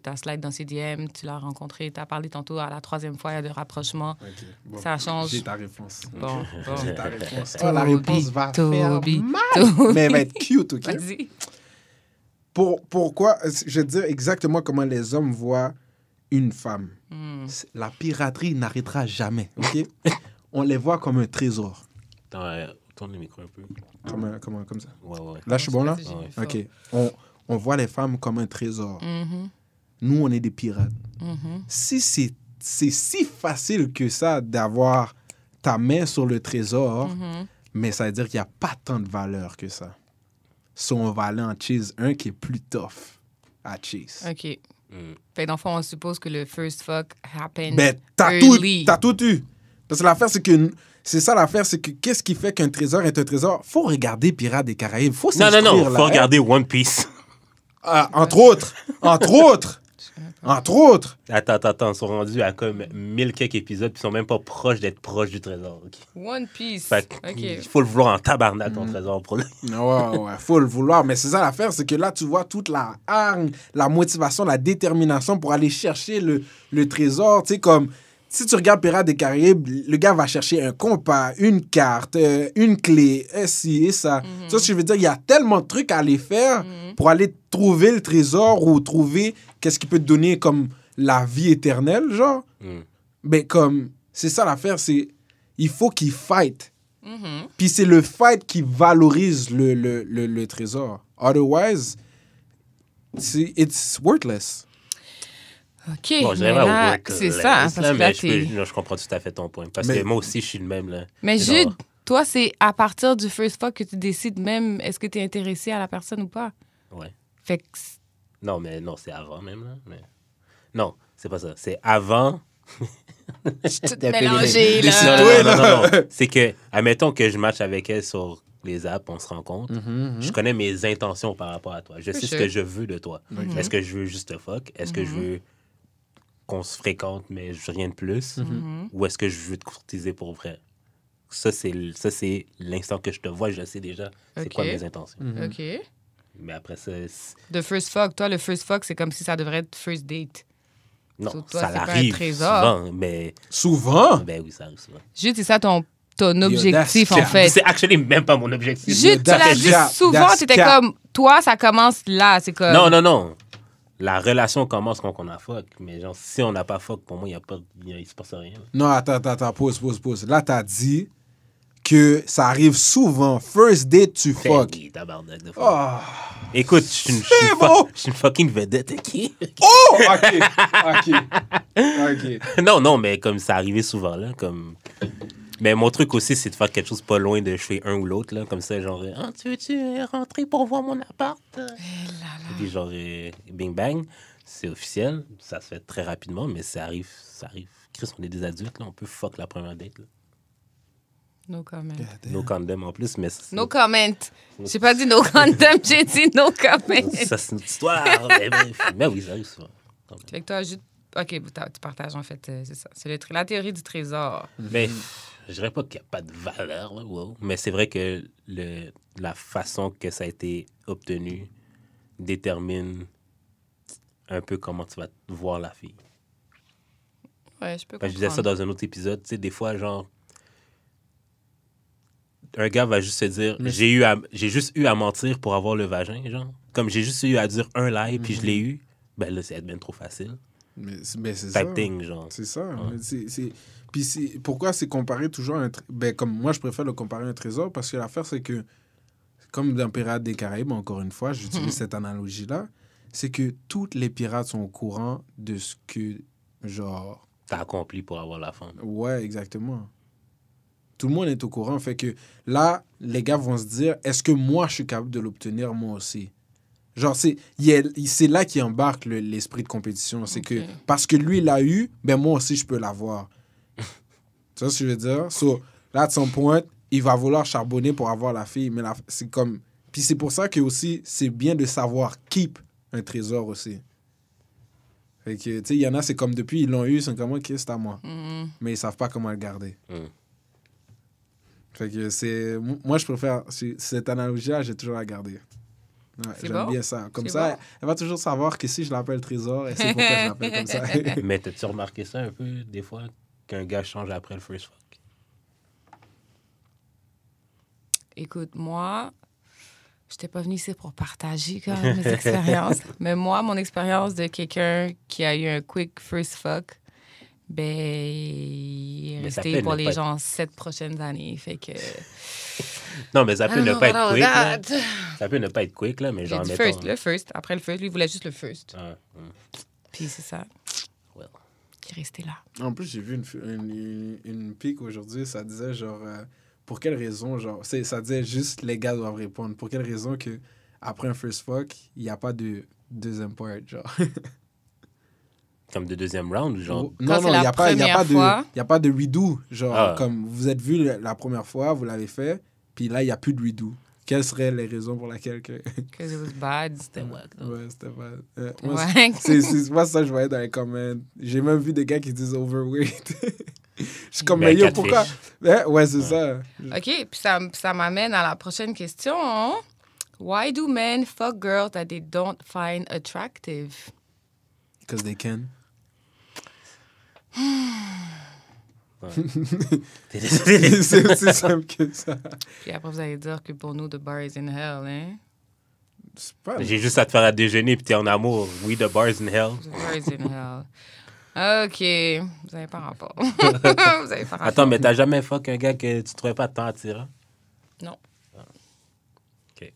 t'as slide dans ses DM, tu l'as rencontrée, tu as parlé tantôt à la 3e fois, il y a de rapprochement. Ok, bon. Ça change. J'ai ta réponse. Bon. J'ai ta réponse. Toby, Oh, la réponse va Toby, faire mal, Toby. mais elle va être cute, OK? Vas-y. Pourquoi, je vais te dire exactement comment les hommes voient une femme. La piraterie n'arrêtera jamais, OK? On les voit comme un trésor. Attends, tourne le micro un peu. Comme ça. Ouais. Là, je suis bon, là? J'ai OK. mis fort. On voit les femmes comme un trésor. Mhm, Nous, on est des pirates. mhm. Si c'est si facile que ça d'avoir ta main sur le trésor, mais ça veut dire qu'il n'y a pas tant de valeur que ça. Si on va aller en chase, un qui est plus tough à chase. OK. Fait que dans le fond, on suppose que le first fuck happened Ben, t'as tout early. eu. Parce que l'affaire, c'est que... C'est ça l'affaire, c'est que qu'est-ce qui fait qu'un trésor est un trésor? Faut regarder Pirates des Caraïbes. Faut Non, s'instruire, là, faut hein. regarder One Piece. Entre autres. Attends, ils sont rendus à comme 1000 quelques épisodes, puis ils sont même pas proches d'être proches du trésor. OK? One Piece. Fait que, OK. il faut le vouloir en tabarnak, ton trésor, pour le... Ouais, faut le vouloir. Mais c'est ça l'affaire, c'est que là, tu vois toute la hargne, la motivation, la détermination pour aller chercher le trésor. Tu sais, comme, si tu regardes Pirates des Caraïbes, le gars va chercher un compas, une carte, une clé, ci et ça. Tu vois ce que je veux dire? Il y a tellement de trucs à aller faire pour aller trouver le trésor ou trouver qu'est-ce qui peut te donner comme la vie éternelle, genre. Mais comme, c'est ça l'affaire, c'est il faut qu'il fight. Puis c'est le fight qui valorise le trésor. Otherwise, it's worthless. OK, Bon, mais je dirais là, worthless, c'est ça, hein, parce que là, je comprends tout à fait ton point. Parce Mais- que moi aussi, je suis le même. Là. Mais Genre, Jude, toi, c'est à partir du first fuck que tu décides même est-ce que tu es intéressé à la personne ou pas. Ouais. Fait que Non, mais non, c'est avant même. Là. Mais... Non, c'est pas ça. C'est avant. je suis toute T'as fait mélangée, les- là. Non. C'est que, admettons que je match avec elle sur les apps, on se rencontre. Je connais mes intentions par rapport à toi. Je sais ce sure. que je veux de toi. Est-ce que je veux juste fuck? Est-ce que je veux qu'on se fréquente, mais rien de plus? Ou est-ce que je veux te courtiser pour vrai? Ça, c'est l'instant que je te vois, je sais déjà c'est Ok. quoi mes intentions. OK. Mais après ça, The first fuck, toi, le first fuck, c'est comme si ça devrait être first date. non, So, toi, ça c'est pas un arrive trésor. souvent, mais... Souvent? Ben oui, ça arrive souvent. Jude, c'est ça ton objectif, that's en fait. C'est actually même pas mon objectif. Jude, tu l'as That's dit cap, souvent, that's t'étais cap. comme, toi, ça commence là, c'est comme... Non. La relation commence quand on a fuck. Mais genre, si on n'a pas fuck, pour moi, il se passe rien. Non, attends, pause. Là, t'as dit que ça arrive souvent. First date, tu fuck. Oui, tabarnak de fuck. Oh, Écoute, je suis bon. une fucking vedette, OK? oh OK. Non, mais comme ça arrivait souvent, là, comme... Mais mon truc aussi, c'est de faire quelque chose pas loin de chez un ou l'autre, là, comme ça, genre, ah, tu veux-tu rentrer pour voir mon appart? Et puis genre, bing bang, c'est officiel, ça se fait très rapidement, mais ça arrive. Chris, on est des adultes, là, on peut fuck la première date, là. No comment. No condom en plus, mais... No comment. J'ai pas dit no condom, j'ai dit no comment. Ça, c'est une histoire. mais bref. Mais oui, ça arrive souvent. Fait que toi, Jude... OK, tu partages, en fait, c'est ça. C'est la théorie du trésor. Mais je dirais pas qu'il n'y a pas de valeur, là, wow. Mais c'est vrai que la façon que ça a été obtenu détermine un peu comment tu vas voir la fille. Ouais, je peux Quand comprendre. je disais ça dans un autre épisode, tu sais, des fois, genre, un gars va juste se dire, j'ai juste eu à mentir pour avoir le vagin, genre. Comme j'ai juste eu à dire un lie, puis je l'ai eu, ben là, c'est bien trop facile. Mais c'est ça. Type thing, genre. C'est ça. Mais Puis pourquoi c'est comparé toujours à un... Ben, comme moi, je préfère le comparer à un trésor parce que l'affaire, c'est que, comme dans Pirates des Caraïbes, encore une fois, j'utilise cette analogie-là, c'est que tous les pirates sont au courant de ce que, genre... T'as accompli pour avoir la femme. Ouais, exactement. Tout le monde est au courant. Fait que là, les gars vont se dire, est-ce que moi, je suis capable de l'obtenir, moi aussi? Genre, c'est là qu'il embarque l'esprit de compétition. C'est que parce que lui, il l'a eu, ben moi aussi, je peux l'avoir. Tu vois ce que je veux dire? So, là, de son point, il va vouloir charbonner pour avoir la fille. Mais c'est comme... Puis c'est pour ça que aussi, c'est bien de savoir keep un trésor aussi. Fait que, tu sais, il y en a, c'est comme depuis, ils l'ont eu, c'est comme, OK, c'est à moi. Mais ils savent pas comment le garder. Fait que c'est... Moi, je préfère... Cette analogie-là, j'ai toujours la garder. Ouais, C'est j'aime bon. bien ça. Comme C'est ça, bon. elle va toujours savoir que si je l'appelle trésor, elle sait pourquoi je l'appelle comme ça. Mais t'as-tu remarqué ça un peu, des fois, qu'un gars change après le first fuck? Écoute, moi, je n'étais pas venue ici pour partager quand même mes expériences. Mais moi, mon expérience de quelqu'un qui a eu un quick first fuck, ben, il est Mais ça resté peut pour ne les pas gens 7 prochaines années. Fait que... Non, mais ça peut ne pas être quick, là. J'ai Ça peut ne pas être quick, là, mais genre, dit mettons... le first. Après le first, lui, il voulait juste le first. Ah, Puis c'est ça. well. Qui est resté là. En plus, j'ai vu une pique aujourd'hui, ça disait genre, pour quelle raison, genre, ça disait juste les gars doivent répondre. Pour quelle raison que après un first fuck, il n'y a pas de deuxième part, genre. Comme de deuxième round, genre... Non, c'est il la n'y a première fois. pas de redo. Genre, Ah. comme vous êtes vu la première fois, vous l'avez fait, puis là, il n'y a plus de redo. Quelles seraient les raisons pour lesquelles que... Because it was bad. C'était wack, là. Ouais, c'était pas... Ouais. Moi, ça, je voyais dans les comments. J'ai même vu des gars qui disent overweight. Je suis comme, Ben, mais yo, catfish. pourquoi? Ouais, c'est ça. OK, puis ça m'amène à la prochaine question. Why do men fuck girls that they don't find attractive? Because they can. C'est aussi simple que ça. Puis après, vous allez dire que pour nous, the bar is in hell, hein? C'est pas... J'ai juste à te faire à déjeuner, puis t'es en amour. Oui, the bar's in hell. The bar is in hell. OK. Vous avez pas rapport. Vous avez pas rapport. Attends, mais t'as jamais fuck un gars que tu trouvais pas tant attirant? Non. OK.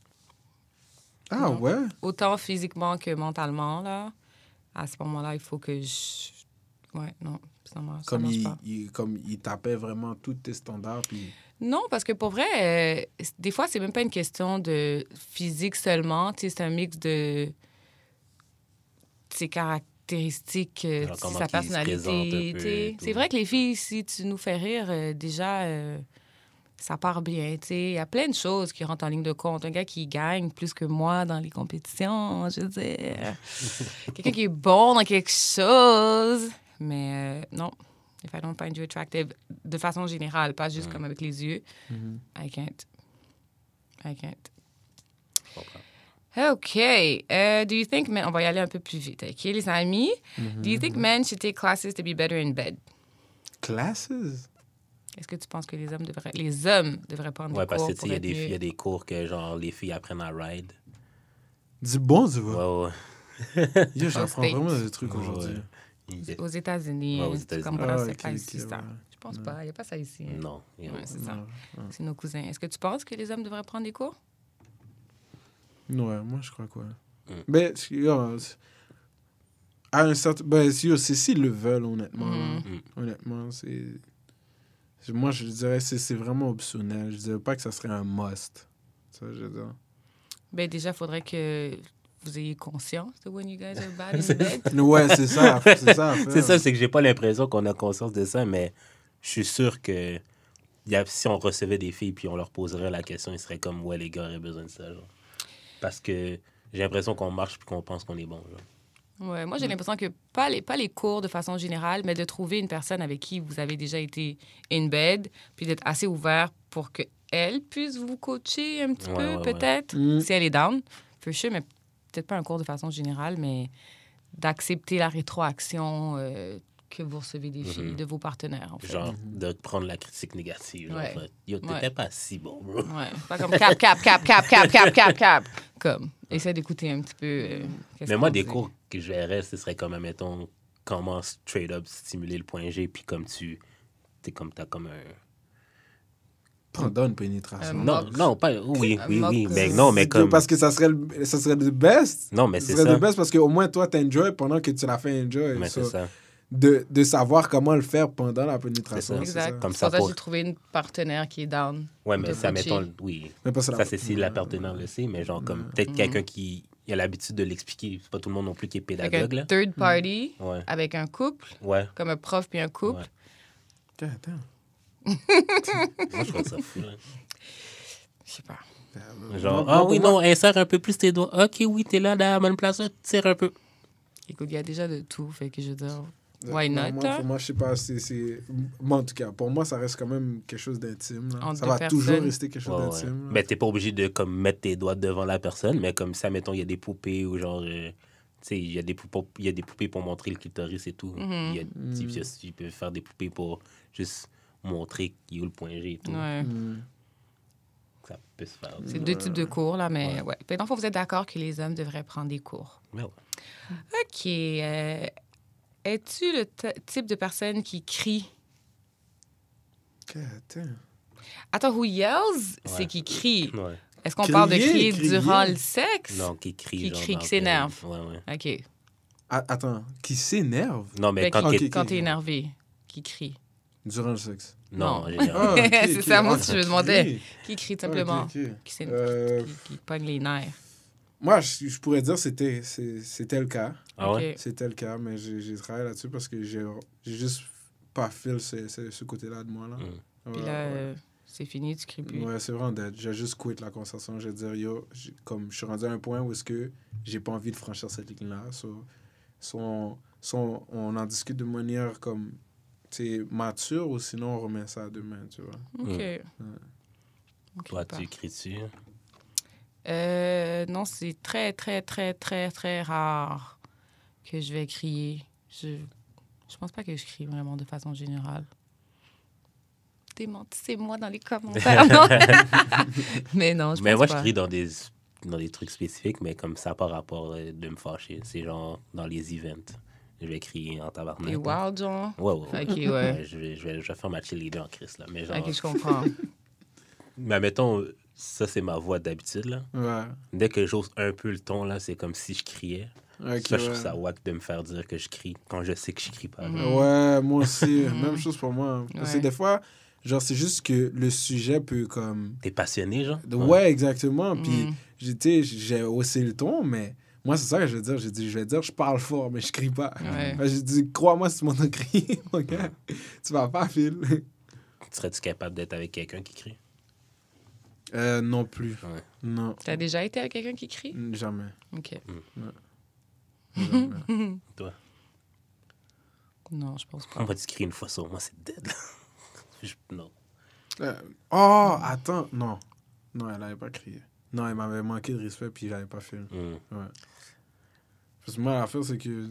Ah, Non. ouais? Autant physiquement que mentalement, là. À ce moment-là, il faut que je... Ouais, non. Ça marche pas. Comme il tapait vraiment tous tes standards, puis... Non, parce que pour vrai, des fois, c'est même pas une question de physique seulement. Tu sais, c'est un mix de ses caractéristiques, Alors, comment sa qu'il se présente un personnalité. peu Tu sais. et tout. C'est vrai que les filles, si tu nous fais rire, déjà, ça part bien. Tu sais. Il y a plein de choses qui rentrent en ligne de compte. Un gars qui gagne plus que moi dans les compétitions, je veux dire. Quelqu'un qui est bon dans quelque chose. Mais non. If I don't find you attractive, de façon générale, pas juste comme avec les yeux, I can't. Je comprends. OK. Do you think men... On va y aller un peu plus vite, OK, les amis? Do you think men should take classes to be better in bed? Classes? Est-ce que tu penses que les hommes devraient prendre Ouais, des parce cours que tu sais, pour être il mieux? y a des cours que genre les filles apprennent à ride. Du bon, tu vois. Ouais. Yo, j'apprends States. vraiment des trucs aujourd'hui. Ouais. Aux États-unis, Ouais, aux tu États-Unis. comprends, c'est ok, pas ici, ok, ça. ouais. Je pense pas, il n'y a pas ça ici. Hein. Non. Ouais, c'est Ouais, ça. ouais. C'est nos cousins. Est-ce que tu penses que les hommes devraient prendre des cours? Ouais, moi, je crois que ouais. Mais, yo, à un certain... Ben, yo, c'est s'ils le veulent, honnêtement. là. Honnêtement, c'est... Moi, je dirais que c'est vraiment optionnel. Je dirais pas que ça serait un must. Ça, je veux dire. Ben déjà, il faudrait que vous ayez conscience de when you guys are bad in bed. Ouais, c'est ça. C'est ça, à faire. C'est ça, c'est que j'ai pas l'impression qu'on a conscience de ça, mais je suis sûr que si on recevait des filles puis on leur poserait la question, ils seraient comme, ouais, les gars auraient besoin de ça. Genre. Parce que j'ai l'impression qu'on marche puis qu'on pense qu'on est bon. Genre. Ouais, moi, j'ai l'impression que pas les cours de façon générale, mais de trouver une personne avec qui vous avez déjà été in bed, puis d'être assez ouvert pour qu'elle puisse vous coacher un petit peu, peut-être, si elle est down. For sure, mais peut-être pas un cours de façon générale, mais d'accepter la rétroaction que vous recevez des filles, de vos partenaires, en fait. Genre, de prendre la critique négative. Genre, Ouais. fait, yo, t'étais Ouais. pas si bon, bro. Ouais, pas comme cap. Comme, essaie d'écouter un petit peu. Qu'est-ce Mais moi, qu'on des dit. cours que je verrais, ce serait comme, admettons, comment straight up stimuler le point G, puis comme t'as comme un... Pendant une pénétration. Non, mock. non, pas... Oui, Un oui, mock, mais non, mais C'est comme... Parce que ça serait le best. Non, mais Ça c'est serait ça. le best parce qu'au moins, toi, t'enjoy pendant que tu l'as fait enjoy. Mais So, c'est ça. de savoir comment le faire pendant la pénétration. C'est c'est ça. Exact. ça. Comme C'est ça pour ça que pour- j'ai trouvé une partenaire qui est down. Ouais, mais de ça, coacher. mettons, oui. Mais pas Ça, c'est si la partenaire le sait, mais genre, comme peut-être quelqu'un qui a l'habitude de l'expliquer. C'est pas tout le monde non plus qui est Avec pédagogue, un là. third party, Ouais, avec un couple, ouais. comme un prof puis un couple. Ouais. God damn. Moi, je trouve ça fou, là. Je sais pas. Genre, Moi, ah pour oui, moi- non, insère un peu plus tes doigts. OK, oui, t'es là, dans la bonne place, tire un peu. Écoute, il y a déjà de tout, fait que je veux dire, why Non, not? moi, hein? pour moi, je sais pas, moi, en tout cas, pour moi, ça reste quand même quelque chose d'intime. là. Entre Ça deux va toujours personnes. rester quelque chose Ouais, ouais. d'intime. là. Mais t'es pas obligé de comme, mettre tes doigts devant la personne, mais comme ça, mettons, il y a des poupées ou genre... tu sais, il y a des poupées pour montrer le clitoris et tout. Mm-hmm. Tu peux faire des poupées pour juste montrer qui est où le point G et tout. Ouais. Ça peut se faire. C'est deux types de cours, là, mais ouais. Puis, dans le fond, vous êtes d'accord que les hommes devraient prendre des cours. Mais ouais. OK. Es-tu le type de personne qui crie? God damn. Attends, who yells? C'est Ouais. qui crie. Ouais. Est-ce qu'on parle de crier Crier. durant le sexe? Non, qui crie. Qui genre, crie, dans qui le- s'énerve. Ouais, ouais. OK. Attends, qui s'énerve Non, mais Ben, quand qui- t'es... Quand t'es énervé, qui crie. durant le sexe? Non, Non. en général. Ah, ok, C'est ok. ça, moi Ah, aussi, je me qui demandais. crie. Qui crie Ah, simplement. ok, ok. Qui pogne les nerfs. Moi, je pourrais dire que c'était le cas. Ah ouais? OK. C'était le cas, mais j'ai travaillé là-dessus parce que j'ai juste pas feel ce côté-là de moi. Là. Ouais, Puis là, ouais. c'est fini, tu cries plus. Ouais, c'est vraiment dead. J'ai juste quitté la conversation. Je vais dire, yo, comme je suis rendu à un point où est-ce que j'ai pas envie de franchir cette ligne-là. On en discute de manière comme, tu sais, mature ou sinon on remet ça à demain, tu vois. OK. OK, Toi, parfait. tu cries dessus. Non, c'est très, très, très, très, très rare que je vais crier. Je pense pas que je crie vraiment de façon générale. Démentissez-moi dans les commentaires. Non. Mais non, je Mais pense moi, pas. je crie dans des trucs spécifiques, mais comme ça, par rapport de me fâcher. C'est genre dans les events. Je vais crier en tabarnak. T'es wild, genre? Ouais. Ok, ouais. Je vais faire ma cheerleader en crise, là. Mais genre... Ok, je comprends. Mais mettons, ça, c'est ma voix d'habitude, là. Ouais. Dès que j'ose un peu le ton, là, c'est comme si je criais. Ok, Ça, je trouve ça wack de me faire dire que je crie quand je sais que je crie pas. Ouais, moi aussi. Même chose pour moi. Parce que Ouais. des fois, genre, c'est juste que le sujet peut comme... T'es passionné, genre? Ouais, exactement. Puis, tu sais, j'ai haussé le ton, mais moi, c'est ça que je veux dire. J'ai dit, je vais dire, je parle fort, mais je crie pas. Ouais. J'ai dit, crois-moi, si tu m'entends crier, mon gars, tu vas pas, Phil. Serais-tu capable d'être avec quelqu'un qui crie? Non plus. Ouais. Non, T'as déjà été avec quelqu'un qui crie? jamais. Ok. Jamais. Toi? Non, je pense On pas. va te crier une fois sur moi, c'est dead. Non. Oh, attends. Non. Non, elle avait pas crié. Non, elle m'avait manqué de respect, puis j'avais pas fait. Ouais. Parce que moi, l'affaire, c'est que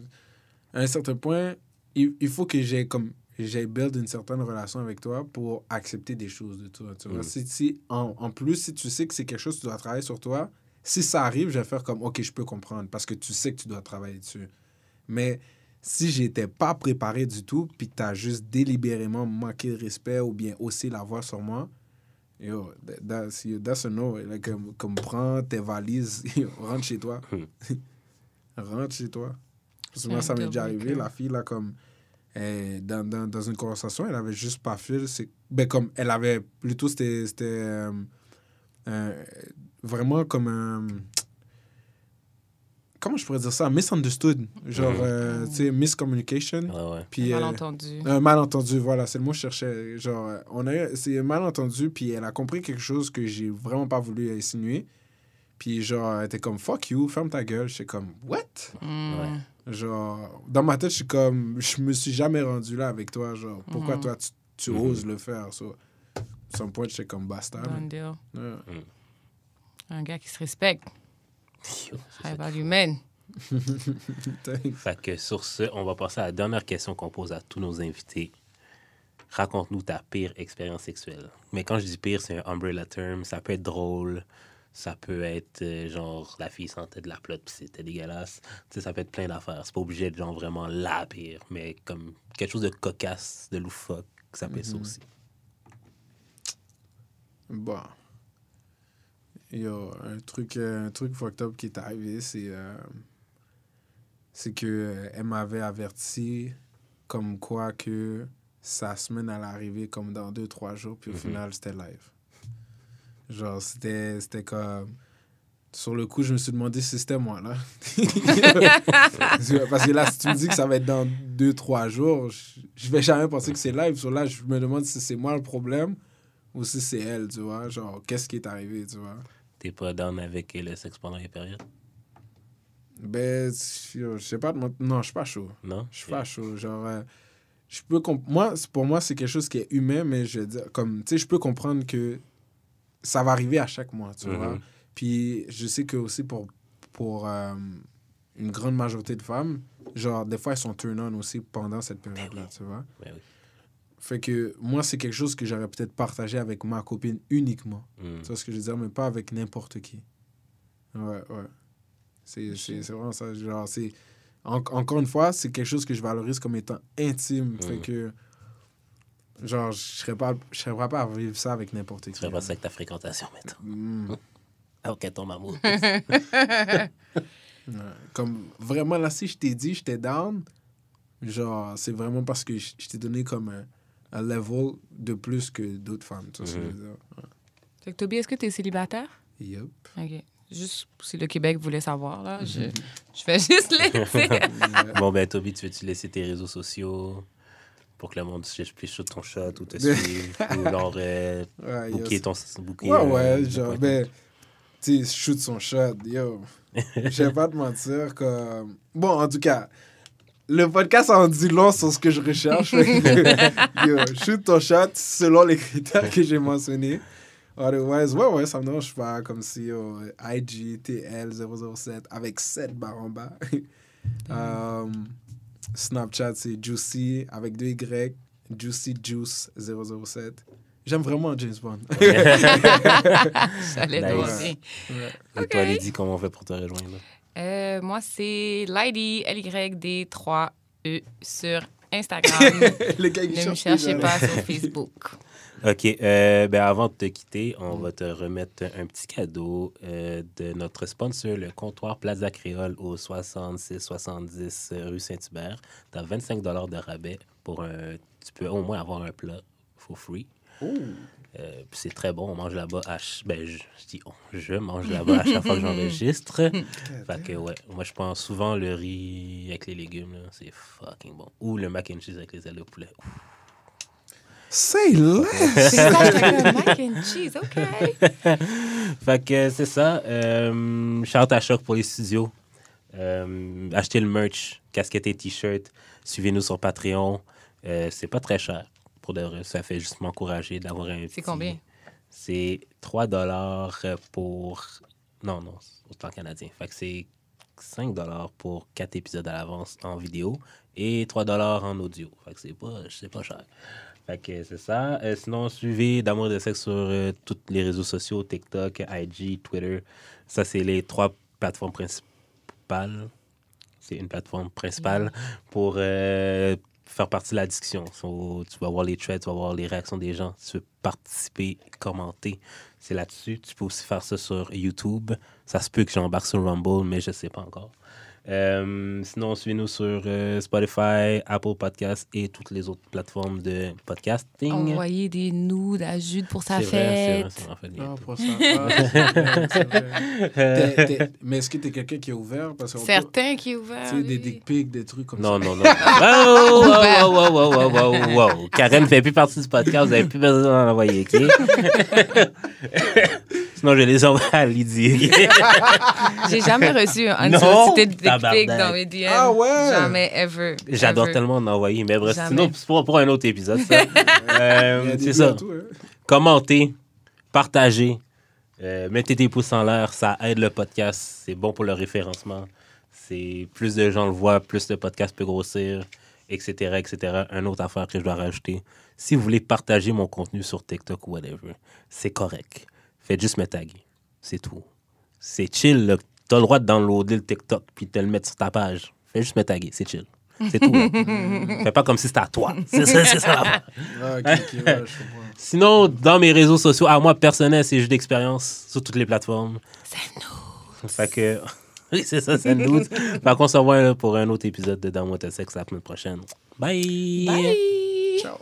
à un certain point, il faut que j'ai build une certaine relation avec toi pour accepter des choses de toi. Tu vois? En plus, si tu sais que c'est quelque chose que tu dois travailler sur toi, si ça arrive, je vais faire comme, OK, je peux comprendre, parce que tu sais que tu dois travailler dessus. Mais si j'étais pas préparé du tout, puis que tu as juste délibérément manqué de respect ou bien haussé la voix sur moi, yo, that's a no. Like, comme prends tes valises, rentre chez toi. Rentre chez toi. Parce que moi, ça m'est déjà arrivé. La fille, là, comme, dans une conversation, elle avait juste pas fait. Ben, comme, elle avait plutôt, c'était vraiment comme un. Comment je pourrais dire ça? Misunderstood. Genre, tu sais, miscommunication. Ouais. Puis, Malentendu. malentendu, voilà, c'est le mot que je cherchais. Genre, c'est malentendu, puis elle a compris quelque chose que j'ai vraiment pas voulu insinuer. Puis, genre, elle était comme, fuck you, ferme ta gueule. J'étais comme, what? Ouais. Genre, dans ma tête, je suis comme, je me suis jamais rendu là avec toi. Genre, pourquoi toi, tu oses le faire? So, à some point, j'étais comme, basta. Done deal. Ouais. Un gars qui se respecte. Yo, High value man. Fait que sur ce, on va passer à la dernière question qu'on pose à tous nos invités. Raconte-nous ta pire expérience sexuelle. Mais quand je dis pire, c'est un umbrella term. Ça peut être drôle. Ça peut être genre la fille sentait de la plotte puis c'était dégueulasse. Tu sais, ça peut être plein d'affaires. C'est pas obligé d'être genre vraiment la pire. Mais comme quelque chose de cocasse, de loufoque, ça peut être ça aussi. Bon. Yo, un truc fucked up qui est arrivé, c'est que elle m'avait averti comme quoi que sa semaine allait arriver comme dans 2-3 jours, puis au final, c'était live. Genre, c'était comme... Sur le coup, je me suis demandé si c'était moi, là. Parce que là, si tu me dis que ça va être dans 2-3 jours, je vais jamais penser que c'est live. Sur là, je me demande si c'est moi le problème ou si c'est elle, tu vois. Genre, qu'est-ce qui est arrivé, tu vois. T'es pas down avec le sexe pendant les périodes? Ben, je sais pas. Non, je suis pas chaud. Non? Je suis pas chaud. Genre, je peux pour moi, c'est quelque chose qui est humain, mais je veux dire, comme, tu sais, je peux comprendre que ça va arriver à chaque mois, tu vois. Puis, je sais que aussi pour une grande majorité de femmes, genre, des fois, elles sont turn-on aussi pendant cette période-là, tu vois. Ben oui. Fait que moi, c'est quelque chose que j'aurais peut-être partagé avec ma copine uniquement. Tu vois ce que je veux dire? Mais pas avec n'importe qui. Ouais. C'est vraiment ça. Genre, c'est... Encore une fois, c'est quelque chose que je valorise comme étant intime. Fait que... Genre, je serais pas à vivre ça avec n'importe qui. Tu ferais pas ça avec ta fréquentation, maintenant. Ok, ton amour. Comme, vraiment, là, si je t'ai dit, j'étais down, genre, c'est vraiment parce que je t'ai donné comme un level de plus que d'autres femmes. Tu vois ce que je veux dire? Ouais. Fait que Toby, est-ce que t'es célibataire? Yup. OK. Juste si le Québec voulait savoir, là, je vais juste laisser. Bon, ben, Toby, tu veux-tu laisser tes réseaux sociaux pour que le monde puisse shoot ton shot ou te suivre ou genre booker ton... Ouais, genre, ben, tu sais, shoot son shot, yo. Je vais pas te mentir, comme... Bon, en tout cas, le podcast en dit long sur ce que je recherche. Yo, shoot ton shot selon les critères que j'ai mentionnés. Otherwise, ouais, ça me dérange pas. Comme si, IGTL007 avec 7 barres en bas. Snapchat, c'est Juicy avec 2 Y. Juicy Juice 007. J'aime vraiment James Bond. Ça allait Nice. bien. Et toi, Lydie, comment on fait pour te rejoindre? Moi, c'est Lydie, LYD3 sur Instagram. Le gars, il Ne me cherche cherchez déjà. pas sur Facebook. OK. Ben avant de te quitter, on va te remettre un petit cadeau de notre sponsor, le comptoir Plaza Créole au 6670 rue Saint-Hubert. Tu as 25 $ de rabais pour un... Tu peux au moins avoir un plat for free. Puis c'est très bon. On mange là-bas je mange là-bas à chaque fois que j'enregistre. Fait que, ouais, moi, je prends souvent le riz avec les légumes. Là. C'est fucking bon. Ou le mac and cheese avec les ailes de poulet. Ouf. Say less! C'est ça, j'étais comme mac and cheese, OK. Fait que c'est ça. Shout à Choc pour les studios. Achetez le merch, casquette et t-shirt. Suivez-nous sur Patreon. C'est pas très cher. Pour de vrai, ça fait juste m'encourager d'avoir un C'est combien? C'est 3 $ pour... Non, c'est autant canadien. Fait que c'est 5 $ pour 4 épisodes à l'avance en vidéo et 3 $ en audio. Fait que c'est pas cher. Fait que c'est ça. Sinon, suivez D'amour et de sexe sur tous les réseaux sociaux, TikTok, IG, Twitter. Ça, c'est les 3 plateformes principales. C'est une plateforme principale pour faire partie de la discussion. So, tu vas voir les threads, tu vas voir les réactions des gens. Si tu veux participer, commenter, c'est là-dessus. Tu peux aussi faire ça sur YouTube. Ça se peut que j'embarque sur Rumble, mais je ne sais pas encore. Sinon, suivez-nous sur Spotify, Apple Podcasts et toutes les autres plateformes de podcasting. Envoyer des nudes à Jude pour sa C'est fête. vrai, en fait bien. Ah, pour ça. C'est vrai. Mais est-ce que t'es quelqu'un qui est ouvert? Parce qu'on Certain qui est ouvert. Tu sais, des oui. dick pics, des trucs comme Non, ça. non. Wow. Karen ne fait plus partie du podcast. Vous n'avez plus besoin d'en envoyer, OK? Sinon, je les envoie à Lydie. J'ai jamais reçu un Non, unsolicited dick pic tabarnak. dans mes DM. Ah ouais? Jamais, ever. J'adore ever. tellement en envoyer. Mais bref, Jamais. sinon, c'est pour un autre épisode, ça. Il y a des C'est vues ça. à tout, hein. Commentez, partagez, mettez des pouces en l'air. Ça aide le podcast. C'est bon pour le référencement. C'est plus de gens le voient, plus le podcast peut grossir, etc., etc. Une autre affaire que je dois rajouter. Si vous voulez partager mon contenu sur TikTok ou whatever, c'est correct. Faites juste me taguer. C'est tout. C'est chill, là. T'as le droit de downloader le TikTok puis de le mettre sur ta page. Fais juste me taguer. C'est chill. C'est tout. Là. Fais pas comme si c'était à toi. C'est ça l'affaire. Ah, ok, ouais, je comprends. Sinon, dans mes réseaux sociaux, moi, personnel, c'est juste d'expérience sur toutes les plateformes. C'est nous. Fait que... Oui, c'est ça, c'est nous. Fait qu'on se revoit là, pour un autre épisode de Dans Moi, T'as sexe la semaine prochaine. Bye! Bye. Ciao.